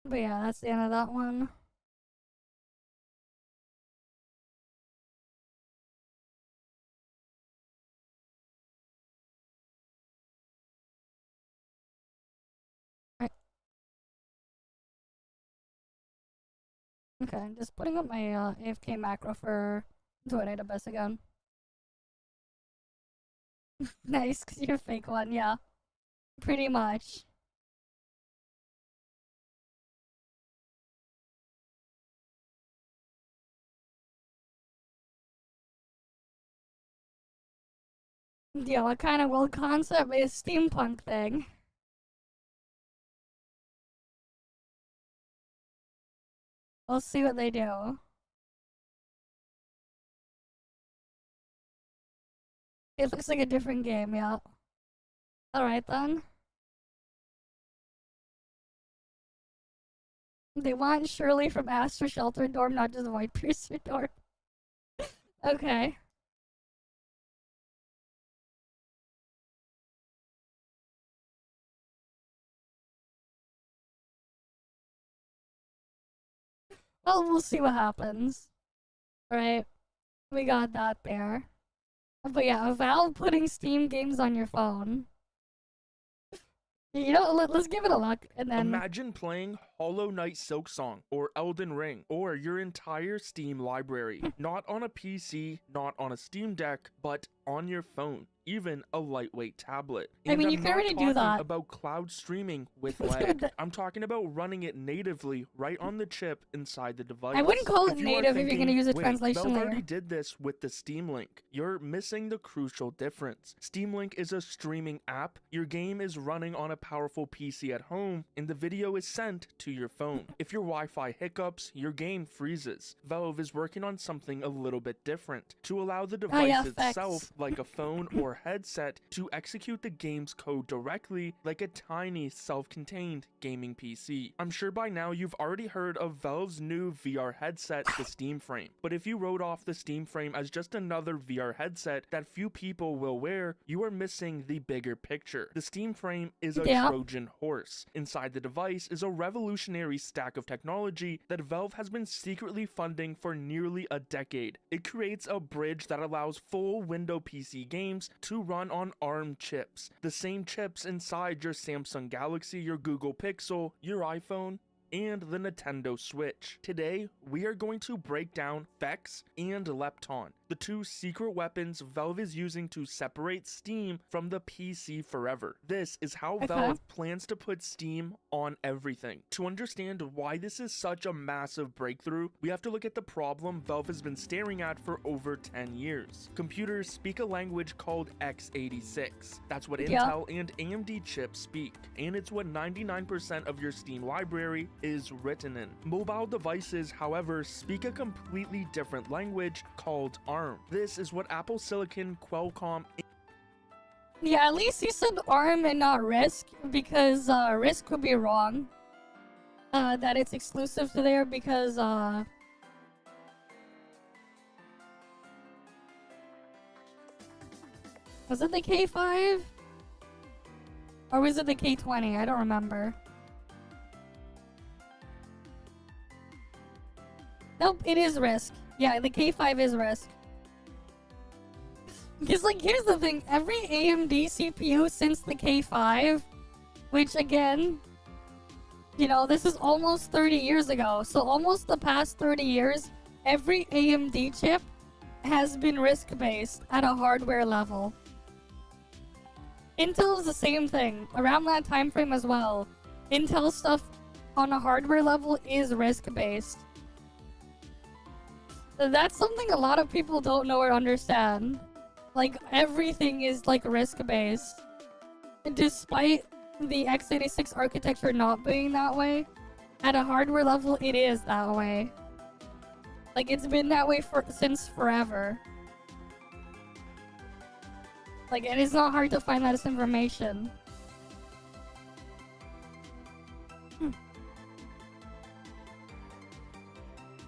But yeah, that's the end of that one. Okay, I'm just putting up my AFK macro for Tornado Bus again. Nice, because you're a fake one, yeah. Pretty much. Yeah, what kind of world concept is steampunk thing? We'll see what they do. It looks like a different game, yeah. Alright then. They want Shirley from Astro Shelter Dorm, not just White Piercer Dorm. Okay. Well, we'll see what happens. Alright. We got that there. But yeah, Valve putting Steam games on your phone. You know, let's give it a look, and then Imagine playing Hollow Knight Silksong or Elden Ring or your entire Steam library, not on a PC, not on a Steam Deck, but on your phone, even a lightweight tablet. I And mean, you I'm can not already do talking that. about cloud streaming with lag. I'm talking about running it natively right on the chip inside the device. I wouldn't call it If you are native if you're gonna thinking, use a "Wait, translation Valve layer." already did this with the Steam Link. You're missing the crucial difference. Steam Link is a streaming app. Your game is running on a powerful PC at home, and the video is sent to your phone. If your Wi-Fi hiccups, your game freezes. Valve is working on something a little bit different to allow the device yeah, itself, facts. like a phone or headset, to execute the game's code directly like a tiny self-contained gaming PC. I'm sure by now you've already heard of Valve's new VR headset, the Steam Frame. But if you wrote off the Steam Frame as just another VR headset that few people will wear, you are missing the bigger picture. The Steam Frame is a Trojan horse. Inside the device is a revolutionary stack of technology that Valve has been secretly funding for nearly a decade. It creates a bridge that allows full window PC games to run on ARM chips, the same chips inside your Samsung Galaxy, your Google Pixel, your iPhone, and the Nintendo Switch. Today, we are going to break down Vex and Lepton, the two secret weapons Valve is using to separate Steam from the PC forever. This is how Valve plans to put Steam on everything. To understand why this is such a massive breakthrough, we have to look at the problem Valve has been staring at for over 10 years. Computers speak a language called x86. That's what Intel and AMD chips speak, and it's what 99% of your Steam library is written in. Mobile devices, however, speak a completely different language called ARM. This is what Apple Silicon, Qualcomm, Yeah, at least he said ARM and not RISC, because RISC could be wrong. That it's exclusive to there because was it the K5? Or was it the K20? I don't remember. Nope, it is RISC. Yeah, the K5 is RISC. Because, like, here's the thing. Every AMD CPU since the K5, which, again, you know, this is almost 30 years ago. So almost the past 30 years, every AMD chip has been RISC-based at a hardware level. Intel is the same thing. Around that time frame as well. Intel stuff on a hardware level is RISC-based. That's something a lot of people don't know or understand. Like, everything is, like, RISC-based. Despite the x86 architecture not being that way, at a hardware level, it is that way. Like, it's been that way since forever. Like, it is not hard to find that information.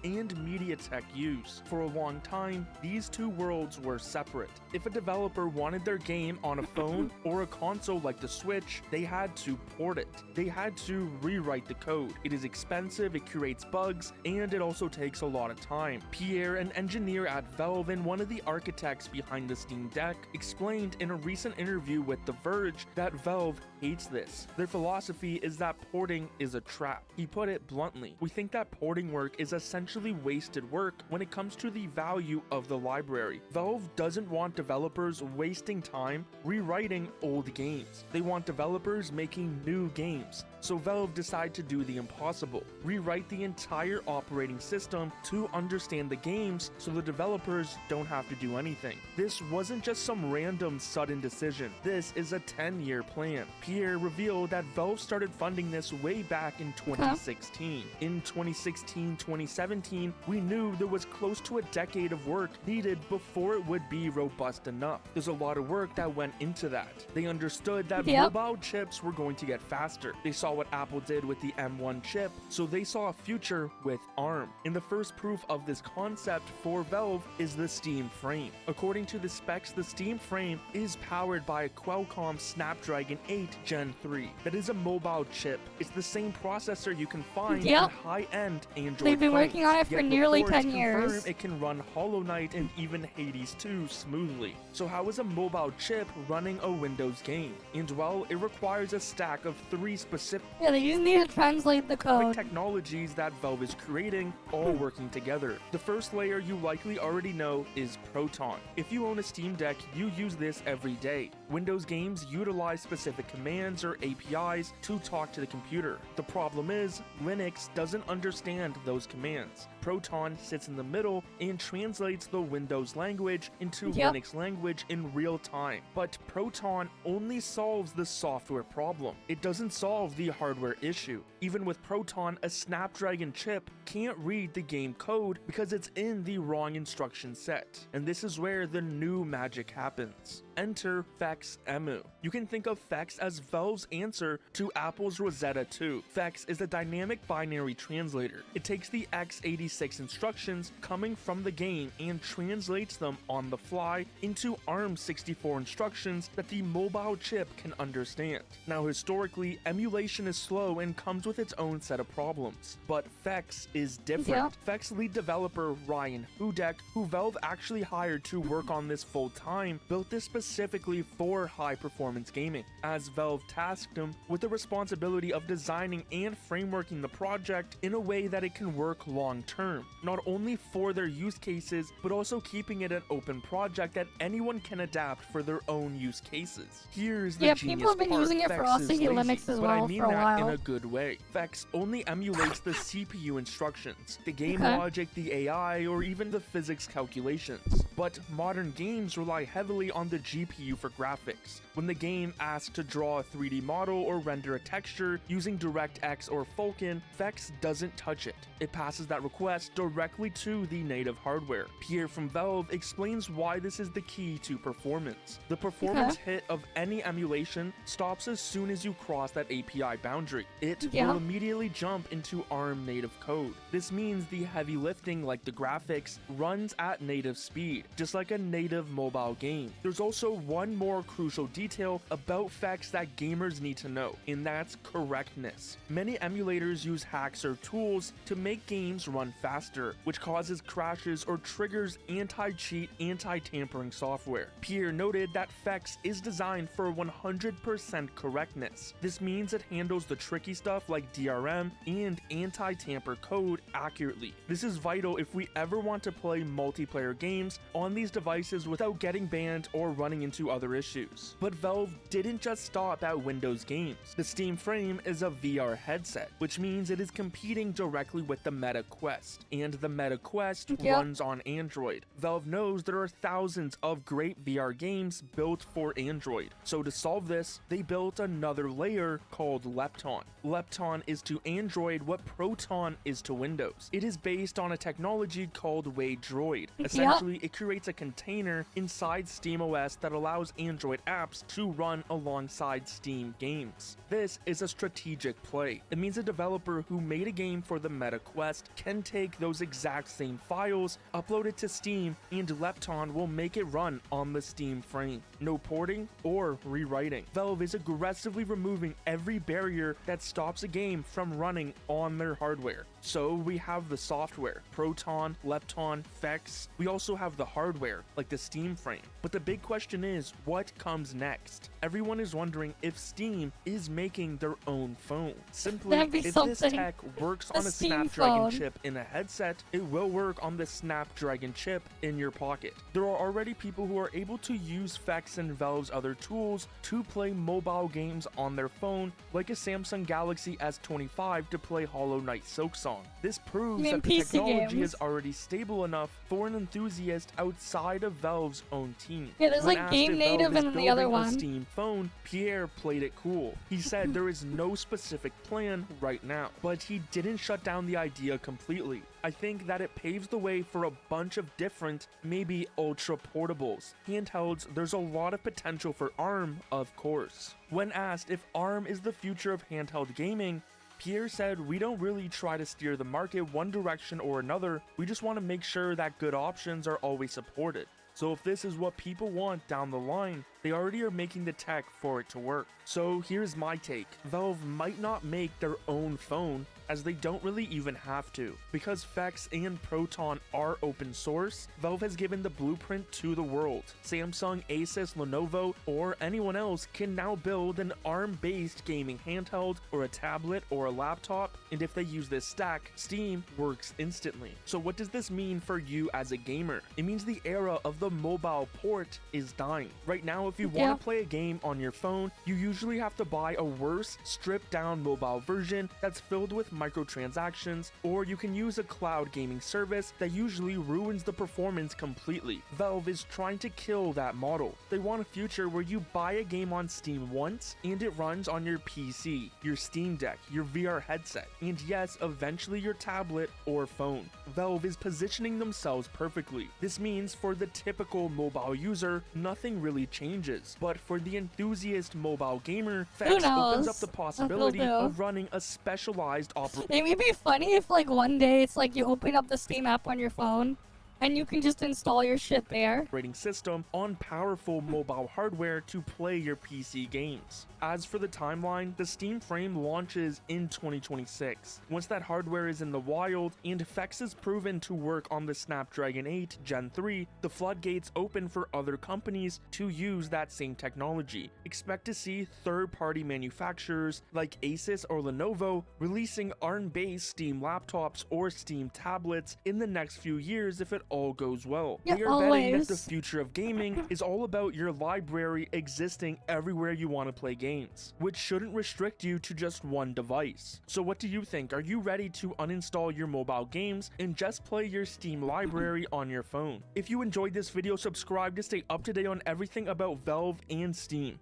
and MediaTek use. For a long time, these two worlds were separate. If a developer wanted their game on a phone or a console like the Switch, they had to port it. They had to rewrite the code. It is expensive, it creates bugs, and it also takes a lot of time. Pierre, an engineer at Valve and one of the architects behind the Steam Deck, explained in a recent interview with The Verge that Valve hates this. Their philosophy is that porting is a trap. He put it bluntly. We think that porting work is essentially wasted work when it comes to the value of the library. Valve doesn't want developers wasting time rewriting old games. They want developers making new games. So Valve decided to do the impossible. Rewrite the entire operating system to understand the games so the developers don't have to do anything. This wasn't just some random sudden decision. This is a 10-year plan. Pierre revealed that Valve started funding this way back in 2016. In 2016-2017, we knew there was close to a decade of work needed before it would be robust enough. There's a lot of work that went into that. They understood that mobile chips were going to get faster. They saw what Apple did with the M1 chip, so they saw a future with ARM. And the first proof of this concept for Valve is the Steam Frame. According to the specs, the Steam Frame is powered by a Qualcomm Snapdragon 8 Gen 3. That is a mobile chip. It's the same processor you can find in high-end Android They've been phones. working on it for yet nearly reports 10 confirm years. it can run Hollow Knight and even Hades 2 smoothly. So how is a mobile chip running a Windows game? And well, it requires a stack of 3 specific Yeah, they just need to translate the code. technologies that Valve is creating, all working together. The first layer you likely already know is Proton. If you own a Steam Deck, you use this every day. Windows games utilize specific commands or APIs to talk to the computer. The problem is, Linux doesn't understand those commands. Proton sits in the middle and translates the Windows language into Linux language in real time. But Proton only solves the software problem. It doesn't solve the hardware issue. Even with Proton, a Snapdragon chip can't read the game code because it's in the wrong instruction set. And this is where the new magic happens. Enter FexEmu. You can think of Fex as Valve's answer to Apple's Rosetta 2. Fex is a dynamic binary translator. It takes the x86 instructions coming from the game and translates them on the fly into ARM64 instructions that the mobile chip can understand. Now historically, emulation is slow and comes with its own set of problems, but Fex is different. Fex lead developer Ryan Hudek, who Valve actually hired to work on this full time, built this specifically for high-performance gaming, as Valve tasked him with the responsibility of designing and frameworking the project in a way that it can work long-term, not only for their use cases, but also keeping it an open project that anyone can adapt for their own use cases. Here's the genius people have been part. using it for Fex is Aussie lazy, Linux as but I well mean for a that in while. a good way. Fex only emulates the CPU instructions, the game logic, the AI, or even the physics calculations. But modern games rely heavily on the GPU for graphics. When the game asks to draw a 3D model or render a texture using DirectX or Vulkan, Fex doesn't touch it. It passes that request directly to the native hardware. Pierre from Valve explains why this is the key to performance. The performance hit of any emulation stops as soon as you cross that API boundary. It will immediately jump into ARM native code. This means the heavy lifting, like the graphics, runs at native speed, just like a native mobile game. There's also one more crucial detail about Fex that gamers need to know, and that's correctness. Many emulators use hacks or tools to make games run faster, which causes crashes or triggers anti-cheat, anti-tampering software. Pierre noted that Fex is designed for 100% correctness. This means it handles the tricky stuff like DRM and anti-tamper code accurately. This is vital if we ever want to play multiplayer games on these devices without getting banned or running into other issues. But Valve didn't just stop at Windows games. The Steam Frame is a VR headset, which means it is competing directly with the Meta Quest, and the Meta Quest runs on Android. Valve knows there are thousands of great VR games built for Android, so to solve this, they built another layer called Lepton. Lepton is to Android what Proton is to Windows. It is based on a technology called Droid. Essentially, it creates a container inside SteamOS that allows Android apps to run alongside Steam games. This is a strategic play. It means a developer who made a game for the Meta Quest can take those exact same files, upload it to Steam, and Lepton will make it run on the Steam Frame. No porting or rewriting. Valve is aggressively removing every barrier that stops a game from running on their hardware. So we have the software, Proton, Lepton, Fex. We also have the hardware, like the Steam Frame. But the big question is, what comes next? Everyone is wondering if Steam is making their own phone. Simply, if this tech works on a Snapdragon chip in a headset, it will work on the Snapdragon chip in your pocket. There are already people who are able to use Fex and Valve's other tools to play mobile games on their phone, like a Samsung Galaxy S25 to play Hollow Knight Silksong. This proves that the technology is already stable enough for an enthusiast outside of Valve's own team. Yeah, there's like Game Native and the other one. Steam phone, Pierre played it cool. He said there is no specific plan right now, but he didn't shut down the idea completely. I think that it paves the way for a bunch of different, maybe ultra portables. Handhelds, there's a lot of potential for ARM, of course. When asked if ARM is the future of handheld gaming, Pierre said, "We don't really try to steer the market one direction or another, we just want to make sure that good options are always supported. So if this is what people want down the line, They already are making the tech for it to work. So here's my take. Valve might not make their own phone, as they don't really even have to. Because Vex and Proton are open source, Valve has given the blueprint to the world. Samsung, Asus, Lenovo, or anyone else can now build an ARM-based gaming handheld or a tablet or a laptop, and if they use this stack, Steam works instantly. So what does this mean for you as a gamer? It means the era of the mobile port is dying. Right now, if you want to play a game on your phone, you usually have to buy a worse, stripped-down mobile version that's filled with microtransactions, or you can use a cloud gaming service that usually ruins the performance completely. Valve is trying to kill that model. They want a future where you buy a game on Steam once and it runs on your PC, your Steam Deck, your VR headset, and yes, eventually your tablet or phone. Valve is positioning themselves perfectly. This means for the typical mobile user, nothing really changes, but for the enthusiast mobile gamer, Vex opens up the possibility of running a specialized It would be funny if like one day it's like you open up the Steam app on your phone and you can just install your shit there. Operating system on powerful mobile hardware to play your PC games. As for the timeline, the Steam Frame launches in 2026. Once that hardware is in the wild and Vex is proven to work on the Snapdragon 8 Gen 3, the floodgates open for other companies to use that same technology. Expect to see third-party manufacturers like Asus or Lenovo releasing ARM-based Steam laptops or Steam tablets in the next few years if it all goes well. Yeah, we are betting that the future of gaming is all about your library existing everywhere you want to play games, which shouldn't restrict you to just one device. So what do you think? Are you ready to uninstall your mobile games and just play your Steam library on your phone? If you enjoyed this video, subscribe to stay up to date on everything about Valve and Steam.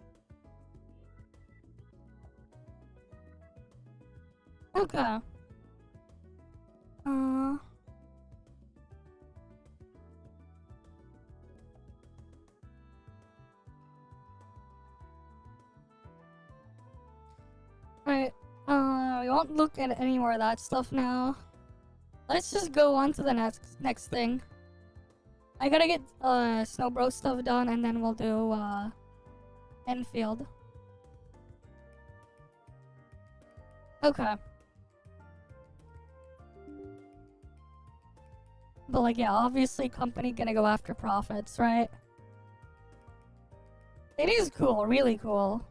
Okay. Right, we won't look at any more of that stuff now. Let's just go on to the next thing. I gotta get Snowbreak Stuff done, and then we'll do Enfield. Okay. But like, yeah, obviously company gonna go after profits, right? It is cool, really cool.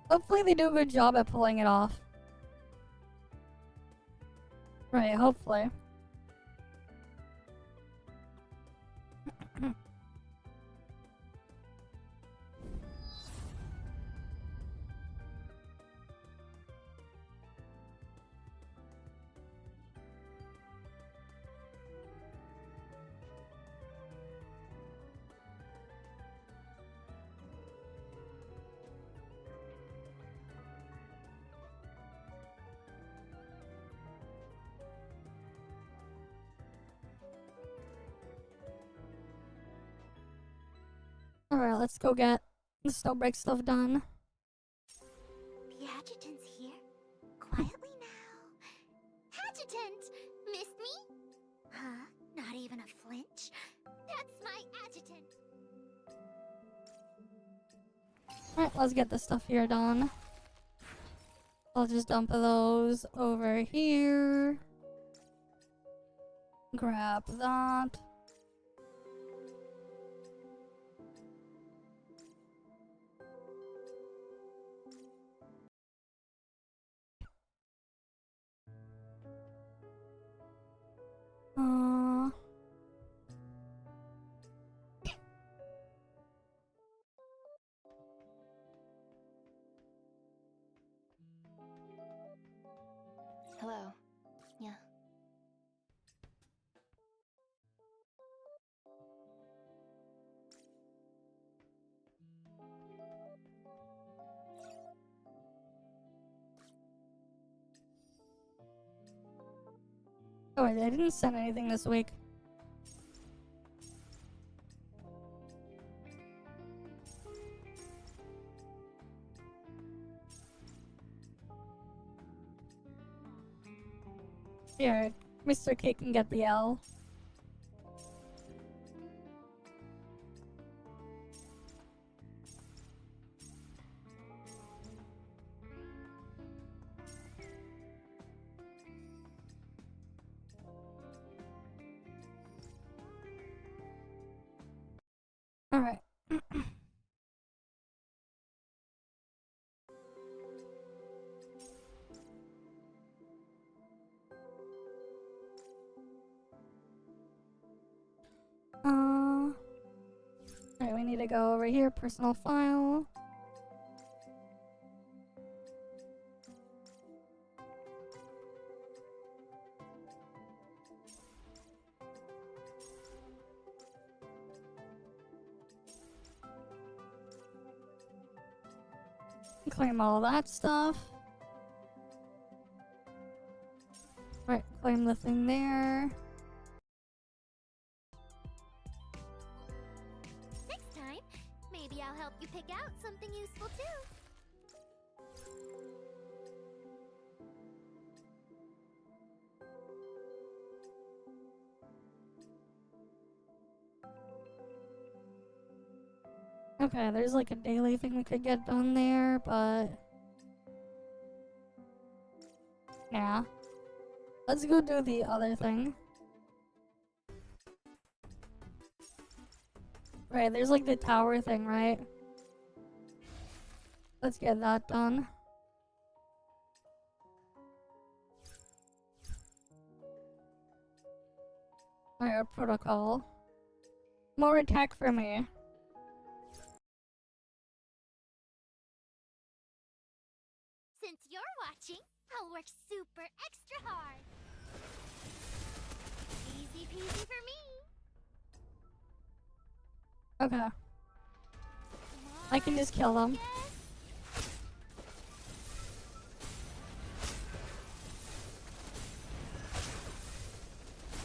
Hopefully they do a good job at pulling it off. Right, hopefully. Alright, let's go get the Snowbreak Stuff done. The adjutant's here? Quietly now. Adjutant! Missed me? Huh? Not even a flinch? That's my adjutant! Alright, let's get this stuff here done. I'll just dump those over here. Grab that. Hello. Yeah. Oh, wait, I didn't send anything this week. Here, Mr. K can get the L. Okay, go over here, personal file. Claim all that stuff. Right, claim the thing there. Next time, maybe I'll help you pick out something useful too. Okay, there's like a daily thing we could get done there, but... yeah. Let's go do the other thing. Right, there's like the tower thing, right? Let's get that done. Alright, protocol. More attack for me. Since you're watching, I'll work super extra hard. Easy peasy for me. Okay. I can just kill them.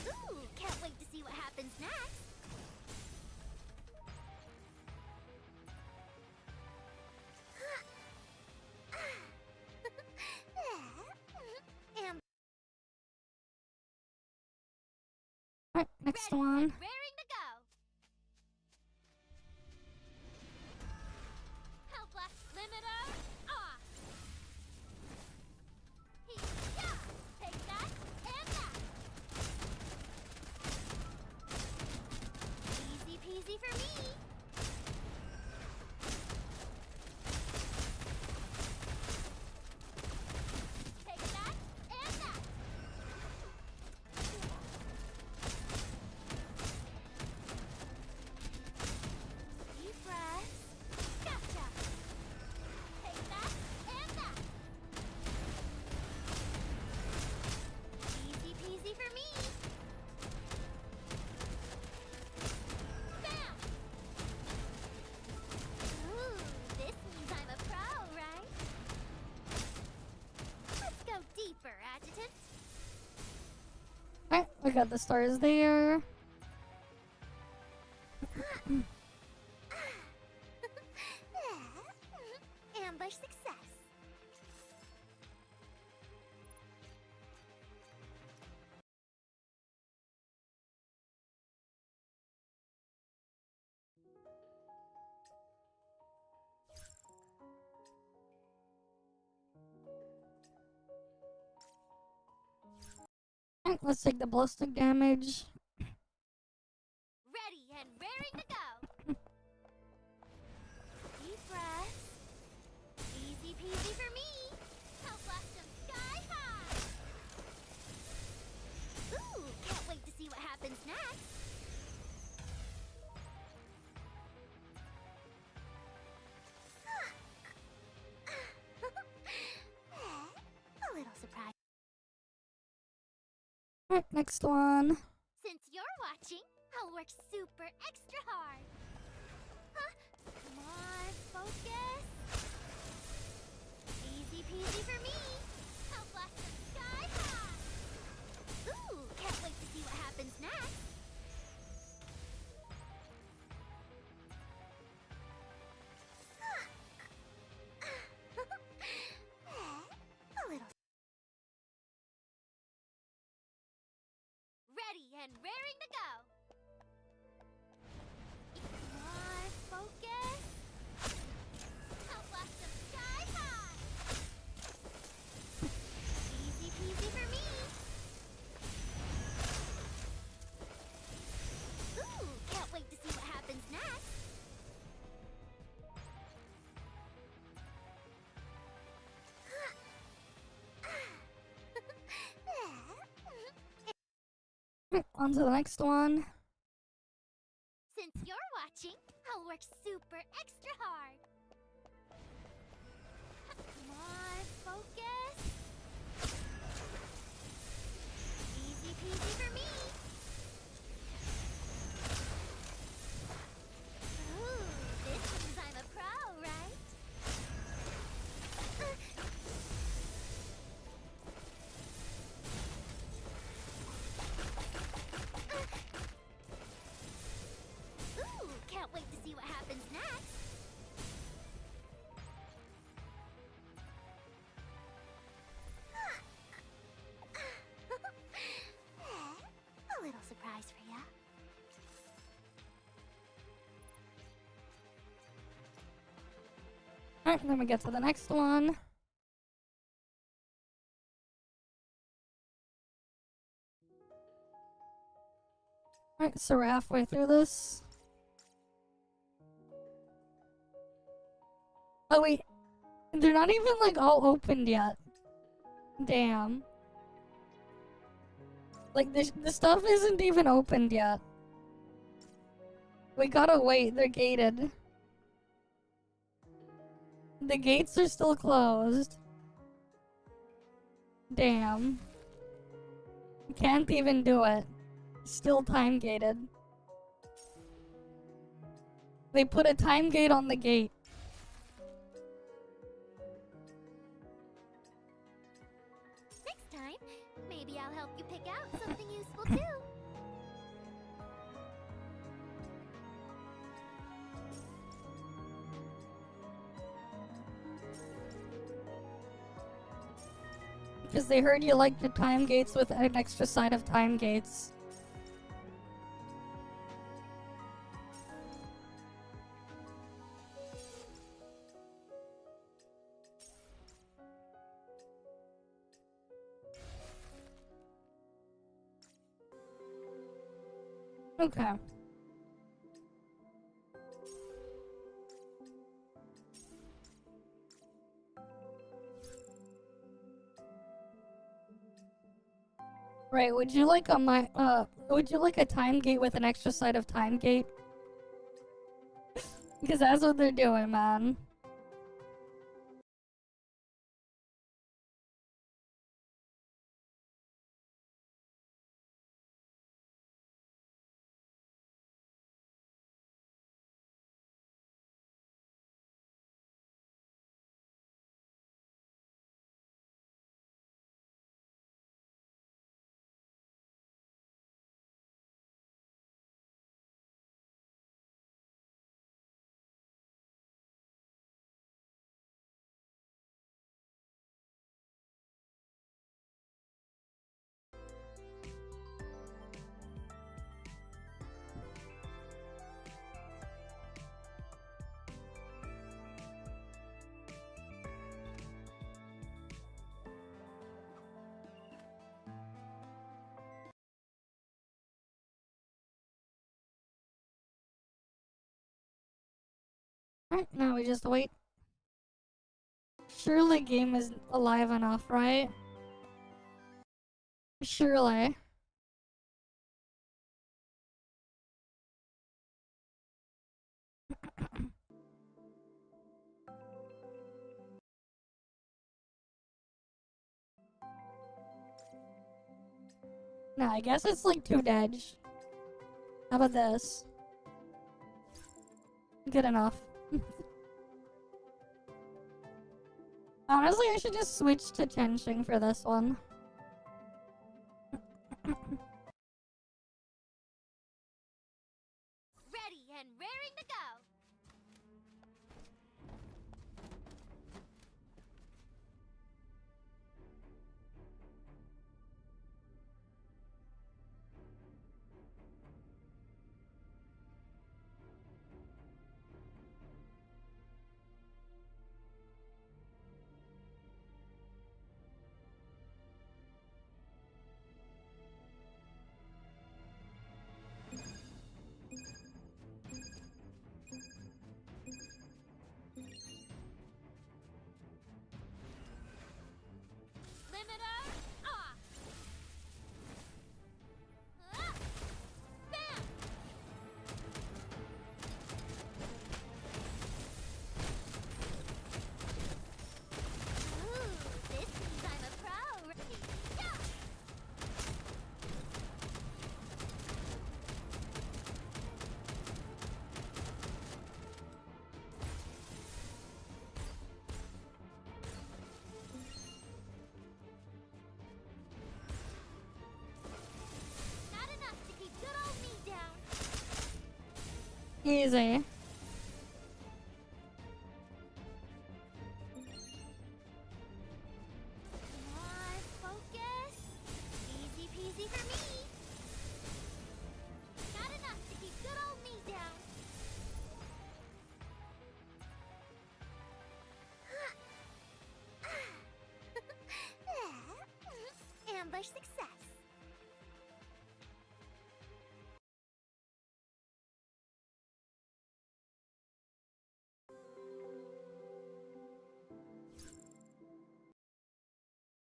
Ooh, can't wait to see what happens next. Alright, next Ready, one. raring to go. Hell blast limiter off. Hee-yah! Take that and that. Easy peasy for me. Take that and that. Deep breaths. Gotcha. Take that and that. Easy peasy for me. Bam! Ooh, this means I'm a pro, right? Let's go deeper, Adjutant. Alright, we got the stars there. Ambush success. Alright, let's take the ballistic damage. Ready and raring to go. Deep breaths. Easy peasy for me. Hell blast 'em sky high. Ooh, can't wait to see what happens next. A little surprise. Alright, next one. Since you're watching, I'll work super extra hard. Huh? Come on, focus. Easy peasy for me. I'll blast 'em sky high. Ooh, can't wait to see what happens next. A little. Ready and raring to go. Come on, focus. I'll blast 'em sky high. Easy peasy for me. Ooh, can't wait to see what happens next. Alright, on to the next one. Since you're watching, I'll work work super extra hard. Come on, focus. Easy peasy for me. Ooh, this means I'm a pro, right? Ooh, can't wait to see what happens next. A little surprise for ya. Alright, then we get to the next one. Alright, so we're halfway through this. Oh wait, they're not even like all opened yet. Damn. Like the stuff isn't even opened yet. We gotta wait, they're gated. The gates are still closed. Damn. Can't even do it. Still time gated. They put a time gate on the gate. Next time, maybe I'll help you pick out something useful too. Because they heard you like the time gates with an extra side of time gates. Okay. Right, would you like would you like a time gate with an extra side of time gate? Because that's what they're doing, man. Alright, now we just wait. Surely game is alive enough, right? Surely. Nah, I guess it's like too dead. How about this? Good enough. Honestly, I should just switch to Chenxing for this one. Ready and raring to go. Easy. Come on, focus. Easy peasy for me. Not enough to keep good old me down. Ambush success.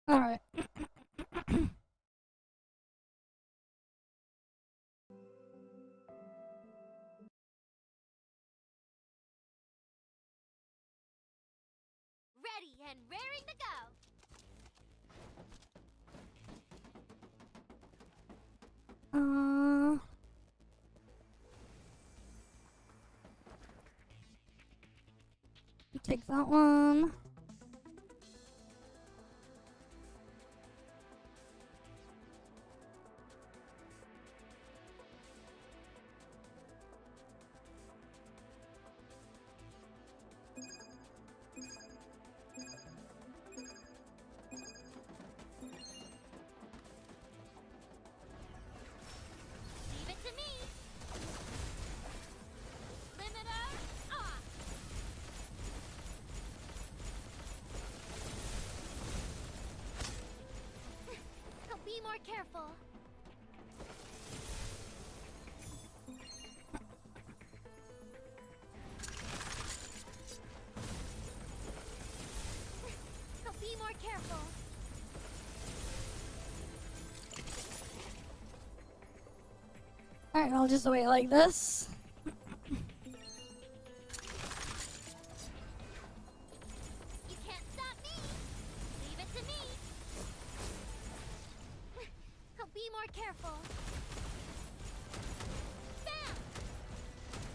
Alright. Ready and raring to go. Take that one. Leave it to me. Limiter off. So be more careful. So be more careful. Alright, I'll just wait like this. You can't stop me. Leave it to me. So be more careful. Bam!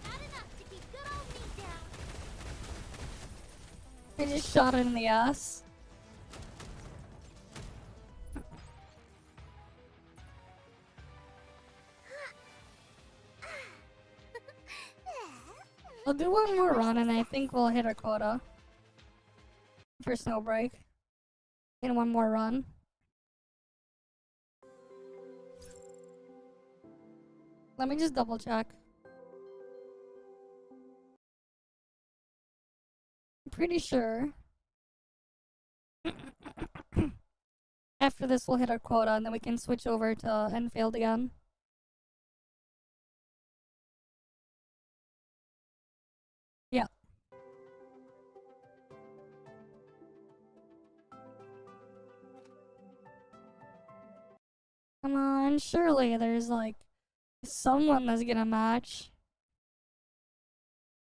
Not enough to keep good old me down. I just shot it in the ass. I'll do one more run and I think we'll hit our quota for Snowbreak. In one more run. Let me just double check. I'm pretty sure. After this we'll hit our quota and then we can switch over to Enfield again. Yeah. Come on, surely there's like someone that's gonna match.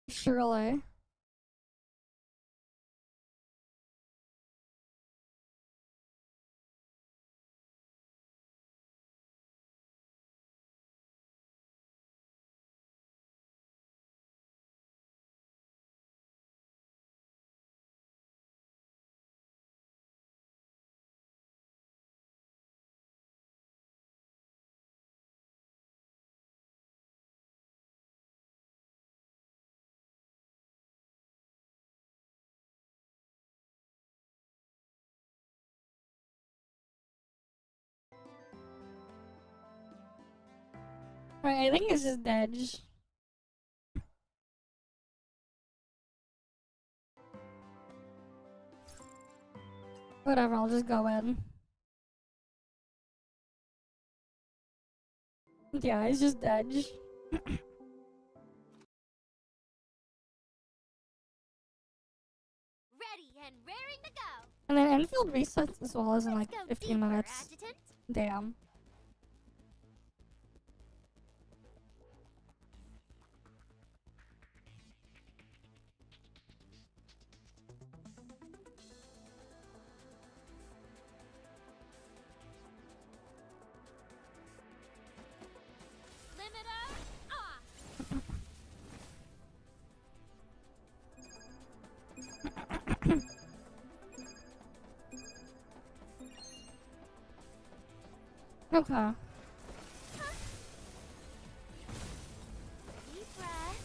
Surely. Right, I think it's just Dedge. Whatever, I'll just go in. Yeah, it's just Dedge. Ready and raring to go. And then Enfield resets as well as in like Go 15 deeper, minutes. Adjutant. Damn. Limiter off. Okay. Deep breath.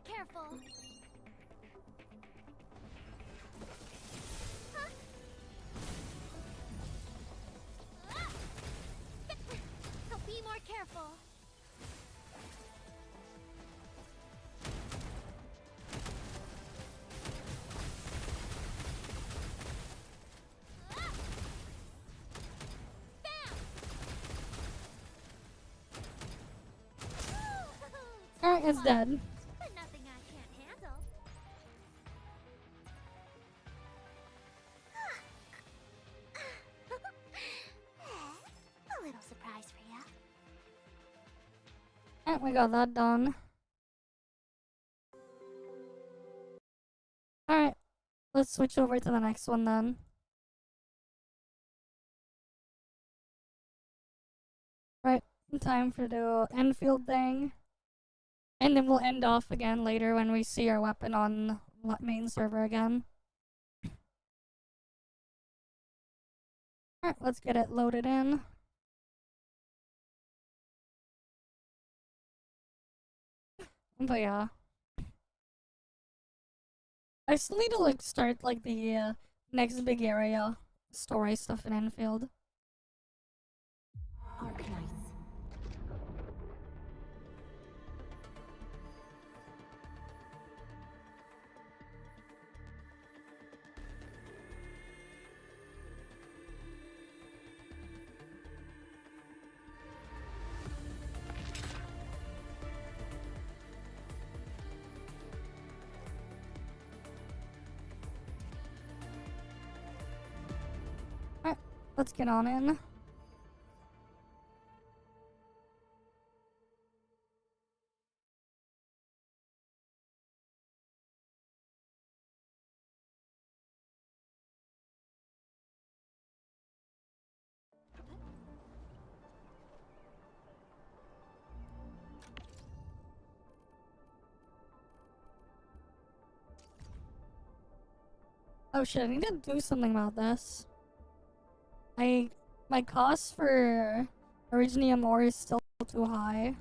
careful. Huh? So be more careful. Alright, it's dead. But nothing I can't handle. A little surprise for ya. Alright, we got that done. Alright, let's switch over to the next one then. Right, time for the Enfield thing. And then we'll end off again later when we see our weapon on main server again. Alright, let's get it loaded in. But yeah. I still need to like start like the next big area story stuff in Enfield. Arknights. Alright, let's get on in. Oh shit, I need to do something about this. My cost for Originium ore is still too high.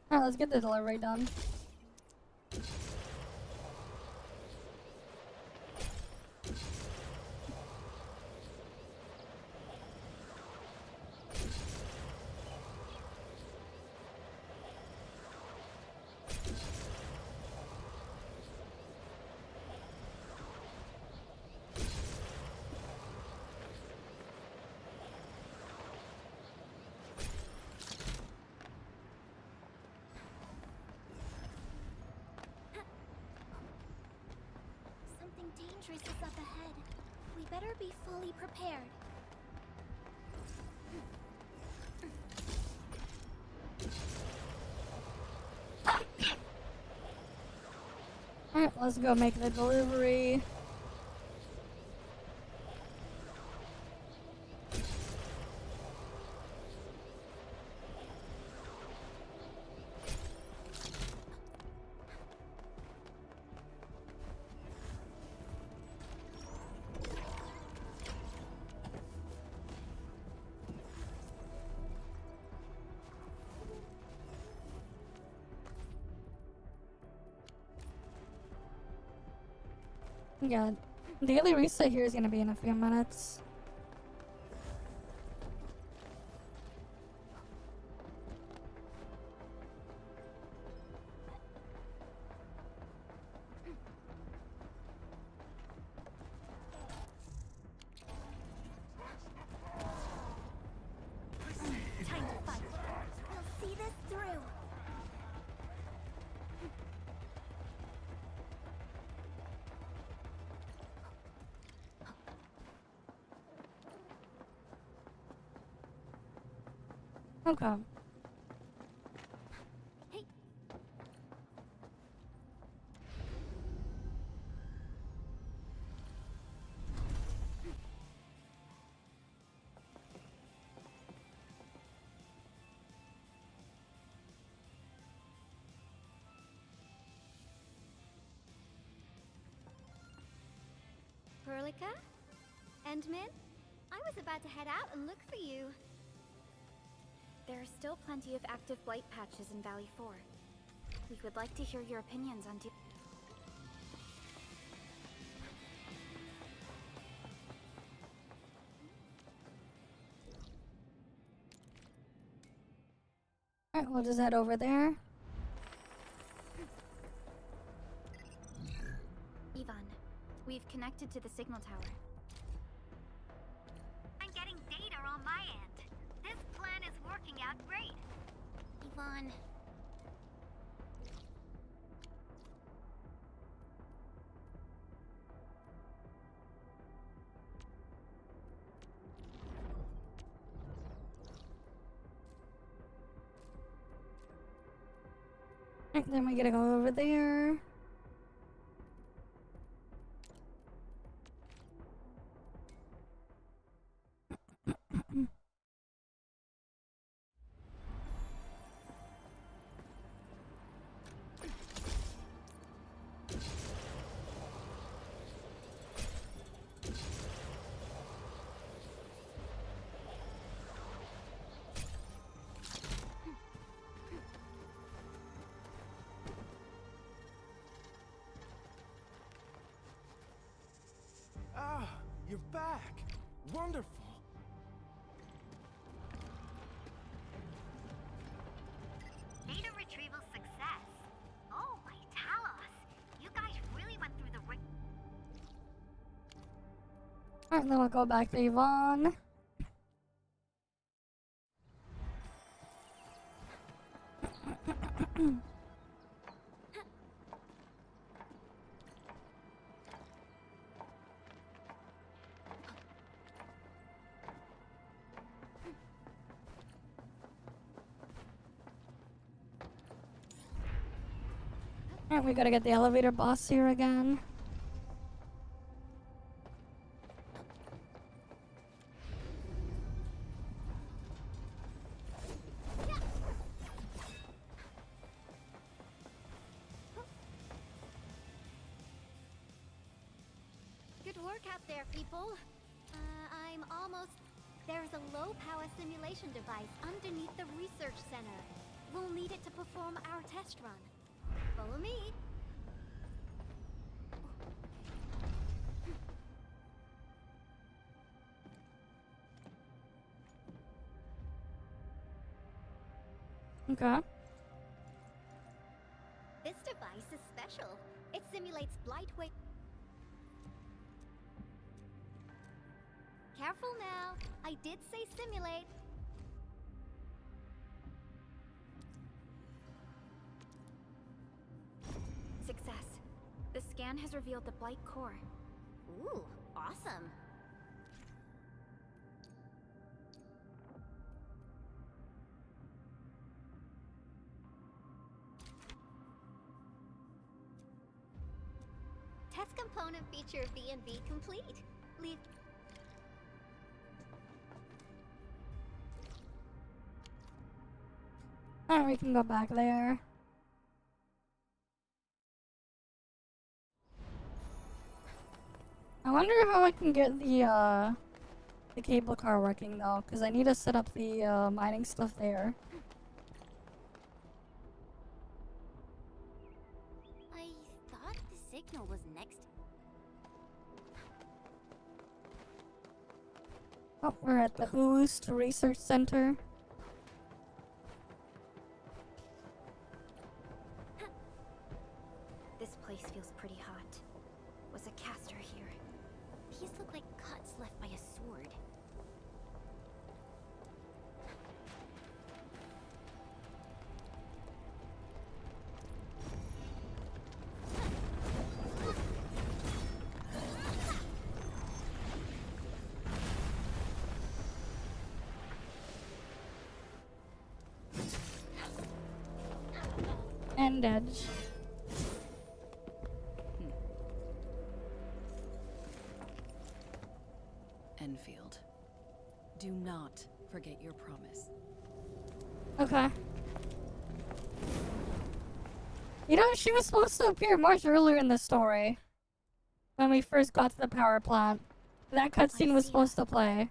Alright, let's get the delivery done. Something dangerous is up ahead. We better be fully prepared. Alright, let's go make the delivery. Yeah, daily reset here is gonna be in a few minutes. Okay. Hey. Perlica? Endman? I was about to head out and look for you. There are still plenty of active blight patches in Valley 4. We would like to hear your opinions on Alright, we'll just head over there. Ivan, we've connected to the signal tower. I'm getting data on my end. This plan is working out great. Ivan. Alright, then we gotta go over there. Ah, you're back. Wonderful. Data retrieval success. Oh, my Talos. You guys really went through the ring. Alright, then we'll go back to Yvonne. Alright, we gotta get the elevator boss here again. Good work out there, people. I'm almost... There's a low-power simulation device underneath the research center. We'll need it to perform our test run. Follow me. Okay. This device is special. It simulates Blightway. Careful now. I did say simulate. Success. The scan has revealed the Blight core. Ooh, awesome. Test component feature V&V complete. Leave. Alright, we can go back there. I wonder how I can get the cable car working though, because I need to set up the mining stuff there. I thought the signal was next. Oh, we're at the Boost Research Center. This place feels pretty hot. Was a caster here? These look like cuts left by a sword. End edge. Enfield, do not forget your promise. Okay. You know, she was supposed to appear much earlier in the story. When we first got to the power plant. That cutscene was supposed to play.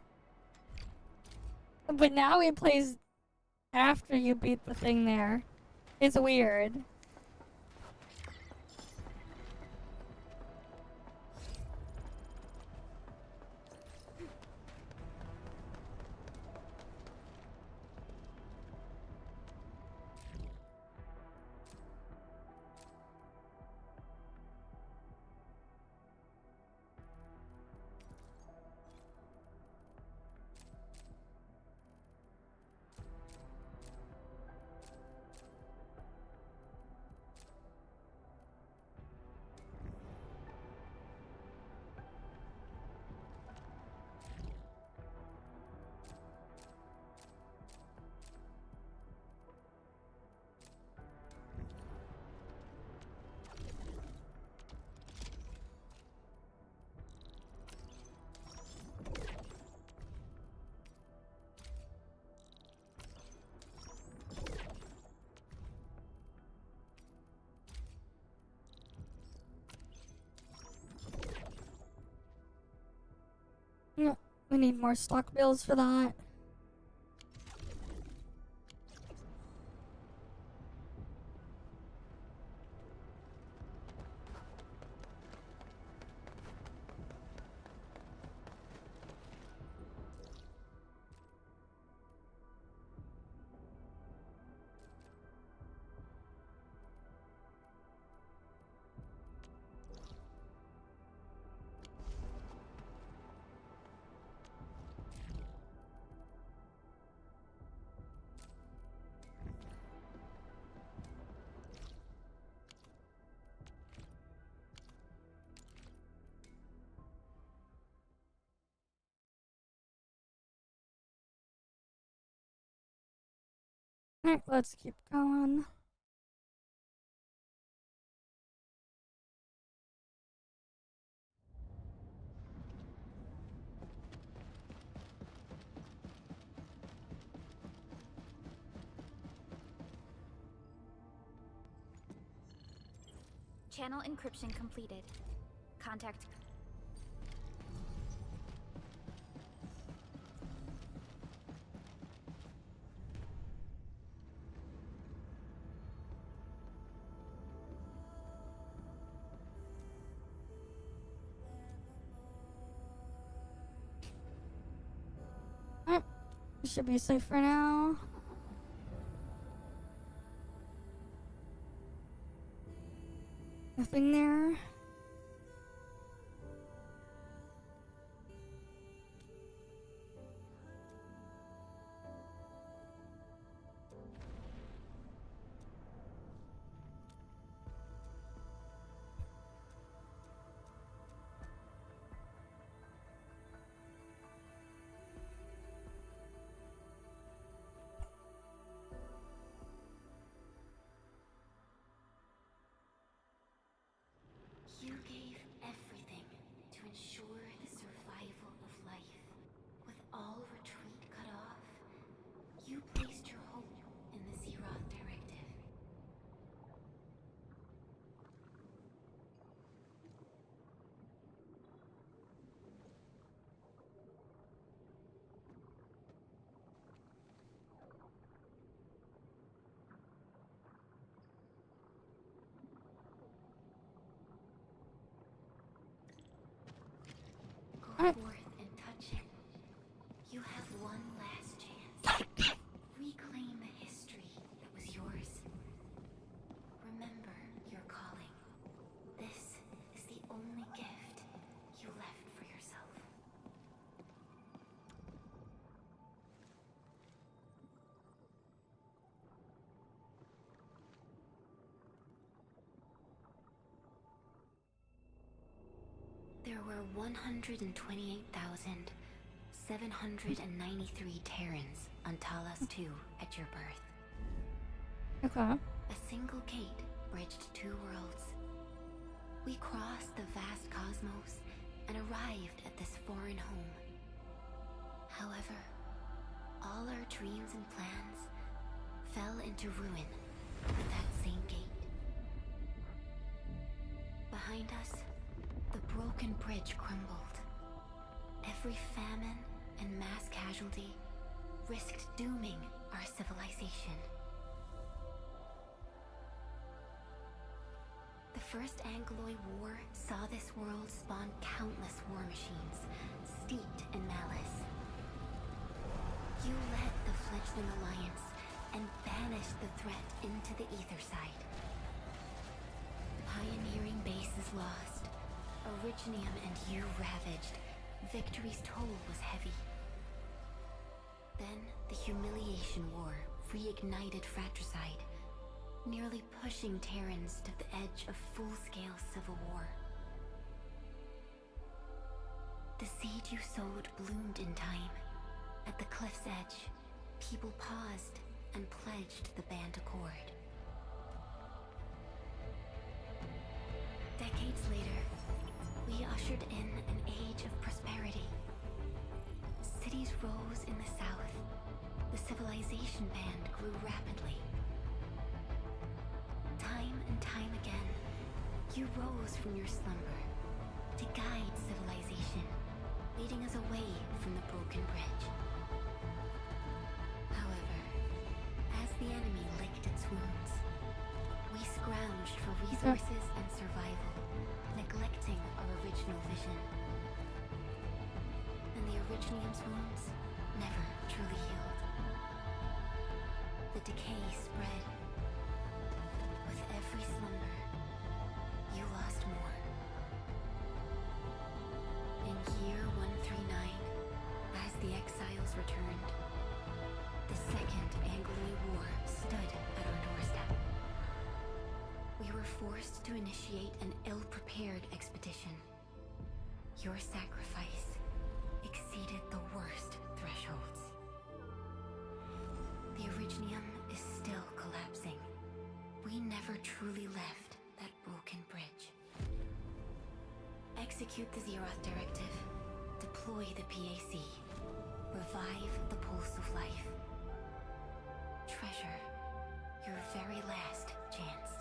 But now it plays after you beat the thing there. It's weird. Yeah, we need more stock bills for that. Alright, let's keep going. Channel encryption completed. Contact. Alright, we should be safe for now. Nothing there. You gave everything to ensure the survival of life. With all retreat cut off, you placed your hope in the Zeroth Directive. Go forth and touch it. You have one last chance. Reclaim the history that was yours. Remember your calling. This is the only gift you left for yourself. There were 128,793 Terrans on Talos 2 at your birth. Okay. A single gate bridged two worlds. We crossed the vast cosmos and arrived at this foreign home. However, all our dreams and plans fell into ruin at that same gate. Behind us, the broken bridge crumbled. Every famine and mass casualty risked dooming our civilization. The First Angloid War saw this world spawn countless war machines, steeped in malice. You led the fledgling alliance and banished the threat into the ether side. Pioneering bases lost, Originium and you ravaged. Victory's toll was heavy. Then the Humiliation War reignited fratricide, nearly pushing Terrans to the edge of full-scale civil war. The seed you sowed bloomed in time. At the cliff's edge, people paused and pledged the band accord. Decades later, we ushered in an age of prosperity. Cities rose in the south. The civilization band grew rapidly. Time and time again, you rose from your slumber to guide civilization, leading us away from the broken bridge. However, as the enemy licked its wounds, we scrounged for resources and survival, neglecting our original vision. And the Originium's wounds never truly healed. The decay spread. With every slumber, you lost more. In year 139, as the exiles returned, the Second Angloid War stood at our doorstep. We were forced to initiate an ill-prepared expedition. Your sacrifice exceeded the worst thresholds. The Originium is still collapsing. We never truly left that broken bridge. Execute the Zeroth Directive. Deploy the PAC. Revive the pulse of life. Treasure your very last chance.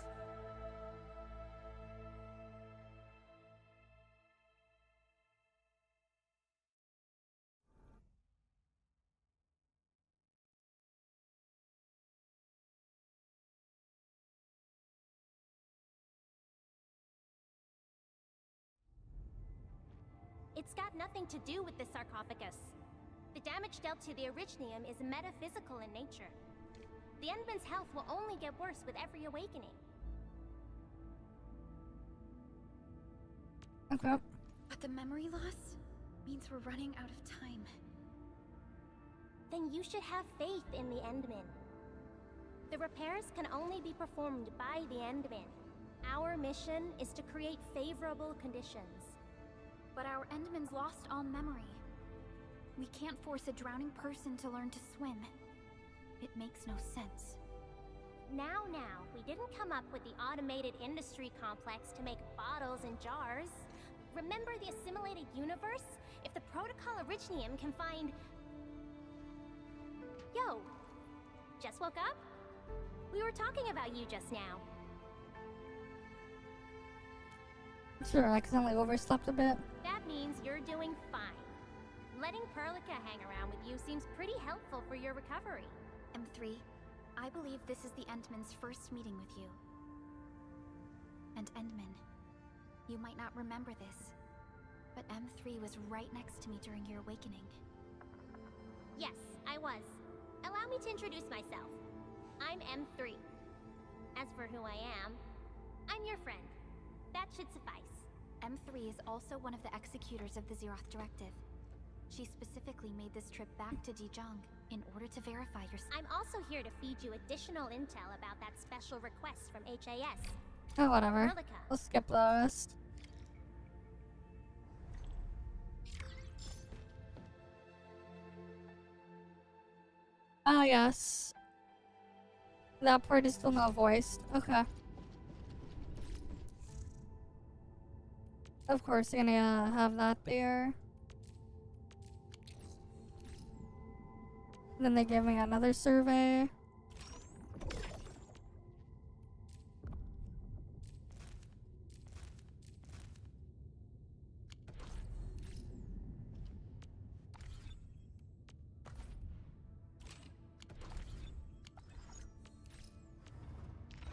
It's got nothing to do with the sarcophagus. The damage dealt to the Originium is metaphysical in nature. The Endman's health will only get worse with every awakening. Okay. But the memory loss means we're running out of time. Then you should have faith in the Endman. The repairs can only be performed by the Endman. Our mission is to create favorable conditions. But our Endman's lost all memory. We can't force a drowning person to learn to swim. It makes no sense. Now, we didn't come up with the automated industry complex to make bottles and jars. Remember the assimilated universe? If the protocol Originium can find... Yo, just woke up? We were talking about you just now. Sure, I accidentally overslept a bit. That means you're doing fine. Letting Perlica hang around with you seems pretty helpful for your recovery. M3, I believe this is the Endman's first meeting with you. And Endman, you might not remember this, but M3 was right next to me during your awakening. Yes, I was. Allow me to introduce myself. I'm M3. As for who I am, I'm your friend. That should suffice. M3 is also one of the executors of the Zeroth Directive. She specifically made this trip back to Dijiang in order to verify your... I'm also here to feed you additional intel about that special request from HAS. Oh, whatever. Perlica. Let's skip the rest. Ah, yes. That part is still not voiced. Okay. Of course, you're gonna have that there. Then they give me another survey.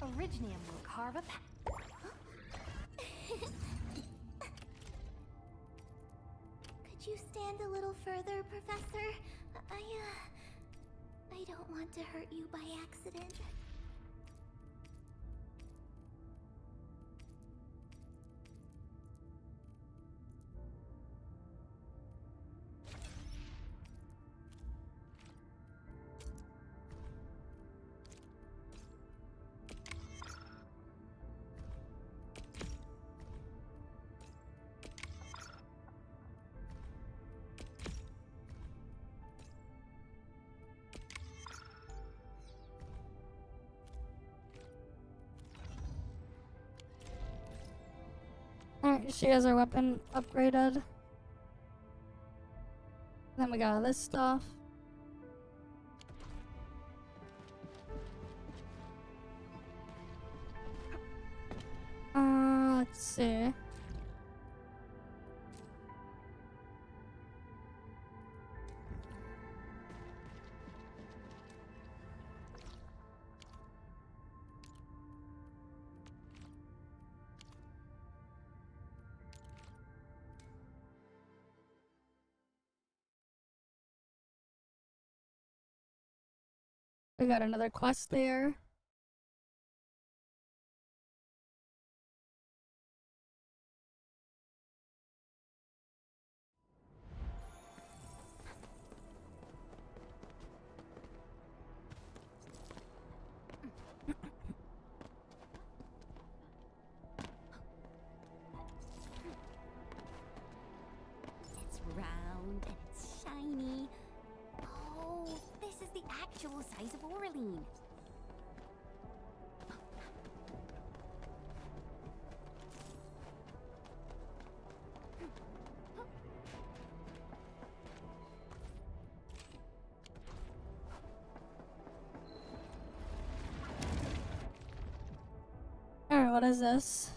Originium will carve a Could you stand a little further, Professor? I don't want to hurt you by accident. Alright, she has her weapon upgraded. Then we got this stuff. Let's see. We got another quest there. It's round and it's shiny. Oh, this is the actual size of Oraline. Alright, what is this?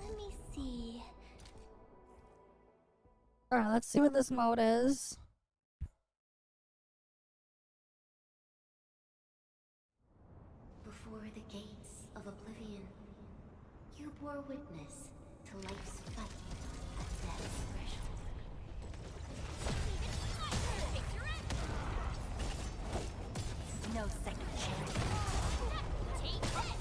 Let me see. Alright, let's see what this mode is. Before the gates of oblivion, you bore witness to life's fight at death's threshold. No second chance. Take this!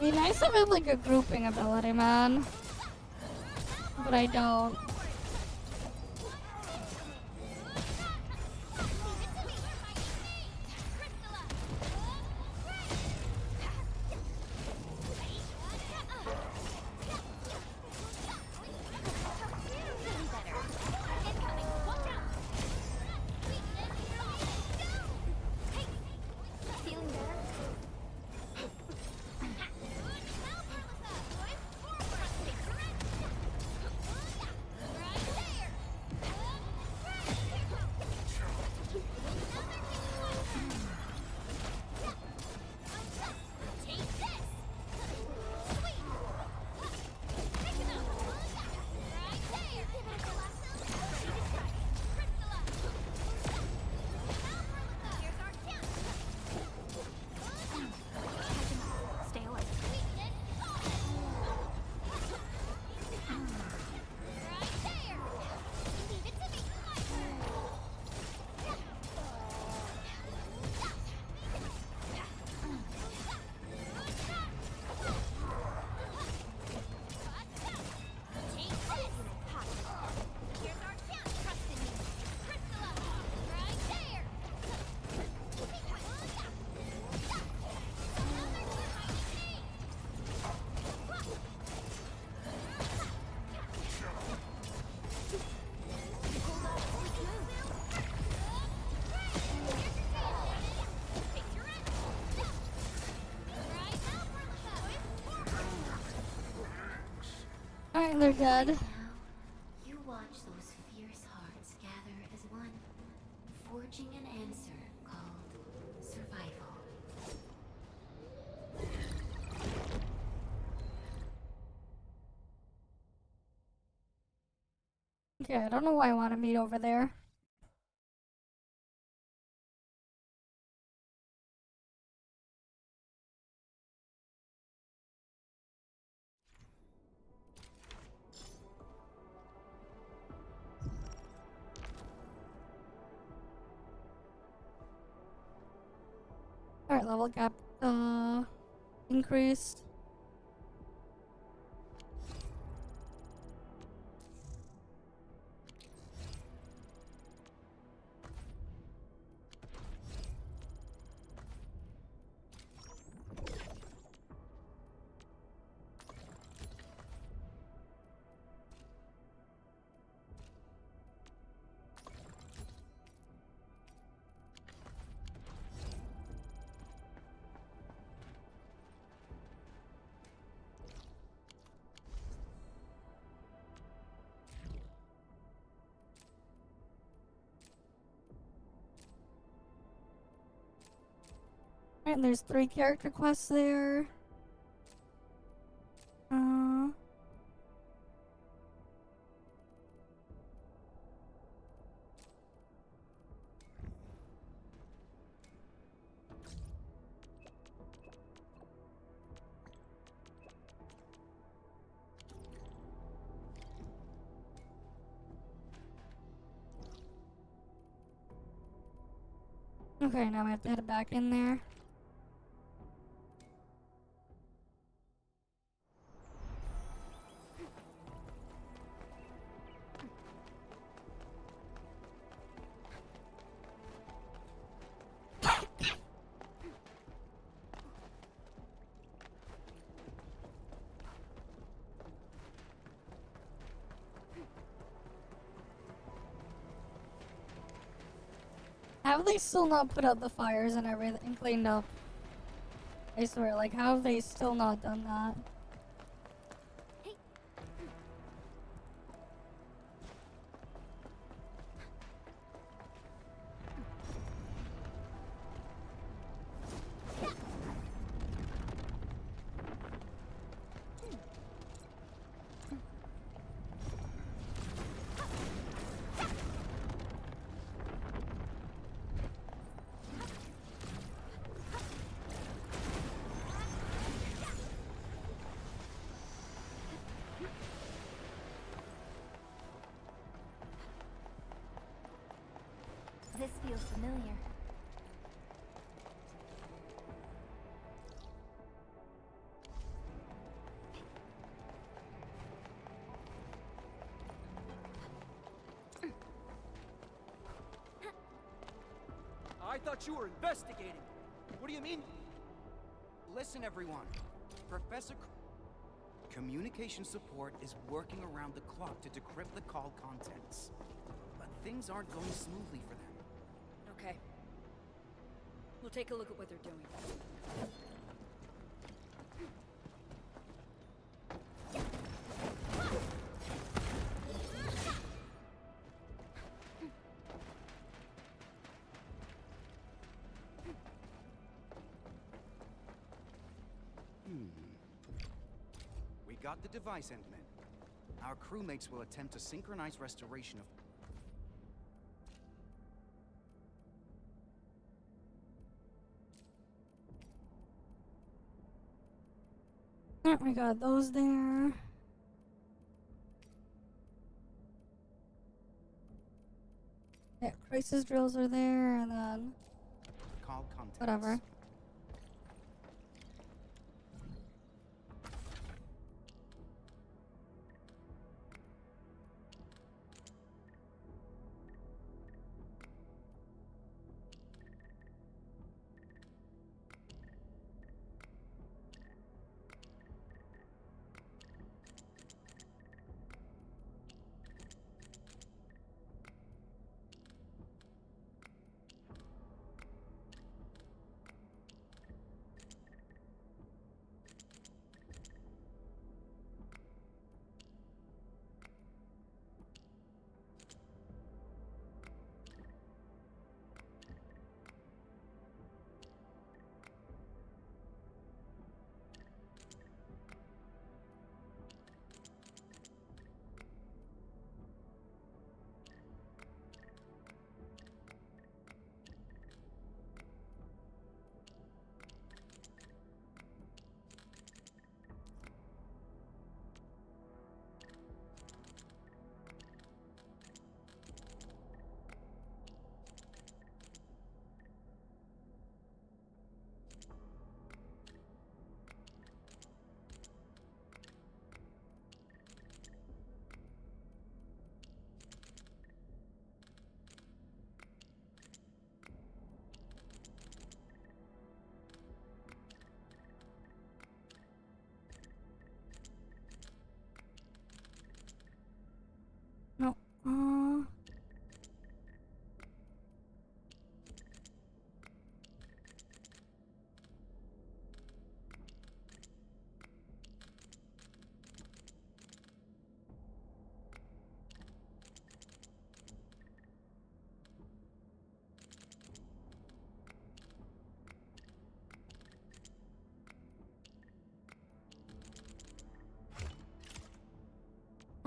It'd be nice if I had like a grouping ability, man. But I don't. They're dead. Now, you watch those fierce hearts gather as one, forging an answer called survival. Okay, I don't know why I want to meet over there. Alright, level cap increased. And there's 3 character quests there. Okay, now I have to head back in there. How have they still not put out the fires and everything cleaned up? I swear, like, how have they still not done that? This feels familiar. I thought you were investigating. What do you mean? Listen, everyone. Professor Communication support is working around the clock to decrypt the call contents. But things aren't going smoothly for them. Okay. We'll take a look at what they're doing. We got the device, Endman. Our crewmates will attempt to synchronize restoration of... Alright, we got those there. Yeah, crisis drills are there, and then... Call contents. Whatever.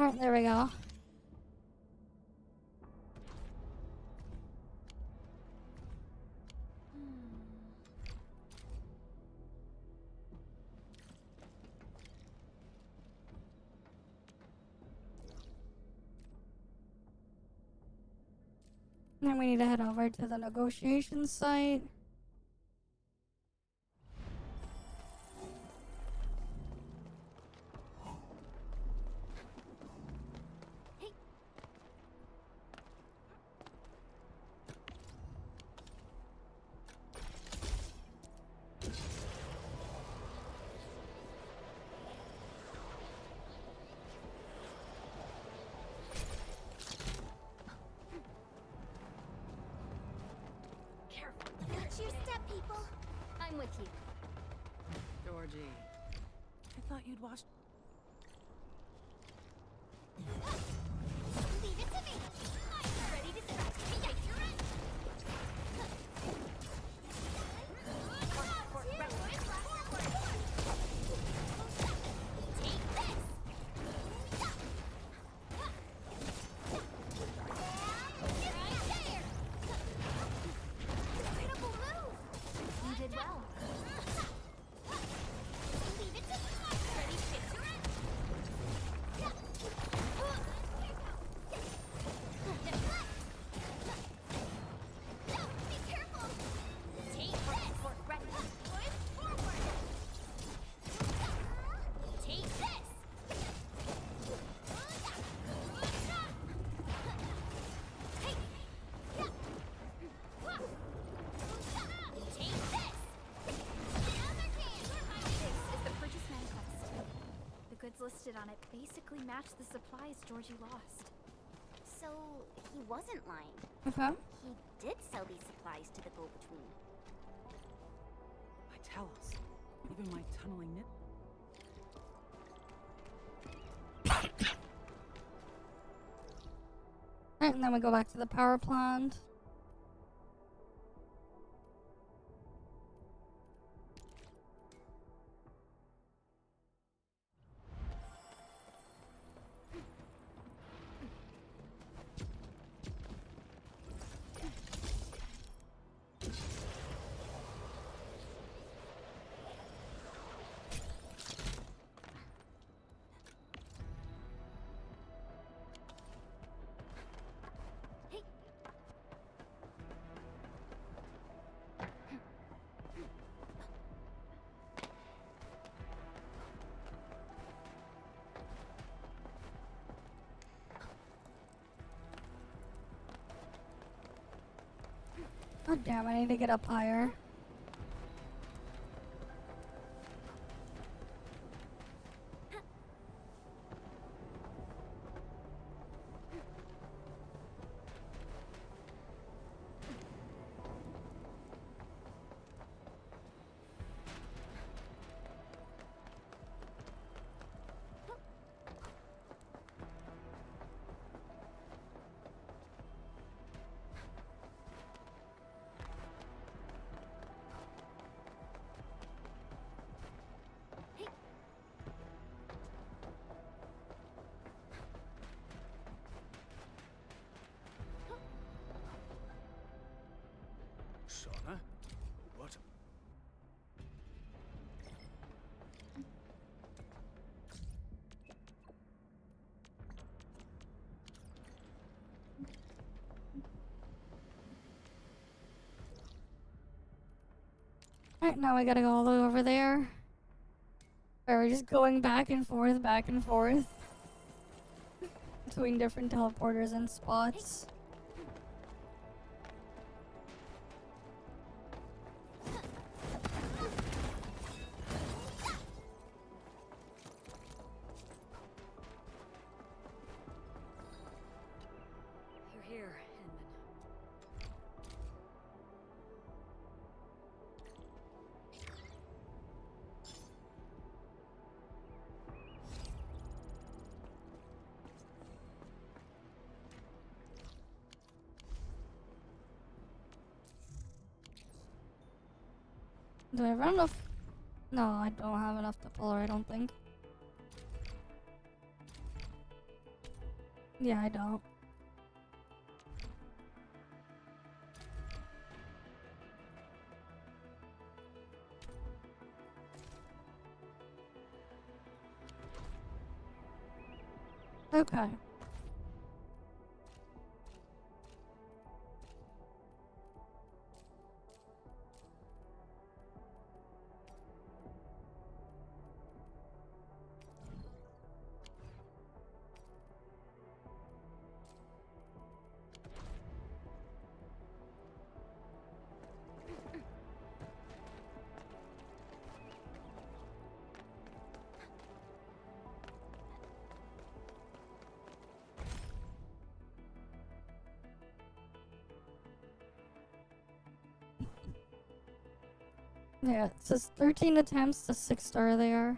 Alright, there we go. Then we need to head over to the negotiation site. Watch your step, people. I'm with you. Georgie, I thought you'd watched. Leave it to me. I'm ready to strike. Yes, you're right. Take this. Incredible move. You did well. Leave it to me. Ready, shift your end. Be careful. Take this. Ready. Push forward. Take this. Take this. Another can. This is the purchase manifest. The goods listed on it basically match the supplies Georgie lost. So, he wasn't lying. Okay. He did sell these supplies to the go-between. Why tell us? Even my tunneling nip. Alright, and then we go back to the power plant. Oh damn, I need to get up higher. Shauna? What? Alright, now we gotta go all the way over there. Or we're just going back and forth between different teleporters and spots. You're here, Hinman. Do I have enough? No, I don't have enough to pull her, I don't think. Yeah, I don't. Okay. Yeah, it says 13 attempts to 6-star there.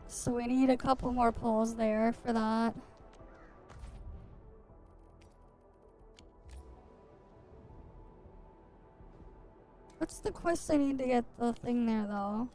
So we need a couple more pulls there for that. What's the quest I need to get the thing there, though?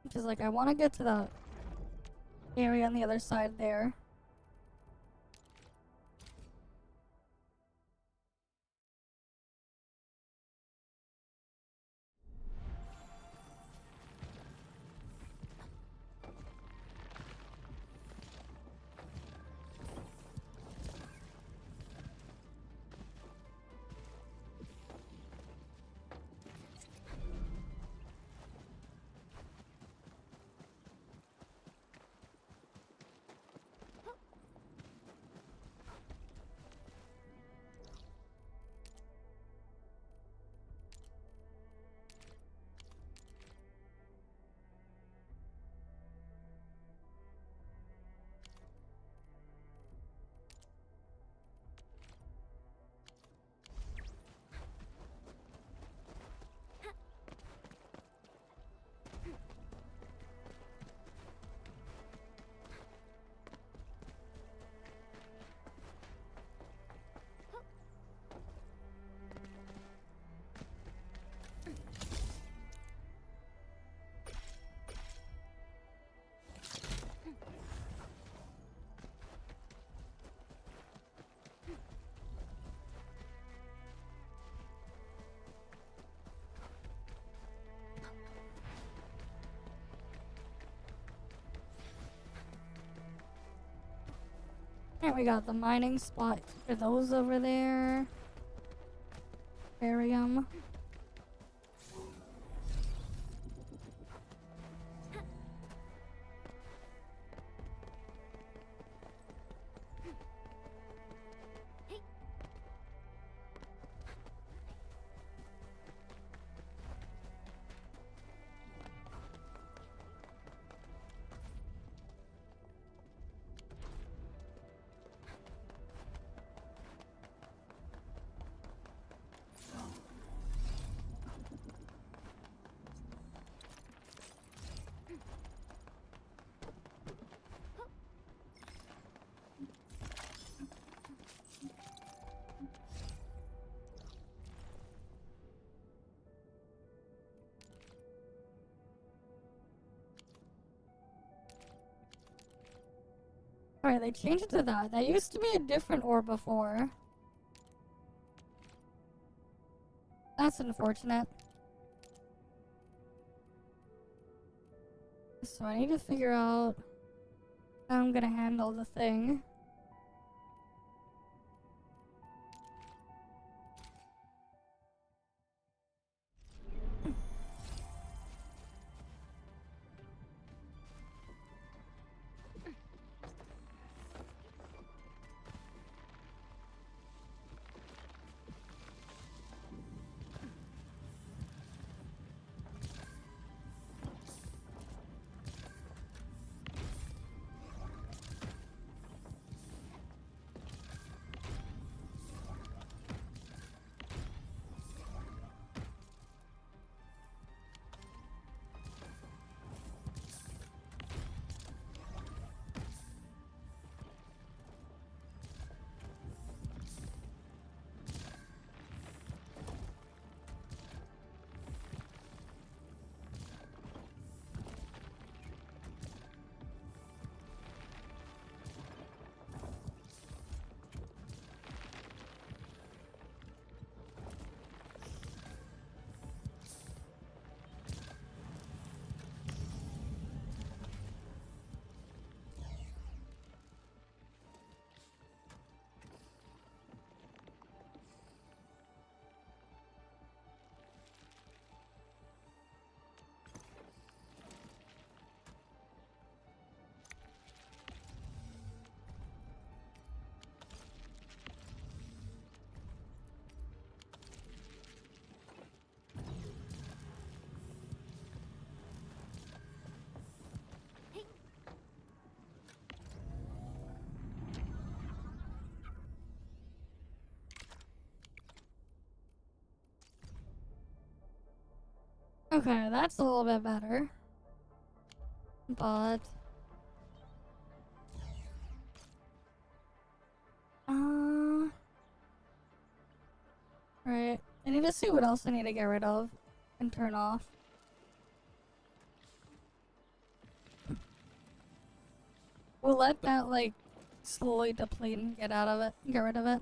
Because, like, I want to get to the area on the other side there. And we got the mining spot for those over there. Barium. Alright, they changed it to that. That used to be a different ore before. That's unfortunate. So I need to figure out how I'm gonna handle the thing. Okay, that's a little bit better. But... Right. I need to see what else I need to get rid of and turn off. We'll let that, like, slowly deplete and get rid of it.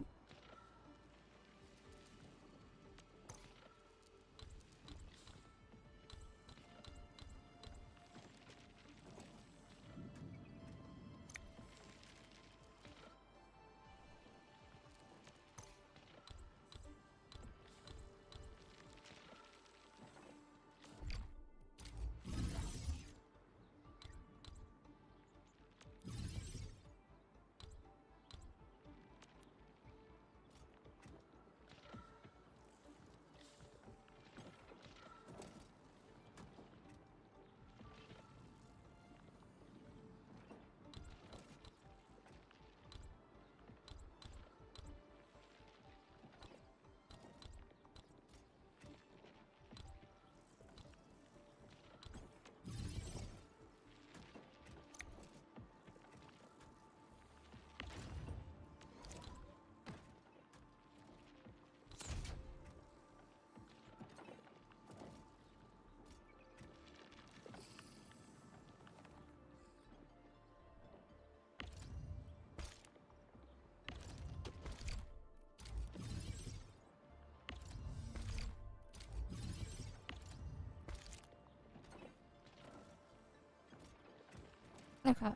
Okay.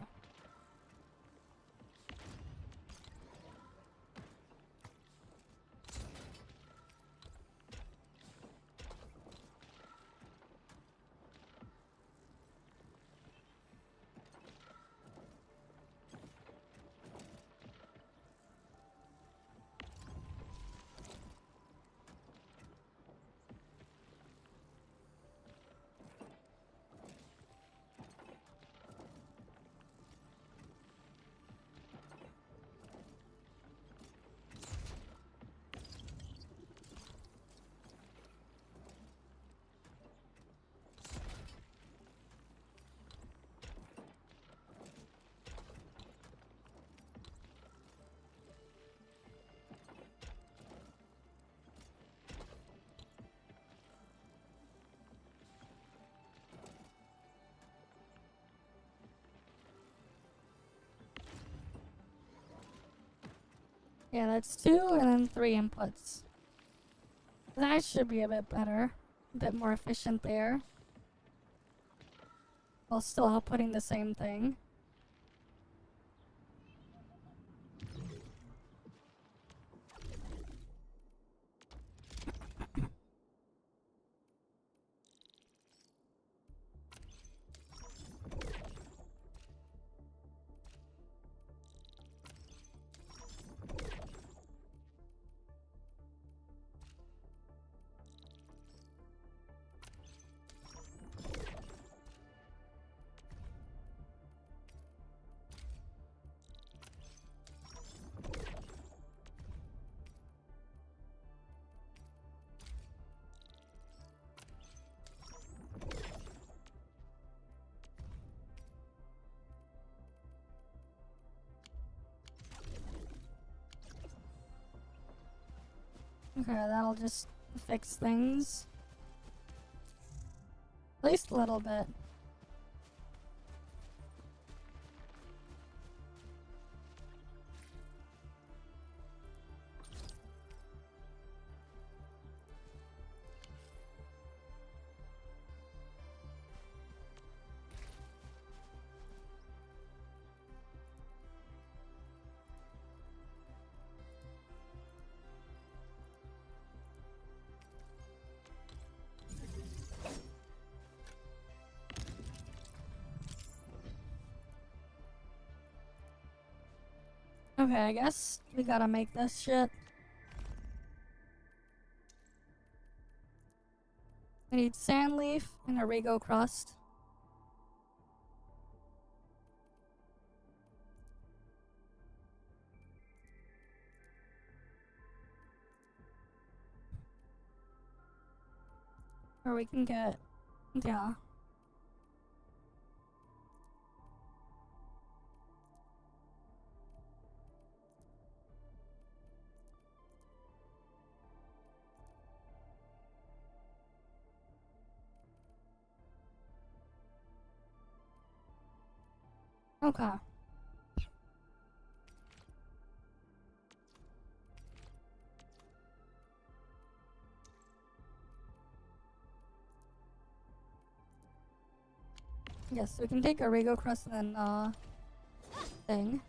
Yeah, that's 2 and then 3 inputs. That should be a bit better. A bit more efficient there. While still outputting the same thing. Okay, that'll just fix things. At least a little bit. Okay, I guess we gotta make this shit. I need sand leaf and a Rego crust. Or we can get Yeah. Okay. Yes, we can take a Rego Crust and then, thing.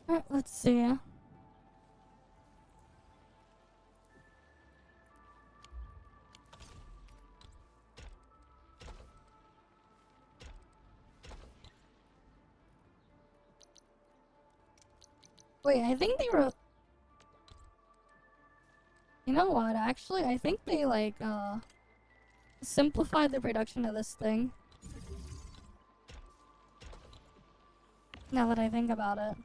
Alright, let's see. Wait, I think they were... You know what, actually, I think they, like, simplified the production of this thing. Now that I think about it.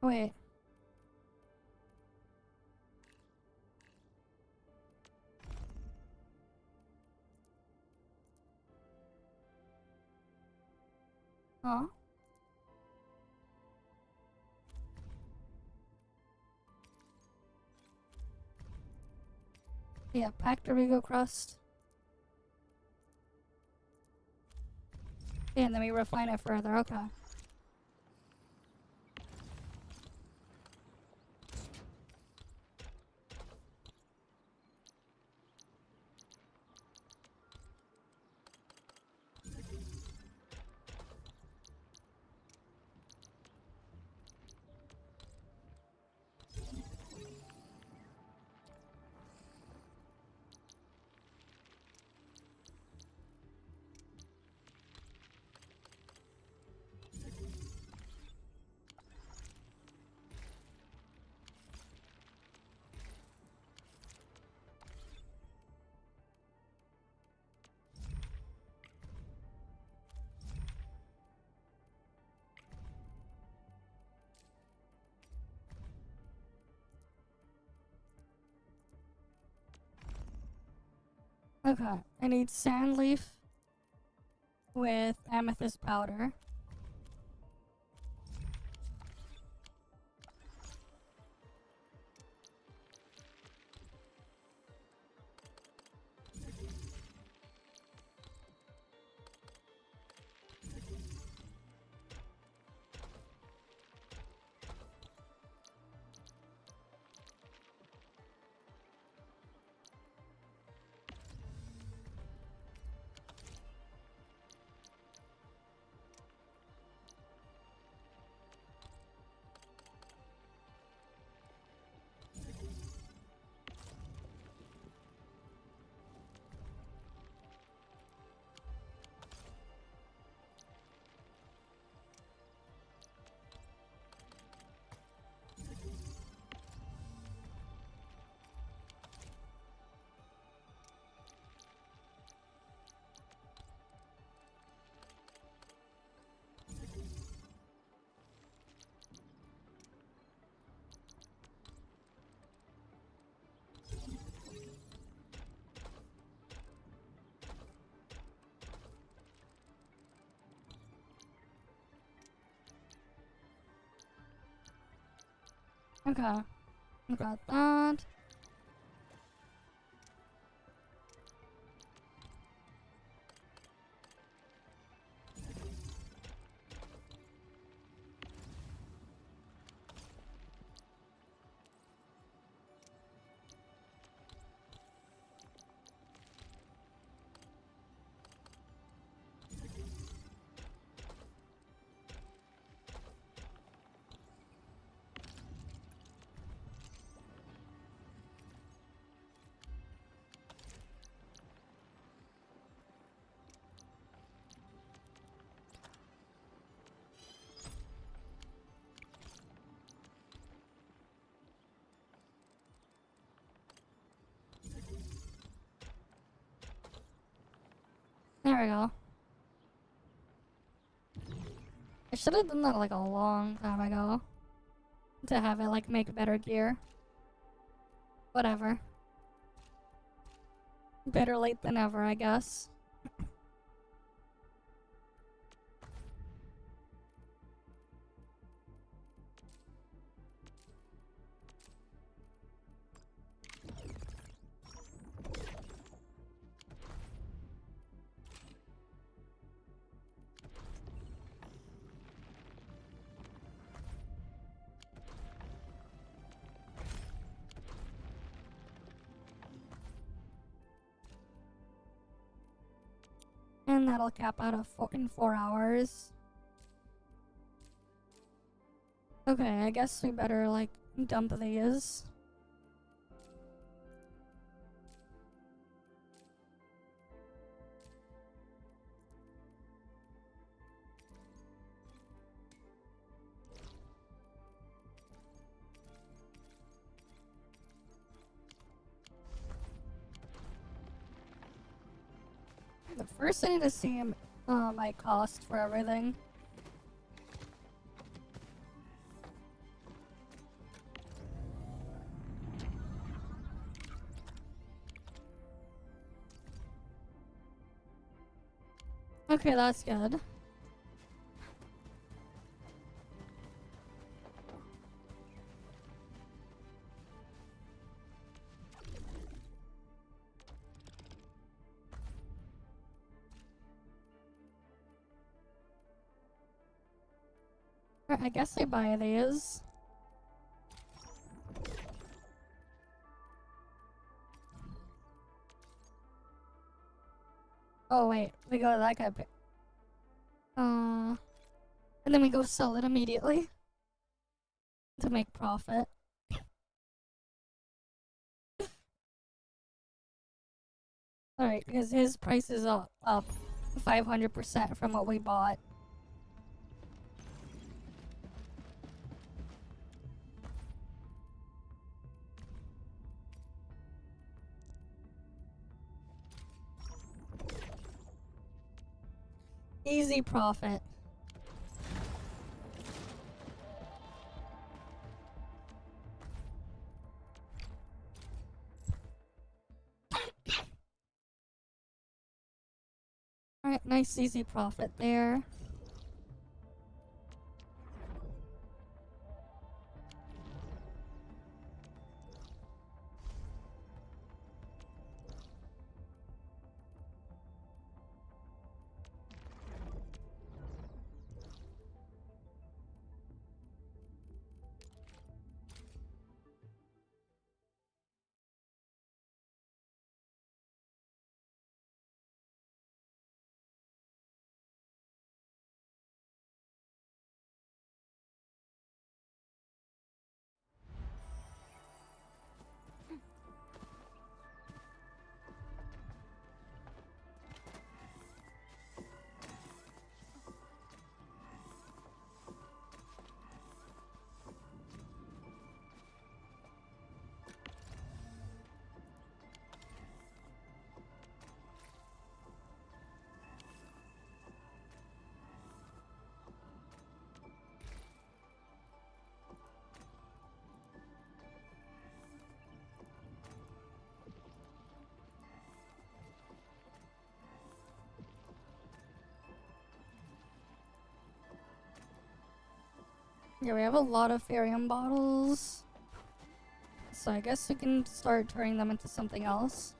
Wait. Huh? Yeah, pack Dorigo crust. Yeah, and then we refine it further, okay. Okay, I need sand leaf with amethyst powder. Okay, I got that. There we go. I should have done that like a long time ago. To have it like make better gear. Whatever. Better late than ever, I guess. And that'll cap out in 4 hours. Okay, I guess we better like dump these. But first I need to see my cost for everything. Okay, that's good. I guess I buy these. Oh wait, we go to that guy. And then we go sell it immediately to make profit. Alright, because his price is up 500% from what we bought. Easy profit. Alright, nice easy profit there. Yeah, we have a lot of Farium bottles. So I guess we can start turning them into something else.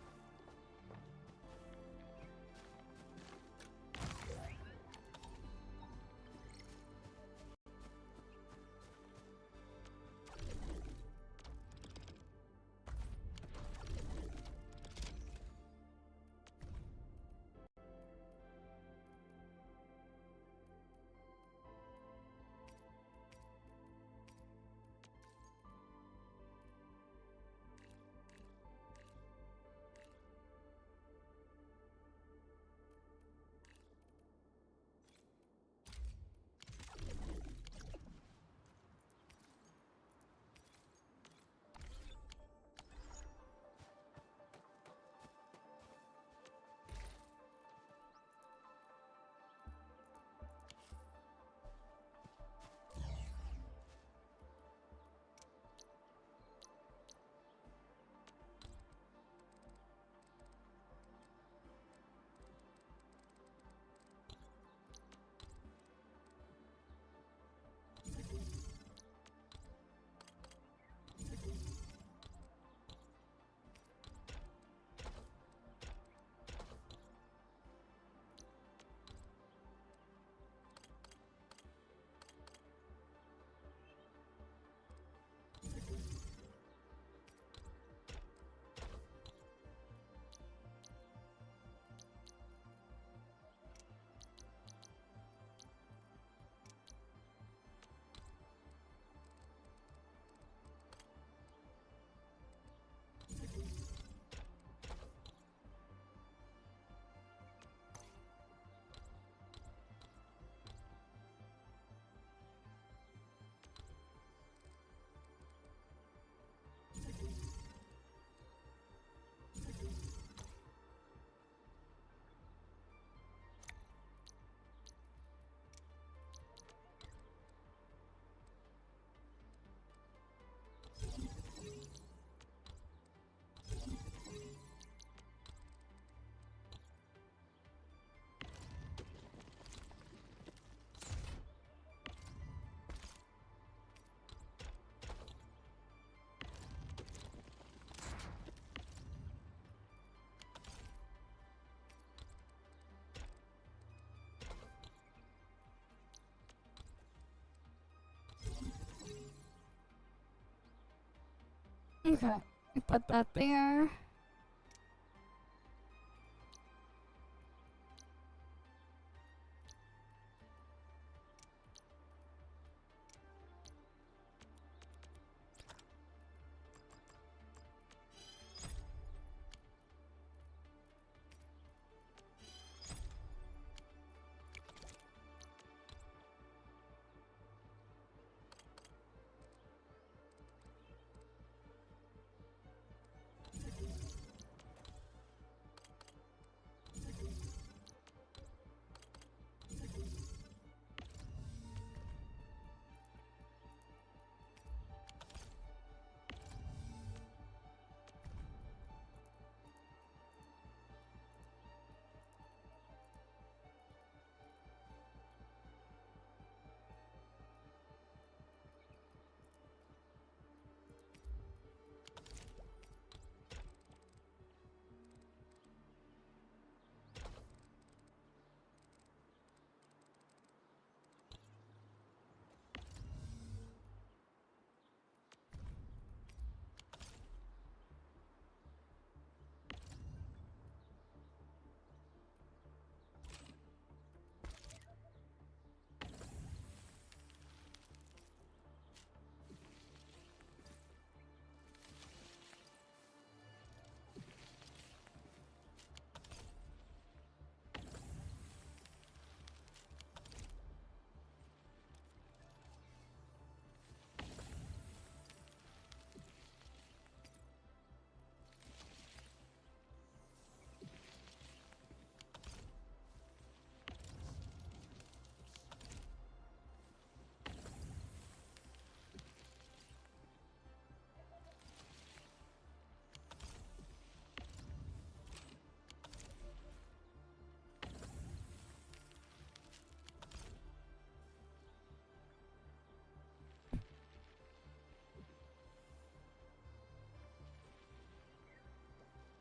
Okay, put that there.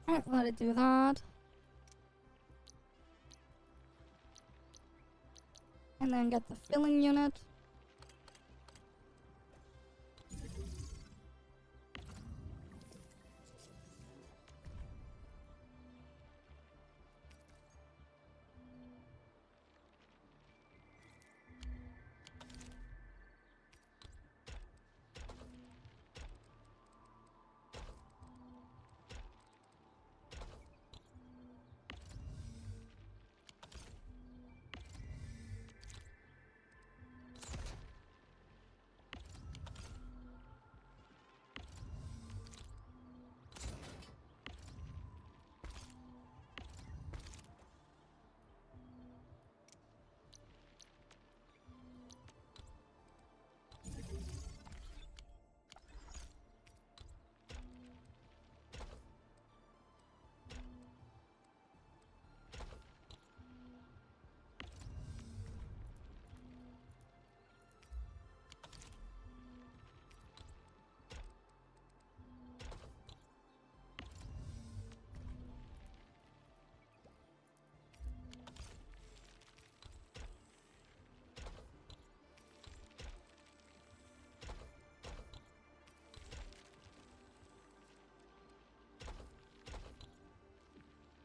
Alright, let it do that. And then get the filling unit.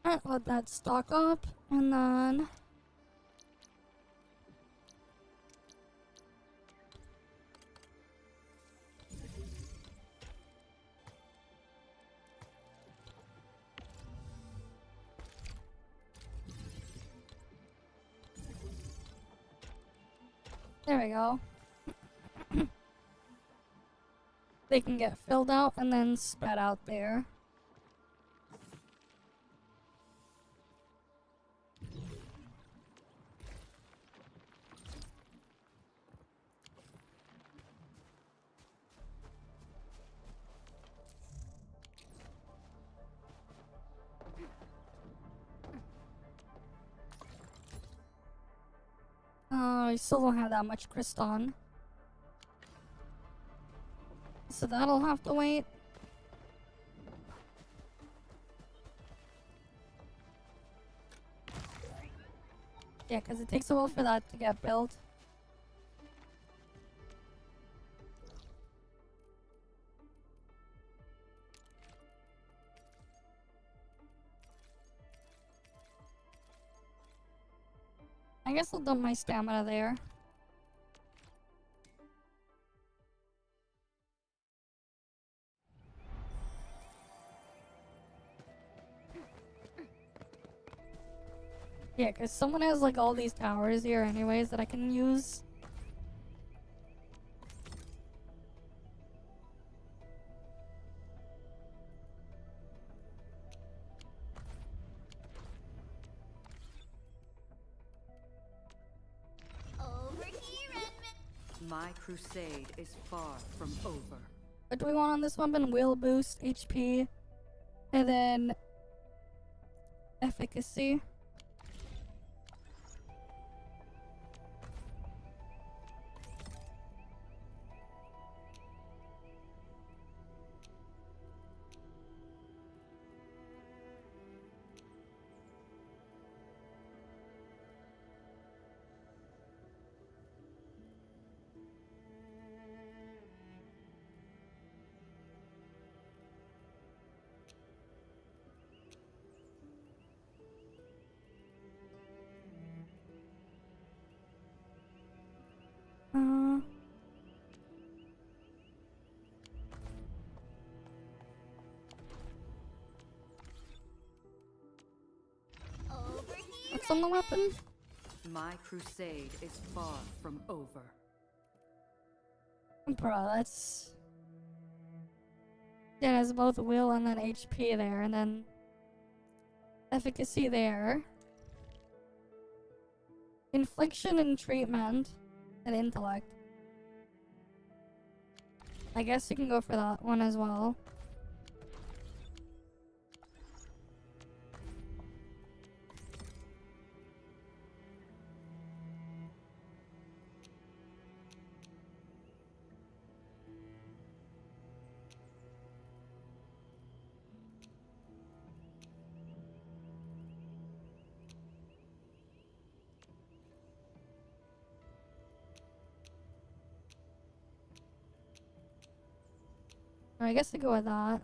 Alright, let that stock up, and then... There we go. They can get filled out and then spat out there. I still don't have that much Kriston. So that'll have to wait. Yeah, because it takes a while for that to get built. I guess I'll dump my stamina there. Yeah, because someone has like all these towers here anyways that I can use. Over here, Edmund. My crusade is far from over. What do we want on this weapon? Will boost HP. And then... efficacy. What's on the weapon? My crusade is far from over. Bro, that's... Yeah, it has both will and then HP there, and then... efficacy there. Infliction and treatment. And intellect. I guess you can go for that one as well. I guess I go with that.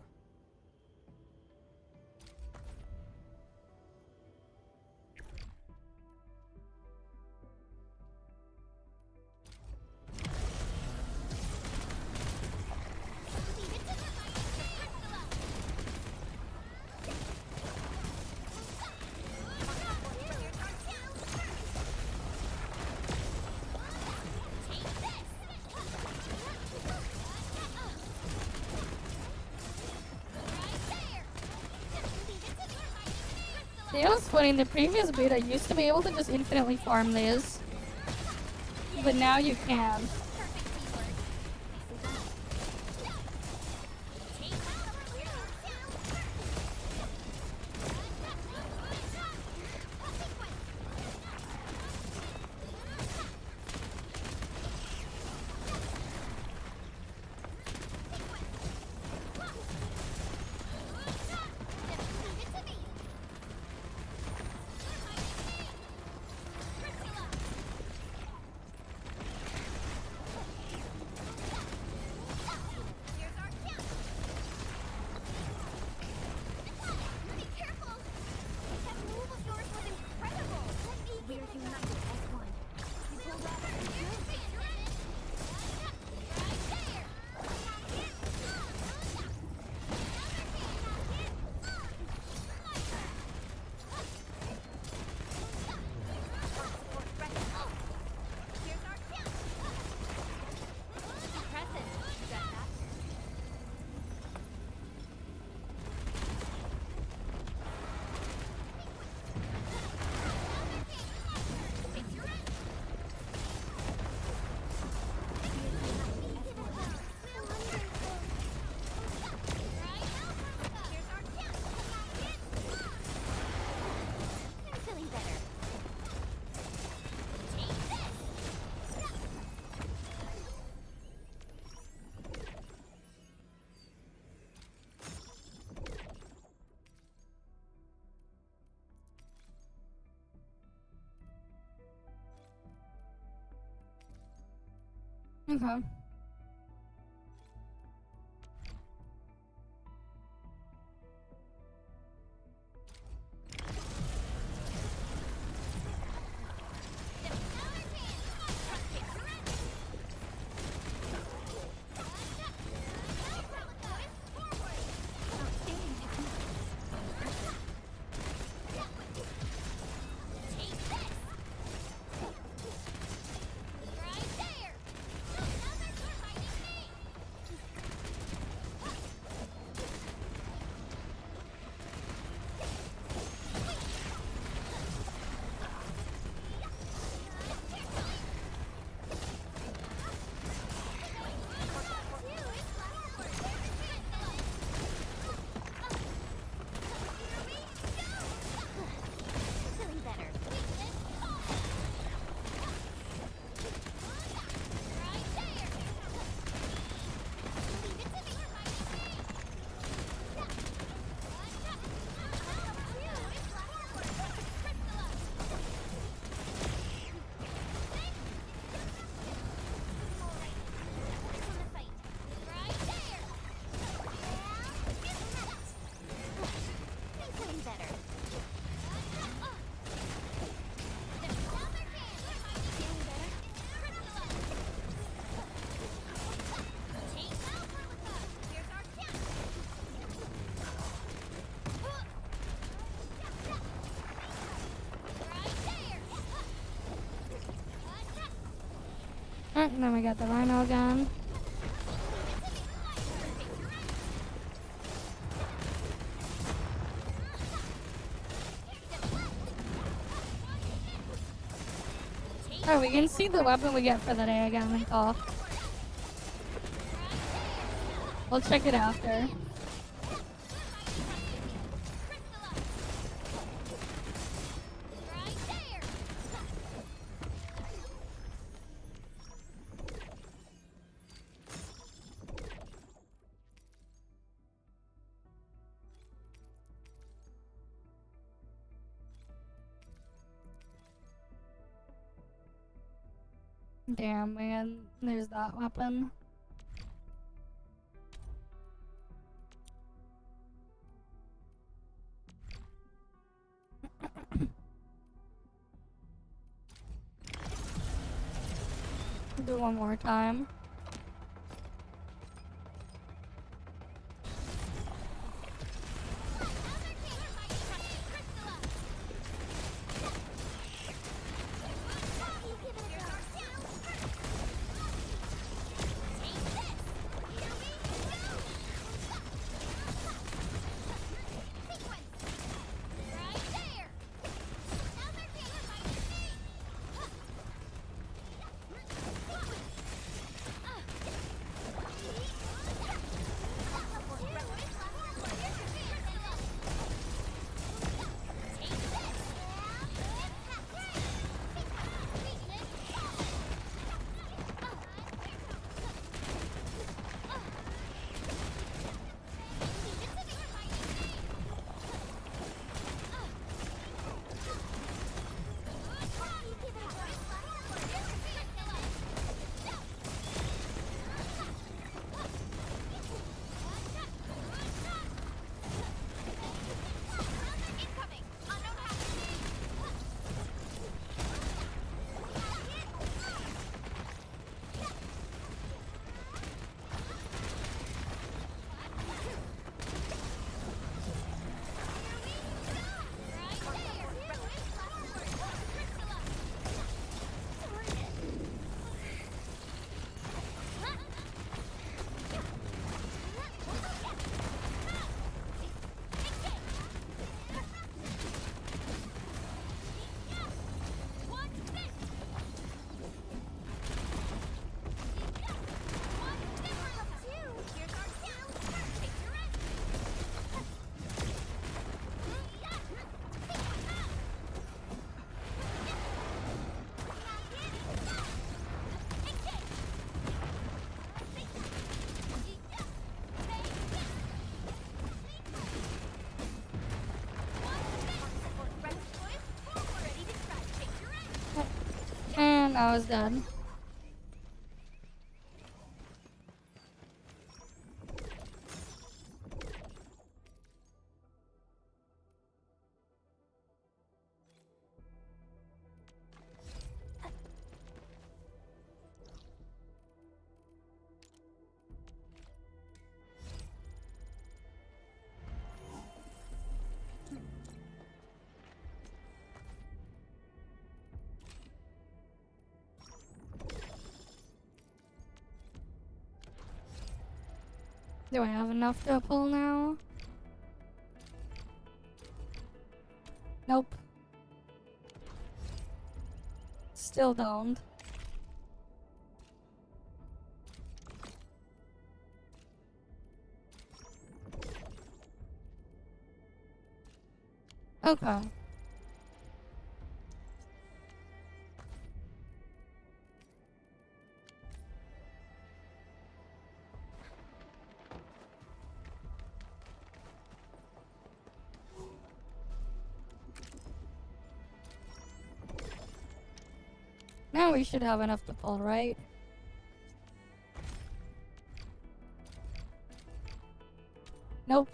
You know what's funny? In the previous beta, you used to be able to just infinitely farm these. But now you can. Okay. Alright, and then we got the Rhino again. Oh, we can see the weapon we get for the day again in ToF. We'll check it after. Damn, man. There's that weapon. do one more time. And I was done. Do I have enough to pull now? Nope. Still don't. Okay. Now we should have enough to pull, right? Nope.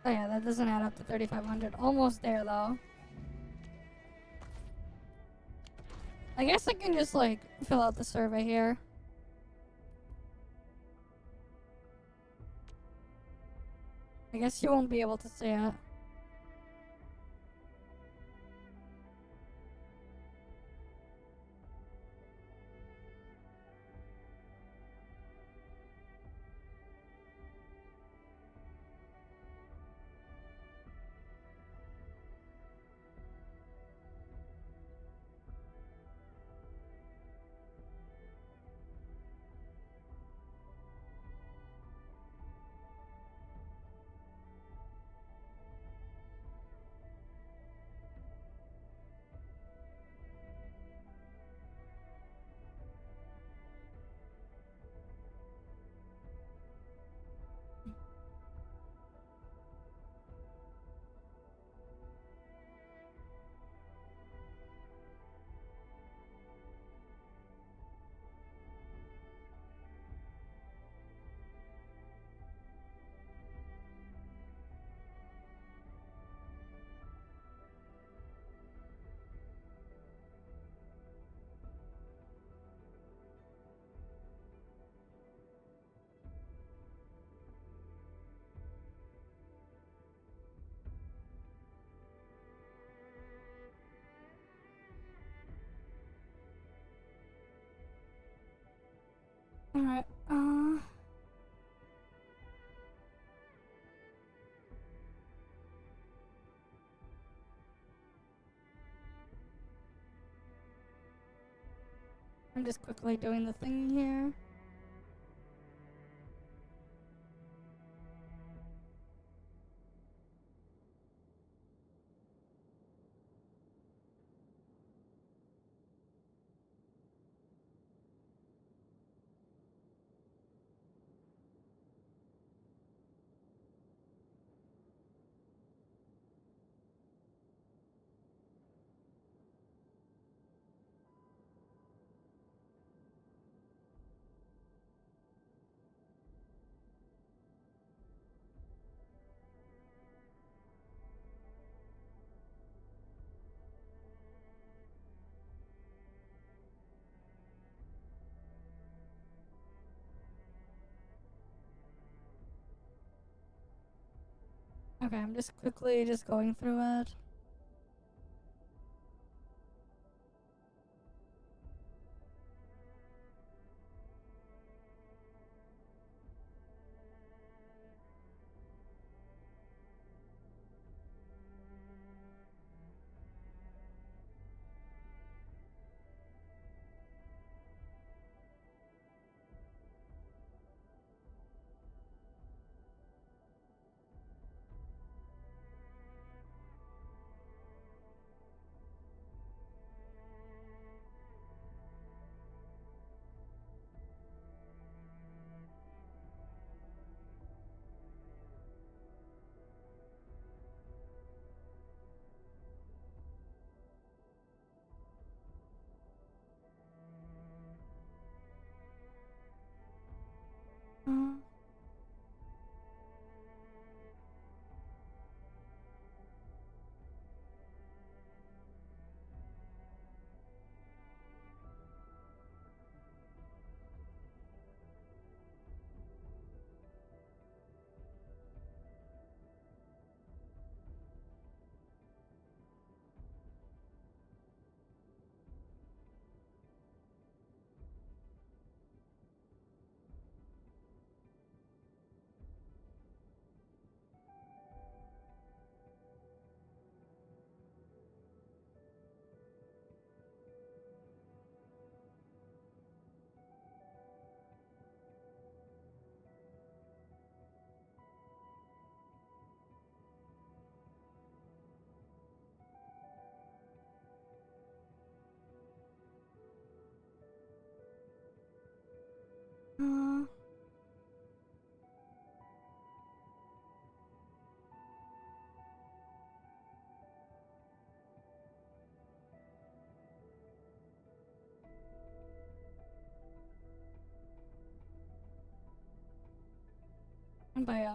Oh yeah, that doesn't add up to 3,500. Almost there, though. I guess I can just, like, fill out the survey here. I guess you won't be able to see it. Alright, I'm just quickly doing the thing here. Okay, I'm just quickly going through it. By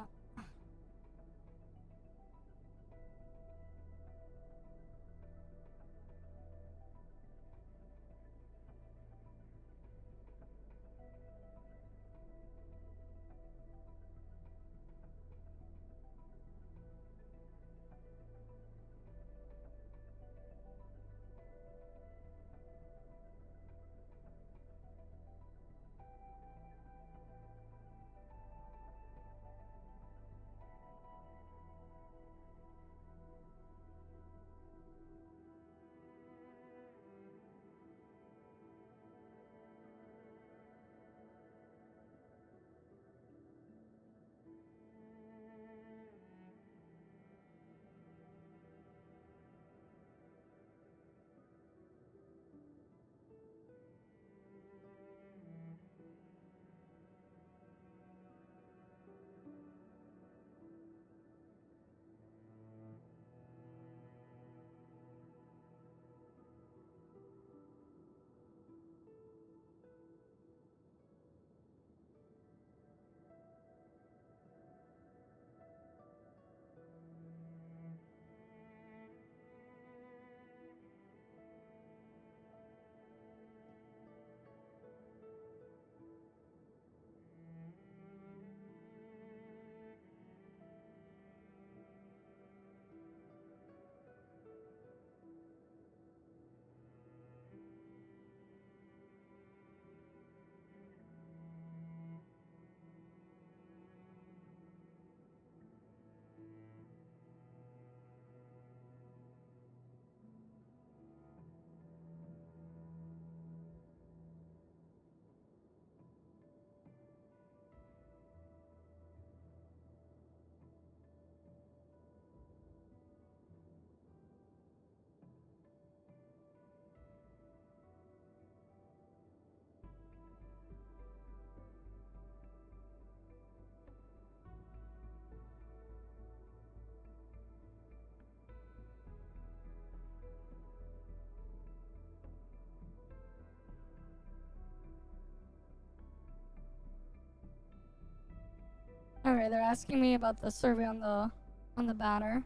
Alright, they're asking me about the survey on the banner.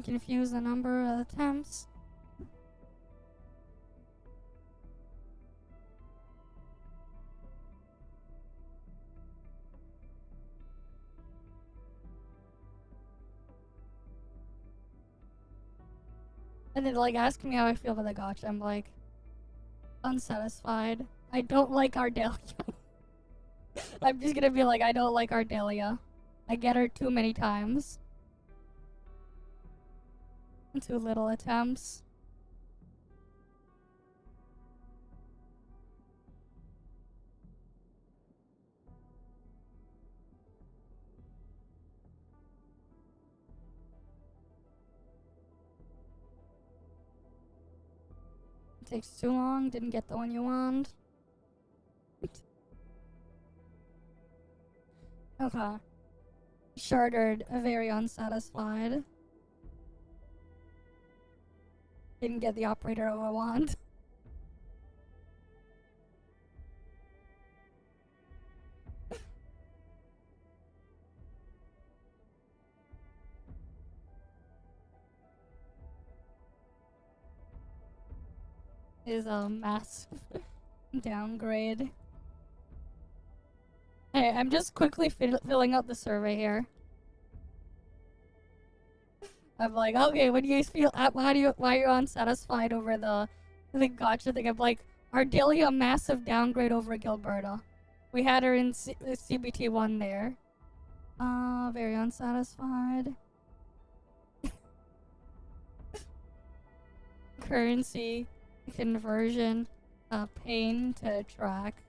Confuse the number of attempts. And then like asking me how I feel about the gotcha. I'm like unsatisfied. I don't like Ardelia. I'm just gonna be like, I don't like Ardelia. I get her too many times. Too little attempts. It takes too long, didn't get the one you want. Okay. Chartered, very unsatisfied. Didn't get the operator I want. Is a massive downgrade. Hey, I'm just quickly filling out the survey here. I'm like, okay, what do you guys feel? Why are you unsatisfied over the gotcha thing? I'm like, Ardelia, massive downgrade over Gilberta. We had her in CBT1 there. Very unsatisfied. Currency conversion, pain to track.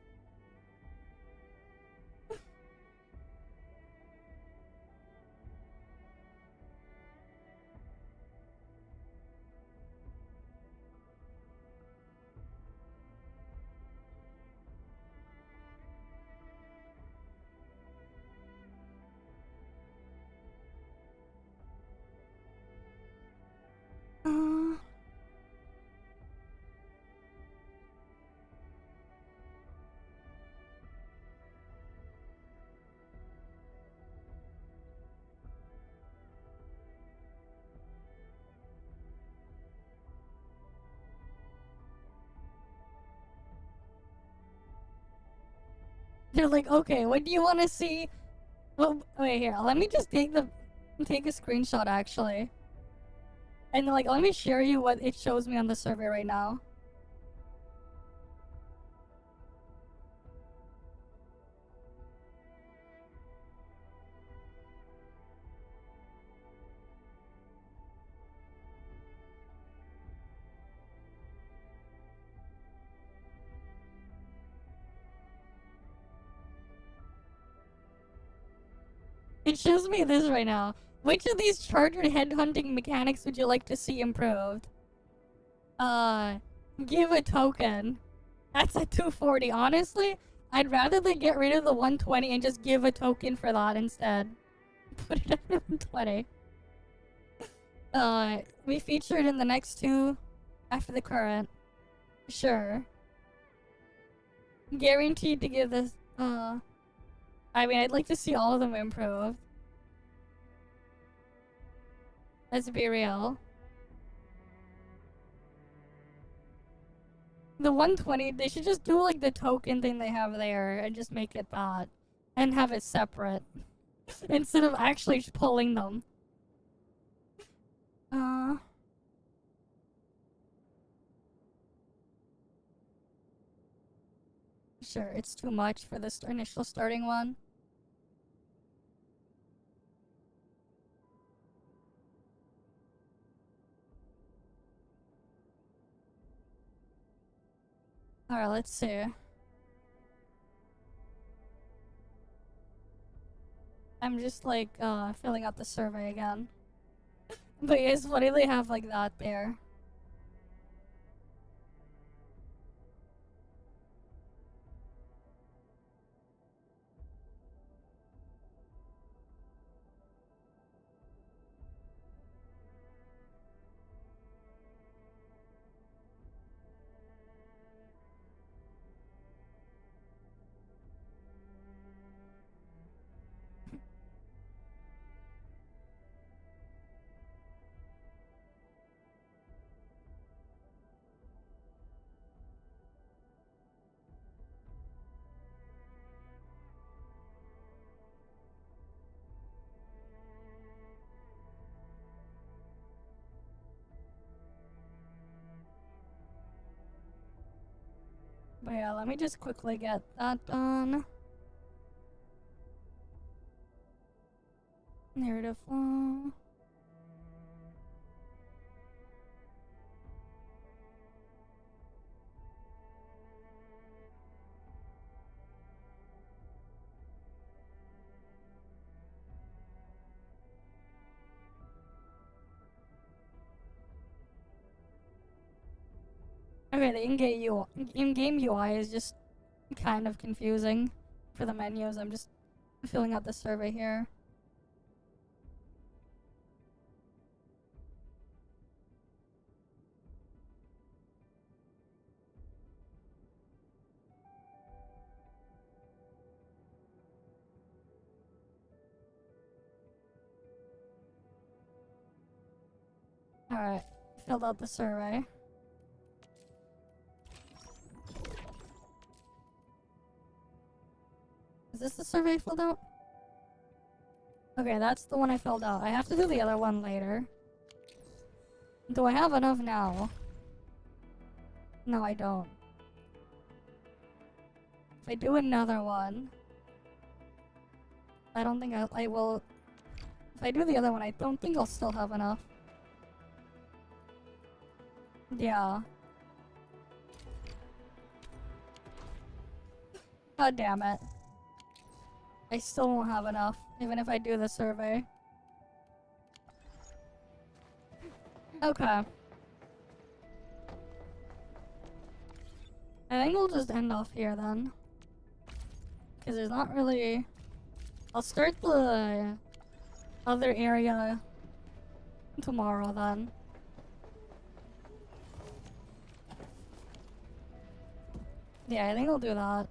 They're like, okay, what do you want to see? Well, wait here. Let me just take a screenshot actually, and like let me share you what it shows me on the survey right now. It shows me this right now. Which of these chartered headhunting mechanics would you like to see improved? Give a token. That's at 240. Honestly, I'd rather they get rid of the 120 and just give a token for that instead. Put it at 120. We featured in the next two after the current. Sure. Guaranteed to give this, I mean, I'd like to see all of them improved. Let's be real. The 120, they should just do like the token thing they have there and just make it that. And have it separate. Instead of actually pulling them. Sure, it's too much for this initial starting one. Alright, let's see. I'm just like, filling out the survey again. But it's funny they have like that there. But yeah, let me just quickly get that done. Narrative flow. Okay, the in-game UI is just kind of confusing for the menus. I'm just filling out the survey here. Alright, filled out the survey. Is this the survey filled out? Okay, that's the one I filled out. I have to do the other one later. Do I have enough now? No, I don't. If I do another one, I don't think I will. If I do the other one, I don't think I'll still have enough. Yeah. God damn it. I still won't have enough, even if I do the survey. Okay. I think we'll just end off here then. Because there's not really... I'll start the other area tomorrow then. Yeah, I think I'll do that.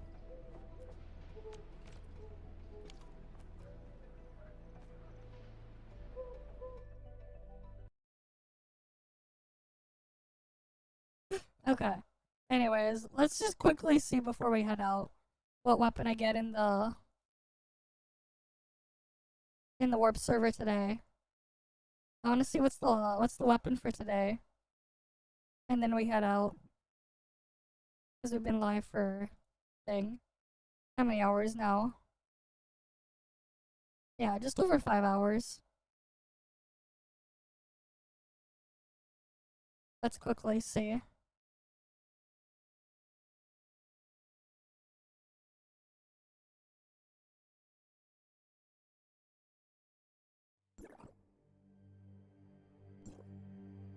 Okay. Anyways, let's just quickly see before we head out what weapon I get in the warp server today. I want to see what's the weapon for today, and then we head out because we've been live for how many hours now? Yeah, just over 5 hours. Let's quickly see.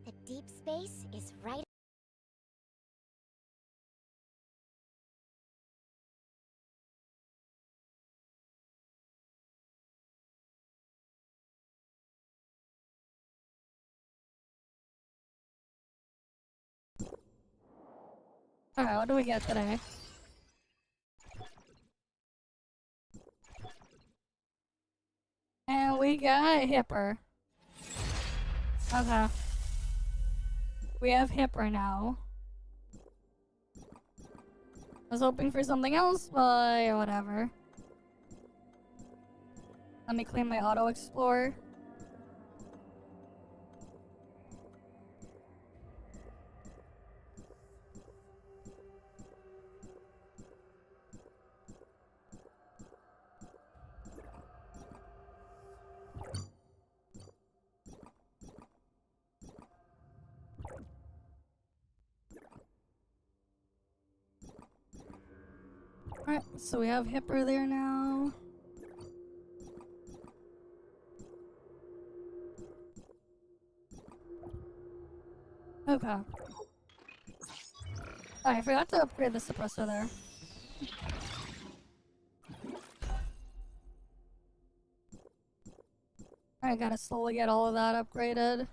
The deep space is right. Alright, what do we get today? And we got Hipper. Okay. We have Hipper now. I was hoping for something else, but whatever. Let me clean my auto explorer. Alright, so we have Hipper there now. Okay. Oh, I forgot to upgrade the suppressor there. I gotta slowly get all of that upgraded.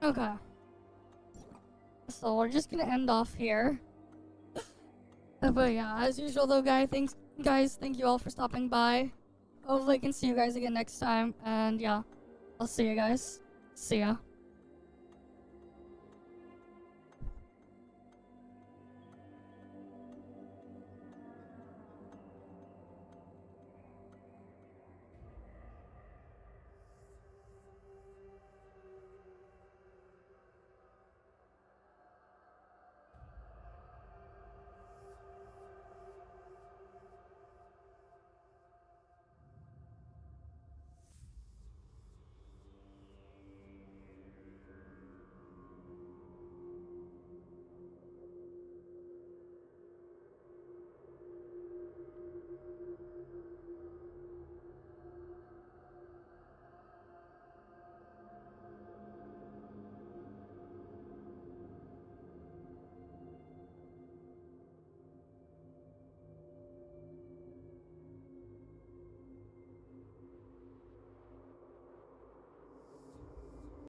Okay. So we're just gonna end off here. But yeah, as usual though, guys, thank you all for stopping by. Hopefully I can see you guys again next time. And yeah, I'll see you guys. See ya.